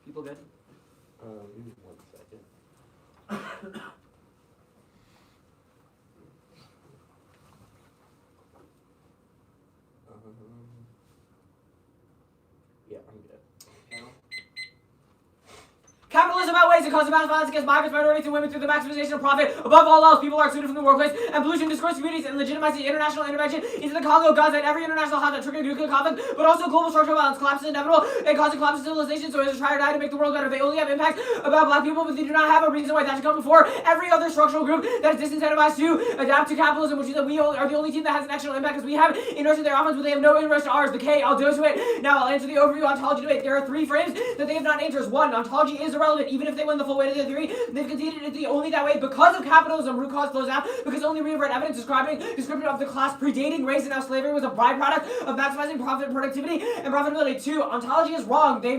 People good? Give me 1 second. Yeah, I'm good. Capitalism outweighs the cause of mass violence against migrants, minorities, and women through the maximization of profit. Above all else, people are excluded from the workplace, and pollution destroys communities and legitimizes international intervention into the Congo, Gaza, and every international hotspot triggering nuclear conflict, but also global structural violence. Collapse is inevitable and causing collapse of civilization, so it is try or die to make the world better. They only have impact about black people, but they do not have a reason why that should come before every other structural group that is disincentivized to adapt to capitalism, which is that we are the only team that has an actual impact, because we have interest in their offense, but they have no interest in ours. The K, I'll do to it. Now I'll answer the overview ontology debate. There are 3 frames that they have not answered. 1, ontology is irrelevant, even if they win the full weight of their theory. They've conceded it's the only that way because of capitalism. Root cause flows out because only we have read evidence description of the class predating race and how slavery was a byproduct of maximizing profit, productivity, and profitability. 2, ontology is wrong. They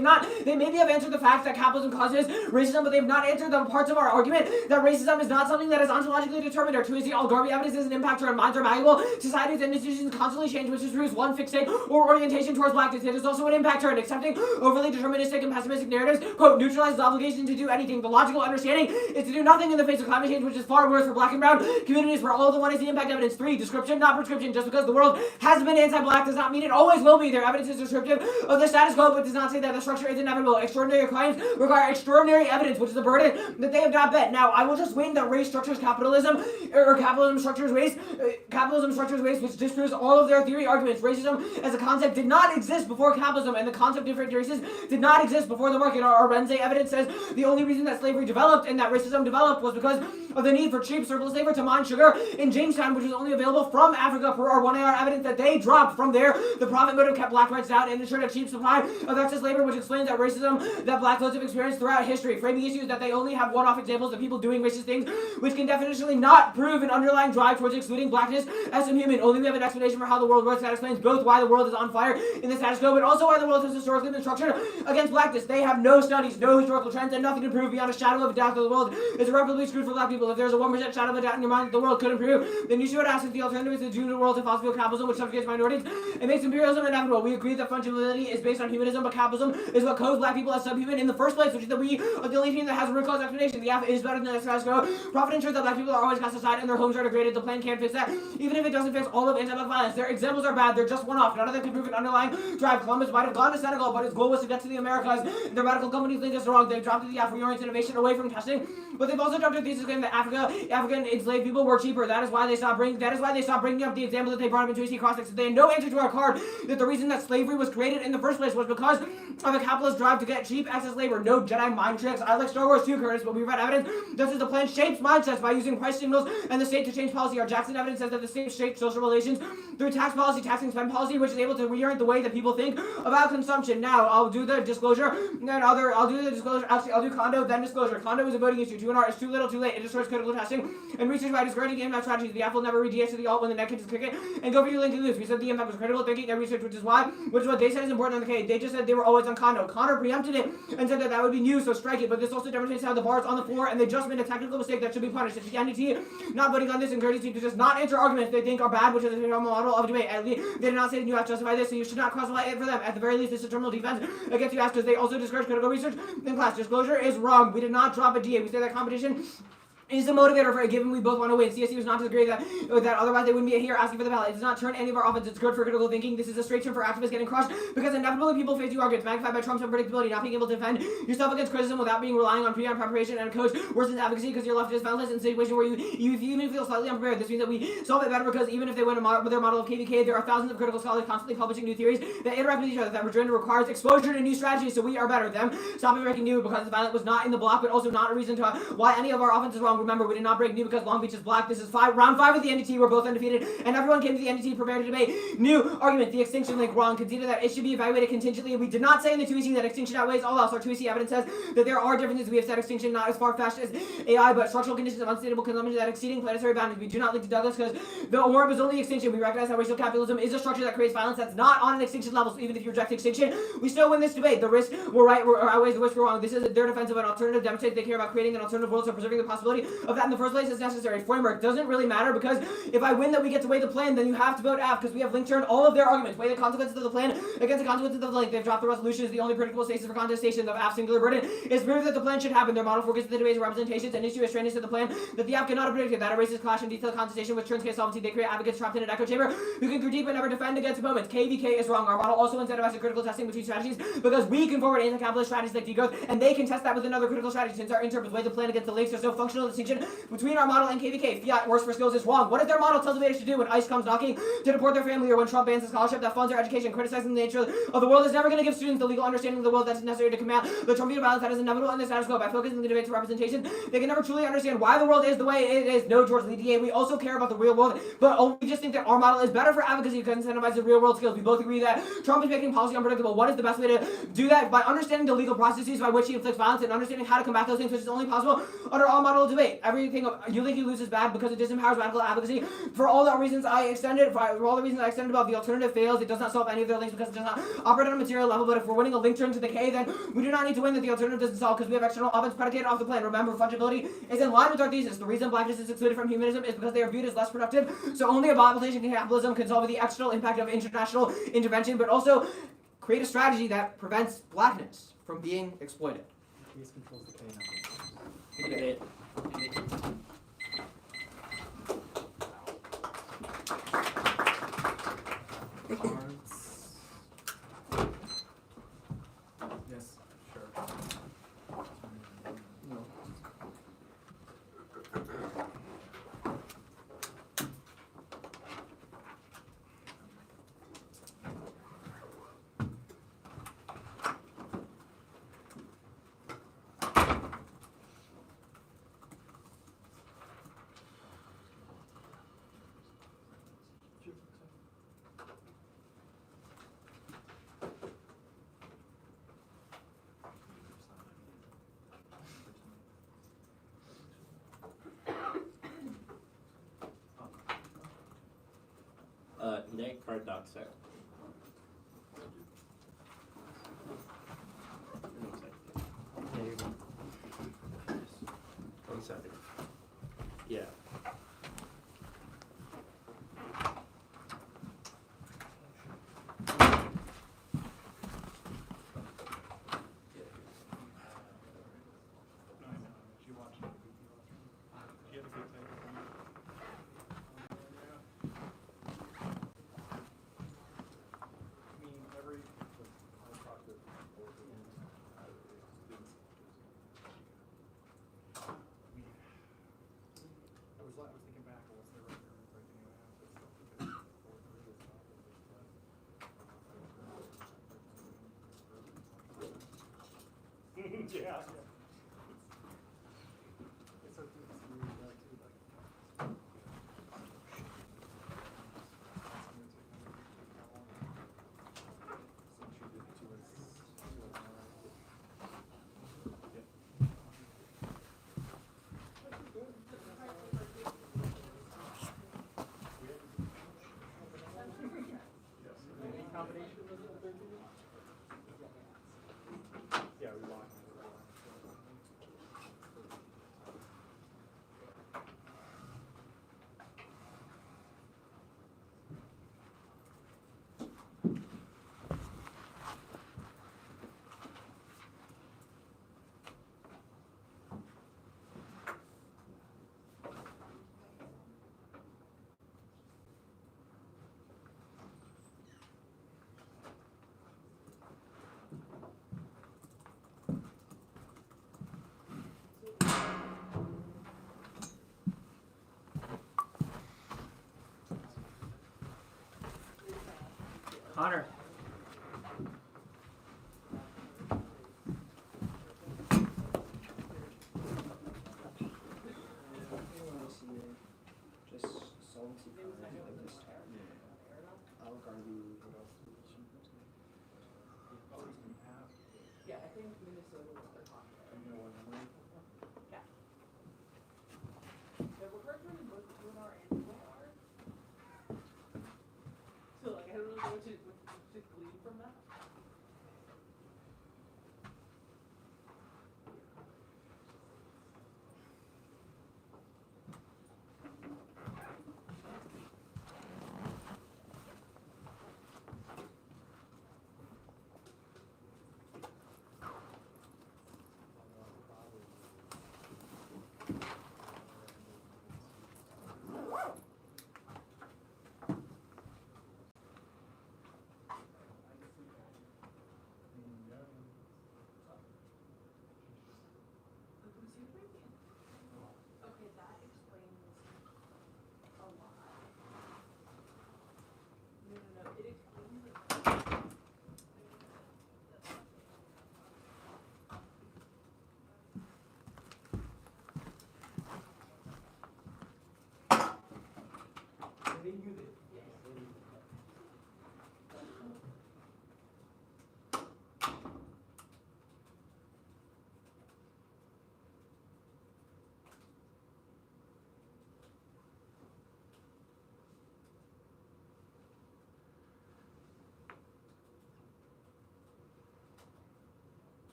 maybe have answered the fact that capitalism causes racism, but they've not answered the parts of our argument that racism is not something that is ontologically determined. Or 2 is the Algarve evidence is an impactor and minds are malleable. Societies and institutions constantly change, which is true. 1, fixate or orientation towards blackness. It is also an impactor, and accepting overly deterministic and pessimistic narratives, quote, neutralizes the obligation to do anything. The logical understanding is to do nothing in the face of climate change, which is far worse for black and brown communities, where all of the one is the impact evidence. 3, description, not prescription. Just because the world has been anti-black does not mean it always will be. Their evidence is descriptive of the status quo, but does not say that the structure is inevitable. Extraordinary claims require extraordinary evidence, which is a burden that they have not met. Now, I will just win that race structures capitalism, or capitalism structures race, which disproves all of their theory arguments. Racism as a concept did not exist before capitalism, and the concept of different races did not exist before the market. Our Renze evidence says the only reason that slavery developed and that racism developed was because of the need for cheap surplus labor to mine sugar in Jamestown, which was only available from Africa, per our 1AR evidence that they dropped from there. The profit motive kept black rights down and ensured a cheap supply of excess labor, which explains that racism that black folks have experienced throughout history. Framing issues that they only have one-off examples of people doing racist things, which can definitionally not prove an underlying drive towards excluding blackness as inhuman. Only we have an explanation for how the world works that explains both why the world is on fire in the status quo, but also why the world has historically been structured against blackness. They have no studies, no historical trends, and nothing to prove beyond a shadow of a doubt that the world is irreparably screwed for black people. If there's a 1% shadow of a doubt in your mind that the world could improve, then you should ask if the alternative is the Jew world to fossil fuel capitalism, which subjugates minorities and makes imperialism inevitable. We agree that fungibility is based on humanism, but capitalism is what codes black people as subhuman in the first place, which is that we are the only team that has a root cause explanation. The F is better than the status quo. Profit ensures that black people are always cast aside and their homes are degraded. The plan can't fix that, even if it doesn't fix all of anti-black violence. Their examples are bad. They're just one-off. None of them can prove an underlying drive. Columbus might have gone to Senegal, but his goal was to get to the Americas. The radical companies think this wrong. They've dropped the Afro-Oriented innovation away from testing, but they've also dropped a thesis claim that African enslaved people were cheaper. That is why they stopped bringing up the example that they brought up in 2C Cross-Text. They had no answer to our card that the reason that slavery was created in the first place was because of a capitalist drive to get cheap access labor. No Jedi mind tricks. I like Star Wars too, Curtis, but we've read evidence just as the plan shapes mindsets by using price signals and the state to change policy. Our Jackson evidence says that the state shapes social relations through tax policy, taxing spend policy, which is able to reorient the way that people think about consumption. Now, I'll do the disclosure, then I'll do the disclosure. Actually, I'll do condo, then disclosure. Condo is a voting issue. 2NR is too little, too late. It destroys critical testing and research by discouraging game map strategies. The app will never re-DS to the alt when the net can just kick it and go for your link and lose. We said the impact was critical thinking and research, which is what they said is important on the K. They just said they were always on condo. Connor preempted it and said that would be new, so strike it. But this also demonstrates how the bar is on the floor and they just made a technical mistake that should be punished. It's the NDT not voting on this and courtesy to just not answer arguments they think are bad, which is a model of debate. At least they did not say that you have to justify this, so you should not cross-apply it for them. At the very least, this is a terminal defense against you, because they also discourage critical research in class. Disclosure is wrong. We did not drop a DA. We say that competition is the motivator for it, given we both want to win. CSC was not to agree that otherwise they wouldn't be here asking for the ballot. It does not turn any of our offense. It's good for critical thinking. This is a straight turn for activists getting crushed because inevitably people face you arguments magnified by Trump's unpredictability, not being able to defend yourself against criticism without being relying on preparation and a coach versus advocacy because you're left defenseless in a situation where you even feel slightly unprepared. This means that we solve it better because even if they win with their model of KVK, there are thousands of critical scholars constantly publishing new theories that interact with each other. That rejoinder requires exposure to new strategies, so we are better than them. Stopping breaking new because the violent was not in the block, but also not a reason to why any of our offense is wrong. Remember, we did not break new because Long Beach is black. This is round 5 of the NDT. We're both undefeated, and everyone came to the NDT prepared to debate. New argument: the extinction link wrong. Conceded that it should be evaluated contingently. We did not say in the 2EC that extinction outweighs all else. Our 2EC evidence says that there are differences. We have said extinction not as far-fetched as AI, but structural conditions of unsustainable consumption that exceeding planetary boundaries. We do not link to Douglas because the warrant was only extinction. We recognize that racial capitalism is a structure that creates violence that's not on an extinction level. So even if you reject extinction, we still win this debate. The risk we're right, outweighs the risk we're wrong. This is their defense of an alternative. Demonstrates they care about creating an alternative world, so preserving the possibility of that in the first place is necessary. Framework doesn't really matter because if I win that we get to weigh the plan, then you have to vote F because we have link turned all of their arguments. Weigh the consequences of the plan against the consequences of the link. They've dropped the resolution as the only predictable stasis for contestation of F singular burden. It's proof that the plan should happen. Their model focuses the debates and representations and issue a strangeness to the plan that the F cannot predict it. That erases clash and detailed contestation which turns case solvency. They create advocates trapped in an echo chamber who can critique but never defend against opponents. KVK is wrong. Our model also incentivizes critical testing between strategies because we can forward anti-capitalist strategies like degrowth and they can test that with another critical strategy. Since our interpreters weigh the plan against the links, there's no functional distinction between our model and KVK. Fiat, worse for skills, is wrong. What does their model tell debaters to do when ICE comes knocking to deport their family or when Trump bans a scholarship that funds their education? Criticizing the nature of the world is never going to give students the legal understanding of the world that's necessary to combat the Trumpian violence that is inevitable in the status quo. By focusing the debate to representation, they can never truly understand why the world is the way it is. No, George Lee DA, we also care about the real world, but we just think that our model is better for advocacy because it incentivizes real world skills. We both agree that Trump is making policy unpredictable. What is the best way to do that? By understanding the legal processes by which he inflicts violence and understanding how to combat those things, which is only possible under our model of debate. Everything you think you lose is bad because it disempowers radical advocacy. For all the reasons I extended above, the alternative fails. It does not solve any of their links because it does not operate on a material level. But if we're winning a link turn to the K, then we do not need to win that the alternative doesn't solve because we have external offense predicated off the plan. Remember, fungibility is in line with our thesis. The reason blackness is excluded from humanism is because they are viewed as less productive. So only abomination capitalism can solve the external impact of international intervention, but also create a strategy that prevents blackness from being exploited. Debate. Yes, sure. Nick Cardoxer. One second. Yeah. Yeah. Yeah, we lost. Connor. So like I don't really know what to glean from that.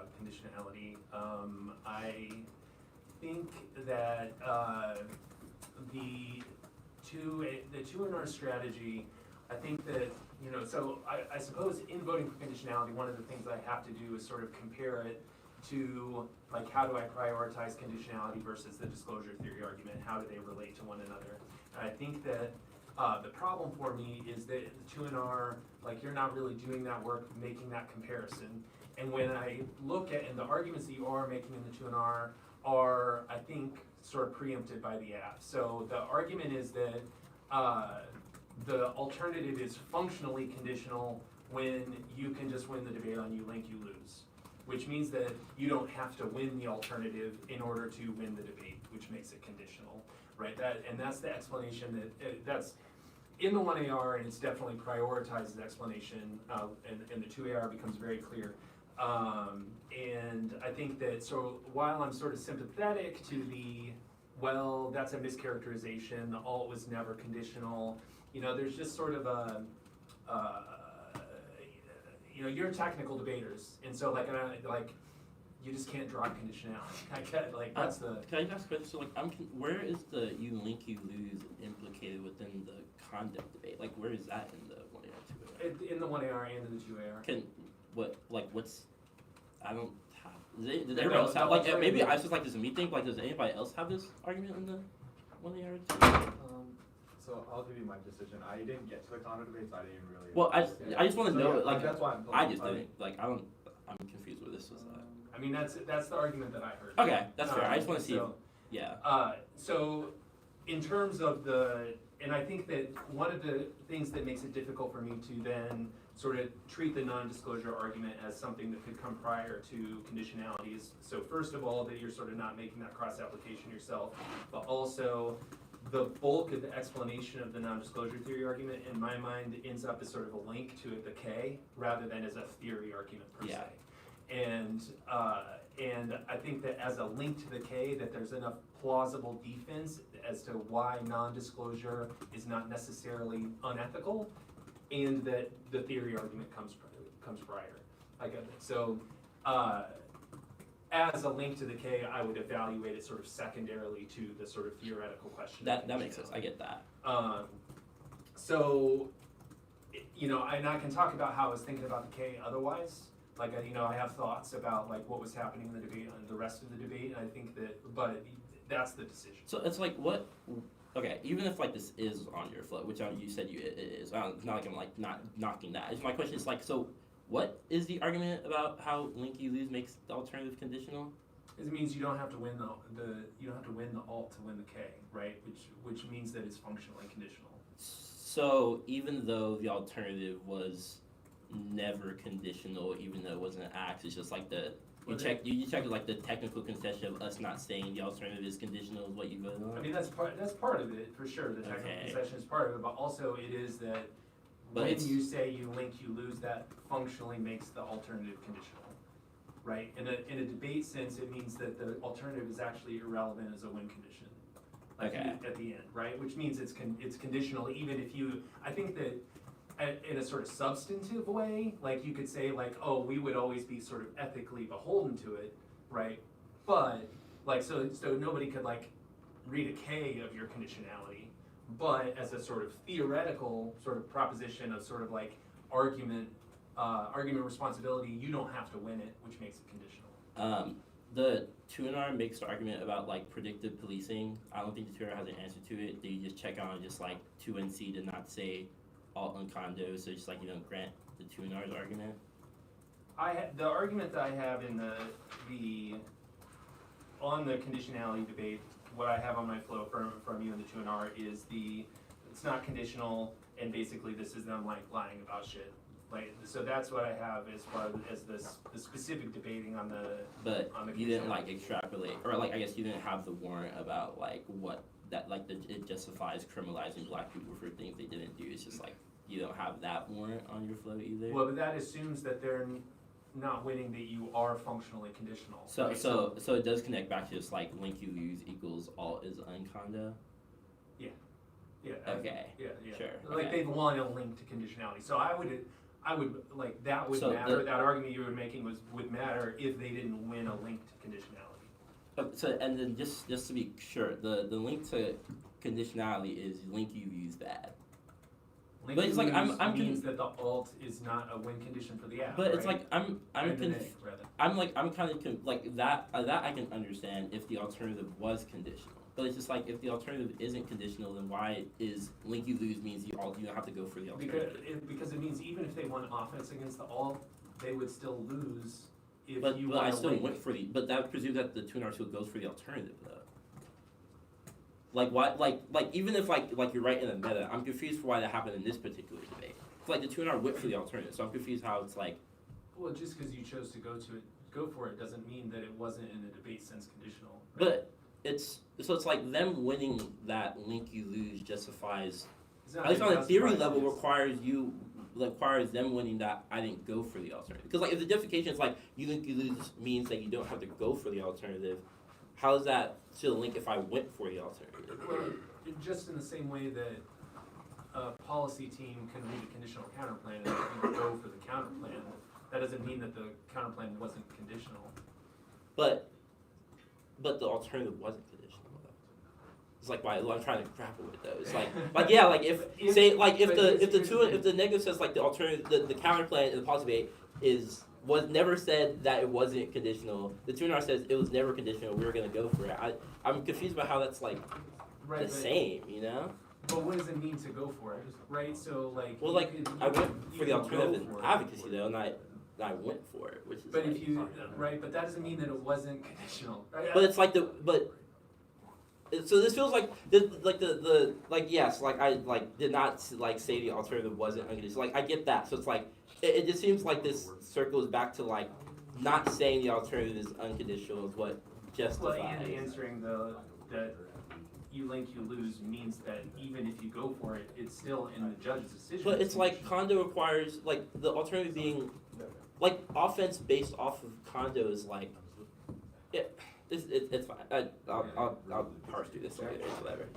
about conditionality. I think that the two in our strategy, I think that, so I suppose in voting for conditionality, one of the things I have to do is sort of compare it to, like, how do I prioritize conditionality versus the disclosure theory argument? How do they relate to one another? And I think that the problem for me is that the 2NR, like, you're not really doing that work, making that comparison. And when I look at, and the arguments that you are making in the 2NR are, I think, sort of preempted by the app. So the argument is that the alternative is functionally conditional when you can just win the debate on you link, you lose. Which means that you don't have to win the alternative in order to win the debate, which makes it conditional, right? And that's the explanation that's in the 1AR, and it's definitely prioritized explanation, and the 2AR becomes very clear. And I think that, so while I'm sort of sympathetic to the, well, that's a mischaracterization, the alt was never conditional, there's just sort of a, you're technical debaters, and so you just can't draw conditionality. I get, that's the. Can I ask a question? So, where is the you link, you lose implicated within the conduct debate? Like, where is that in the 1AR, 2AR? In the 1AR and in the 2AR. What's, I don't have, does everybody else have, maybe I just this me thing, does anybody else have this argument in the 1AR, 2AR? So I'll give you my decision. I didn't get to the condo debates. I didn't really. Well, I just want to know, that's why I'm. I just didn't, I'm confused where this was at. I mean, that's the argument that I heard. Okay, that's fair. I just want to see. Yeah. So, in terms of and I think that one of the things that makes it difficult for me to then sort of treat the non-disclosure argument as something that could come prior to conditionality is, so first of all, that you're sort of not making that cross-application yourself, but also the bulk of the explanation of the non-disclosure theory argument, in my mind, ends up as sort of a link to the K rather than as a theory argument per se. And I think that as a link to the K, that there's enough plausible defense as to why non-disclosure is not necessarily unethical, and that the theory argument comes prior. I get it. So as a link to the K, I would evaluate it sort of secondarily to the sort of theoretical question. That makes sense. I get that. So, and I can talk about how I was thinking about the K otherwise. I have thoughts about what was happening in the debate and the rest of the debate, and I think that, but that's the decision. So it's what, okay, even if this is on your flow, which you said it is, it's not I'm not knocking that. My question is so what is the argument about how link you lose makes the alternative conditional? It means you don't have to win the alt to win the K, right? Which means that it's functionally conditional. So even though the alternative was never conditional, even though it wasn't an axe, it's just you check the technical concession of us not saying the alternative is conditional is what you voted on. I mean that's part of it for sure. The technical concession is part of it, but also it is that when you say you link, you lose, that functionally makes the alternative conditional, right? In a debate sense, it means that the alternative is actually irrelevant as a win condition. At the end, right? Which means it's conditional even if you. I think that. In a sort of substantive way, you could say oh, we would always be sort of ethically beholden to it, right? But so nobody could read a K of your conditionality, but as a sort of theoretical sort of proposition of sort of argument responsibility, you don't have to win it, which makes it conditional. The 2NR makes the argument about predictive policing. I don't think the 2NR has an answer to it. Do you just check on just 2NC to not say alt on condo, so just you don't grant the 2NR's argument? The argument that I have in on the conditionality debate, what I have on my flow from you in the 2NR is it's not conditional, and basically this is them lying about shit. So that's what I have as far as the specific debating on the. But on the you didn't extrapolate, or I guess you didn't have the warrant about what. That it justifies criminalizing black people for things they didn't do. It's just you don't have that warrant on your flow either. Well, but that assumes that they're not winning, that you are functionally conditional. So it does connect back to just link you lose equals alt is uncondo. Yeah. Okay. Yeah. Sure. They'd want a link to conditionality. So I I would, like, that would So matter, the- that argument you were making would matter if they didn't win a link to conditionality. So and then just to be sure, the link to conditionality is link you use bad. Link But it's like, I'm means that the alt is not a win condition for the app, But it's right? like I'm Or the conf- neg, rather. I'm kind of like that I can understand if the alternative was conditional. But it's just like if the alternative isn't conditional, then why is link you lose means you have to go for the alternative? Because it means even if they won offense against the alt, they would still lose if But you but won I a still link. went for but that presumes that the tuner still goes for the alternative though. Like why like even if like you're right in the meta, I'm confused for why that happened in this particular debate. It's like the tuner went for the alternative, so I'm confused how it's like. Well, just because you chose to go for it doesn't mean that it wasn't in the debate sense conditional. right? But it's like them winning that link you lose justifies, It's not at least like on a theory justifies level, it. requires them winning that I didn't go for the alternative. Because like if the justification is like you link you lose means that you don't have to go for the alternative, how is that still a link if I went for the alternative? Well, just in the same way that a policy team can read a conditional counter plan and they can go for the counter plan, that doesn't mean that the counter plan wasn't conditional. But the alternative wasn't conditional though. It's like why I'm trying to grapple with though. It's like yeah, like if say like if the negative says like the alternative the counter plan in the policy debate was never said that it wasn't conditional. The tuner says it was never conditional. We were gonna go for it. I'm confused about how that's like Right, the same, you know? But what does it mean to go for it, right? So like. Well, you like could- I you went could- for you the could go alternative for in it. advocacy though, and I went for it, which is. But like, if you, right, but that doesn't mean that it wasn't conditional, right? But it's like so this feels like yes, like I like did not like say the alternative wasn't unconditional. Like I get that, so it's like it just seems like this circles back to like not saying the alternative is unconditional is what justifies. Well, and answering that you link, you lose means that even if you go for it, it's still in the judge's decision. But it's like Kondo requires like the alternative being like offense based off of Kondo is like it's fine. I'll parse through this later. It's whatever.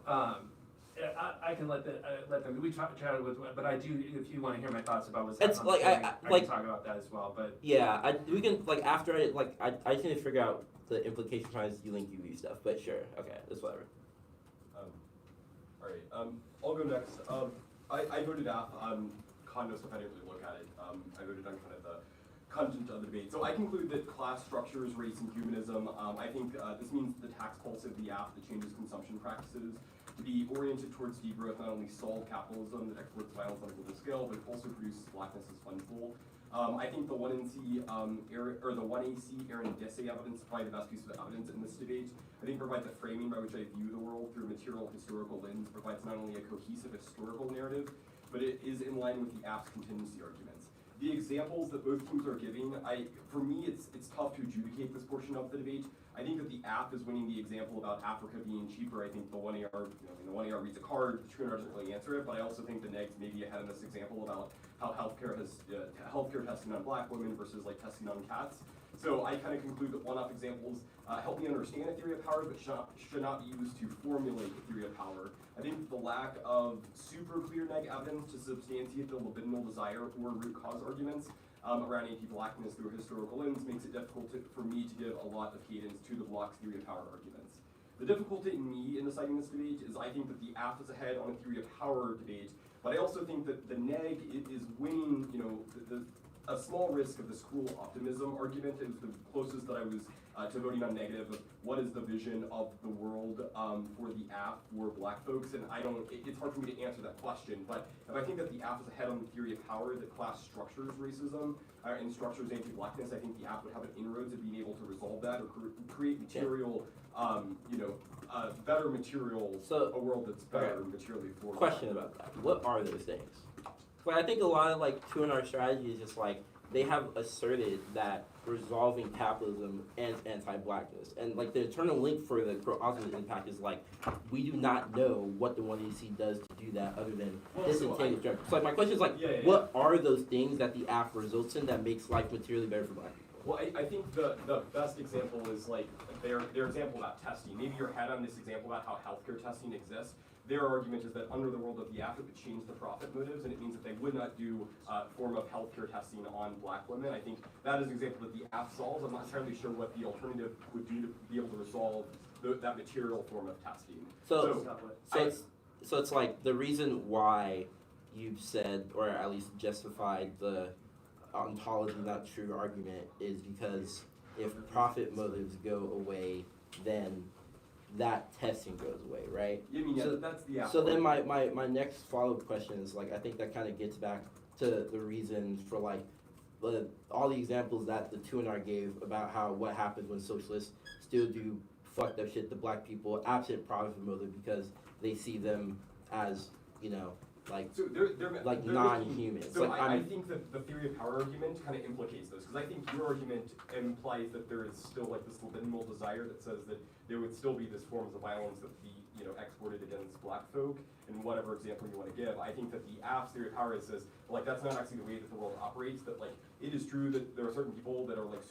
I can let them. We chatted with, but I do. If you want to hear my thoughts about what's It's happening, like, I can talk about that as well. But Yeah, we can like after I just need to figure out the implications behind this you link UV stuff. But sure, okay, that's whatever. Alright, I'll go next. I voted out Kondo stuff, I didn't really look at it. I voted on kind of the content of the debate. So I conclude that class structures, race, and humanism, I think this means the tax policy of the app that changes consumption practices to be oriented towards degrowth, not only solve capitalism that exports violence on a global scale, but also produces blackness as fungible. I think the 1NC or the 1AC Aaron Dessay evidence is probably the best piece of evidence in this debate. I think provides a framing by which I view the world through a material historical lens, provides not only a cohesive historical narrative, but it is in line with the app's contingency arguments. The examples that both teams are giving, for me, it's tough to adjudicate this portion of the debate. I think that the app is winning the example about Africa being cheaper. I think the 1AR, the 1AR reads a card, the tuner doesn't really answer it, but I also think the negs may be ahead in this example about how healthcare testing on black women versus like testing on cats. So I kind of conclude that one-off examples help me understand a theory of power, but should not be used to formulate a theory of power. I think the lack of super clear neg evidence to substantiate the libidinal desire or root cause arguments around anti-blackness through a historical lens makes it difficult for me to give a lot of cadence to the Block's theory of power arguments. The difficulty in me in deciding this debate is I think that the app is ahead on a theory of power debate, but I also think that the neg is winning, a small risk of this cruel optimism argument is the closest that I was to voting on negative of what is the vision of the world for the app for black folks, and it's hard for me to answer that question, but if I think that the app is ahead on the theory of power that class structures racism and structures anti-blackness, I think the app would have an inroads of being able to resolve that or create material, better materials, So, a world that's better materially for Question about that. What are those things? Well, I think a lot of like 2NR strategy is just like they have asserted that resolving capitalism ends anti-blackness, and like the internal link for the ultimate impact is like we do not know what the 1AC does to do that other than instantaneous judgment. So like my question is like, what are those things that the app results in that makes life materially better for black people? Well, I think the best example is like their example about testing. Maybe you're ahead on this example about how healthcare testing exists. Their argument is that under the world of the app, it would change the profit motives, and it means that they would not do a form of healthcare testing on black women. I think that is an example that the app solves. I'm not entirely sure what the alternative would do to be able to resolve that material form of testing. So it's like the reason why you've said, or at least justified the ontology not true argument is because if profit motives go away, then that testing goes away, right? Yeah, I mean, yeah, that's the app. So then my next follow-up question is like, I think that kind of gets back to the reasons for like all the examples that the 2NR gave about how what happens when socialists still do fucked up shit to black people absent profit motive because they see them as, you know, like so they're non-human. So like, I think that the theory of power argument kind of implicates those, because I think your argument implies that there is still like this libidinal desire that says that there would still be this forms of violence that be, you know, exported against black folk in whatever example you want to give. I think that the app's theory of power says, like, that's not actually the way that the world operates, that like it is true that there are certain people that are like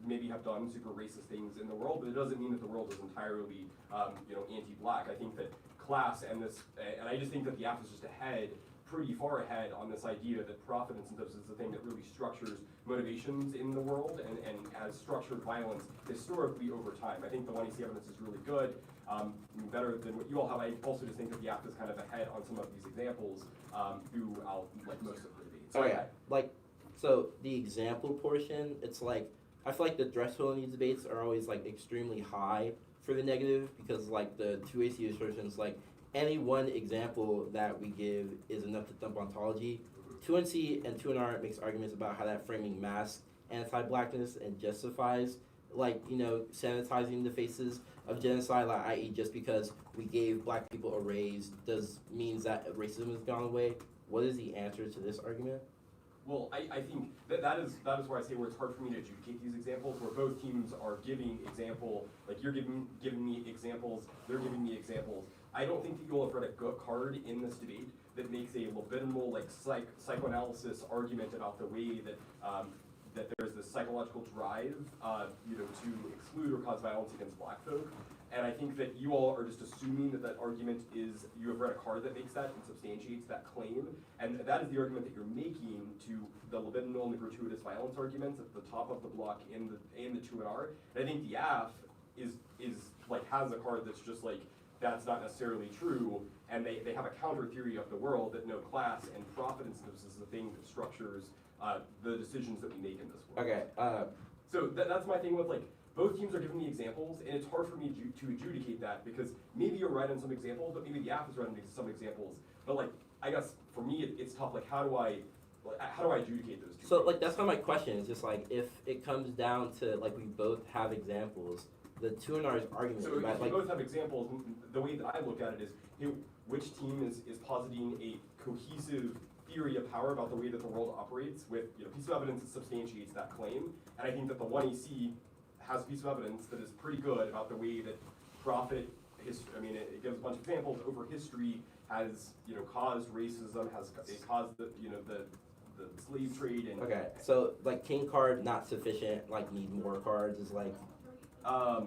maybe have done super racist things in the world, but it doesn't mean that the world is entirely you know, anti-black. I think that class and I just think that the app is just pretty far ahead on this idea that profit incentives is the thing that really structures motivations in the world and has structured violence historically over time. I think the 1AC evidence is really good, better than what you all have. I also just think that the app is kind of ahead on some of these examples throughout like most of the debates. So the example portion, it's like, I feel like the threshold in these debates are always like extremely high for the negative because like the 2AC assertions, like any one example that we give is enough to thump ontology. 2NC and 2NR makes arguments about how that framing masks anti-blackness and justifies like, you know, sanitizing the faces of genocide, like i.e. just because we gave black people a raise means that racism has gone away. What is the answer to this argument? Well, I think that is where I say where it's hard for me to adjudicate these examples, where both teams are giving example, like you're giving me examples, they're giving me examples. I don't think that you'll have read a good card in this debate that makes a libidinal, like psychoanalysis argument about the way that that there's this psychological drive, you know, to exclude or cause violence against black folk. And I think that you all are just assuming that that argument is, you have read a card that makes that and substantiates that claim. And that is the argument that you're making to the libidinal and the gratuitous violence arguments at the top of the block in the 2NR. And I think the AF is like has a card that's just like, that's not necessarily true. And they have a counter theory of the world that no, class and profit incentives is the thing that structures the decisions that we make in this world. Okay. So that's my thing with like, both teams are giving me examples, and it's hard for me to adjudicate that because maybe you're right on some examples, but maybe the app is right on some examples. But like, I guess for me, it's tough. Like, how do I adjudicate those two? So like, that's not my question. It's just like, if it comes down to like, we both have examples, the 2NR's argument So about if like, you both have examples, the way that I look at it is, hey, which team is positing a cohesive theory of power about the way that the world operates with, you know, piece of evidence that substantiates that claim. And I think that the 1AC has a piece of evidence that is pretty good about the way that profit history, I mean, it gives a bunch of examples over history, has, you know, caused racism, it caused the, you know, the slave trade and okay, so like king card not sufficient, like need more cards is like, I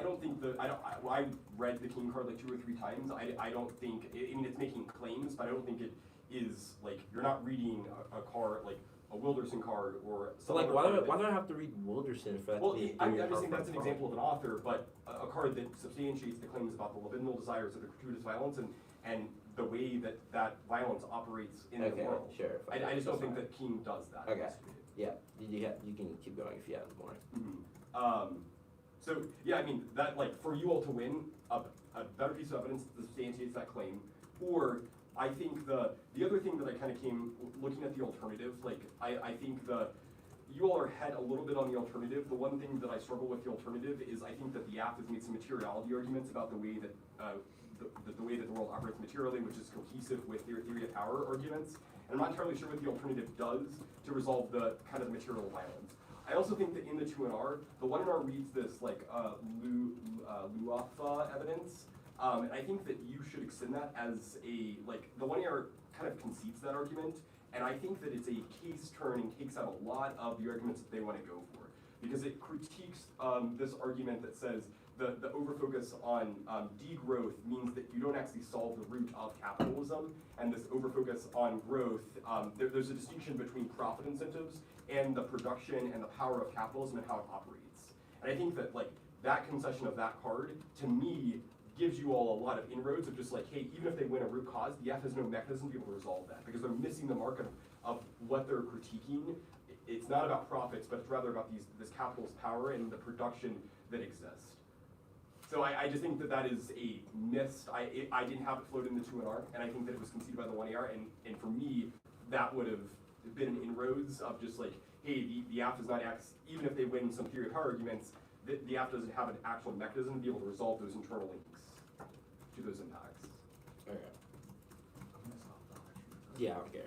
don't think I read the king card like 2 or 3 times. I don't think, I mean, it's making claims, but I don't think it is like, you're not reading a card like a Wilderson card or so like, why do I have to read Wilderson for that well, to be I'm just saying that's an example of an author, but a card that substantiates the claims about the libidinal desires of the gratuitous violence and the way that violence operates in the world. Sure. I just don't think that King does that. Okay. Yeah, you can keep going if you have more. Mm-hmm. So yeah, I mean that, like, for you all to win a better piece of evidence that substantiates that claim, or I think the other thing that I kind of came looking at the alternative, like I think you all are ahead a little bit on the alternative. The one thing that I struggle with the alternative is I think that the app has made some materiality arguments about the way that the way that the world operates materially, which is cohesive with their theory of power arguments. And I'm not entirely sure what the alternative does to resolve the kind of material violence. I also think that in the 2NR, the 1NR reads this like Luafa evidence. And I think that you should extend that as a, like, the 1NR kind of concedes that argument, and I think that it's a case turn and takes out a lot of the arguments that they want to go for. because it critiques this argument that says the overfocus on degrowth means that you don't actually solve the root of capitalism, and this overfocus on growth, there's a distinction between profit incentives and the production and the power of capitalism and how it operates. And I think that like that concession of that card, to me, gives you all a lot of inroads of just like, hey, even if they win a root cause, the F has no mechanism to be able to resolve that because they're missing the mark of what they're critiquing. It's not about profits, but it's rather about this capitalist power and the production that exists. So I just think that that is a missed, I didn't have it float in the 2NR, and I think that it was conceded by the 1AR, and for me, that would have been an inroads of just like, hey, the app does not act, even if they win some theory of power arguments, the app doesn't have an actual mechanism to be able to resolve those internal links to those impacts. Okay. Yeah, I don't care.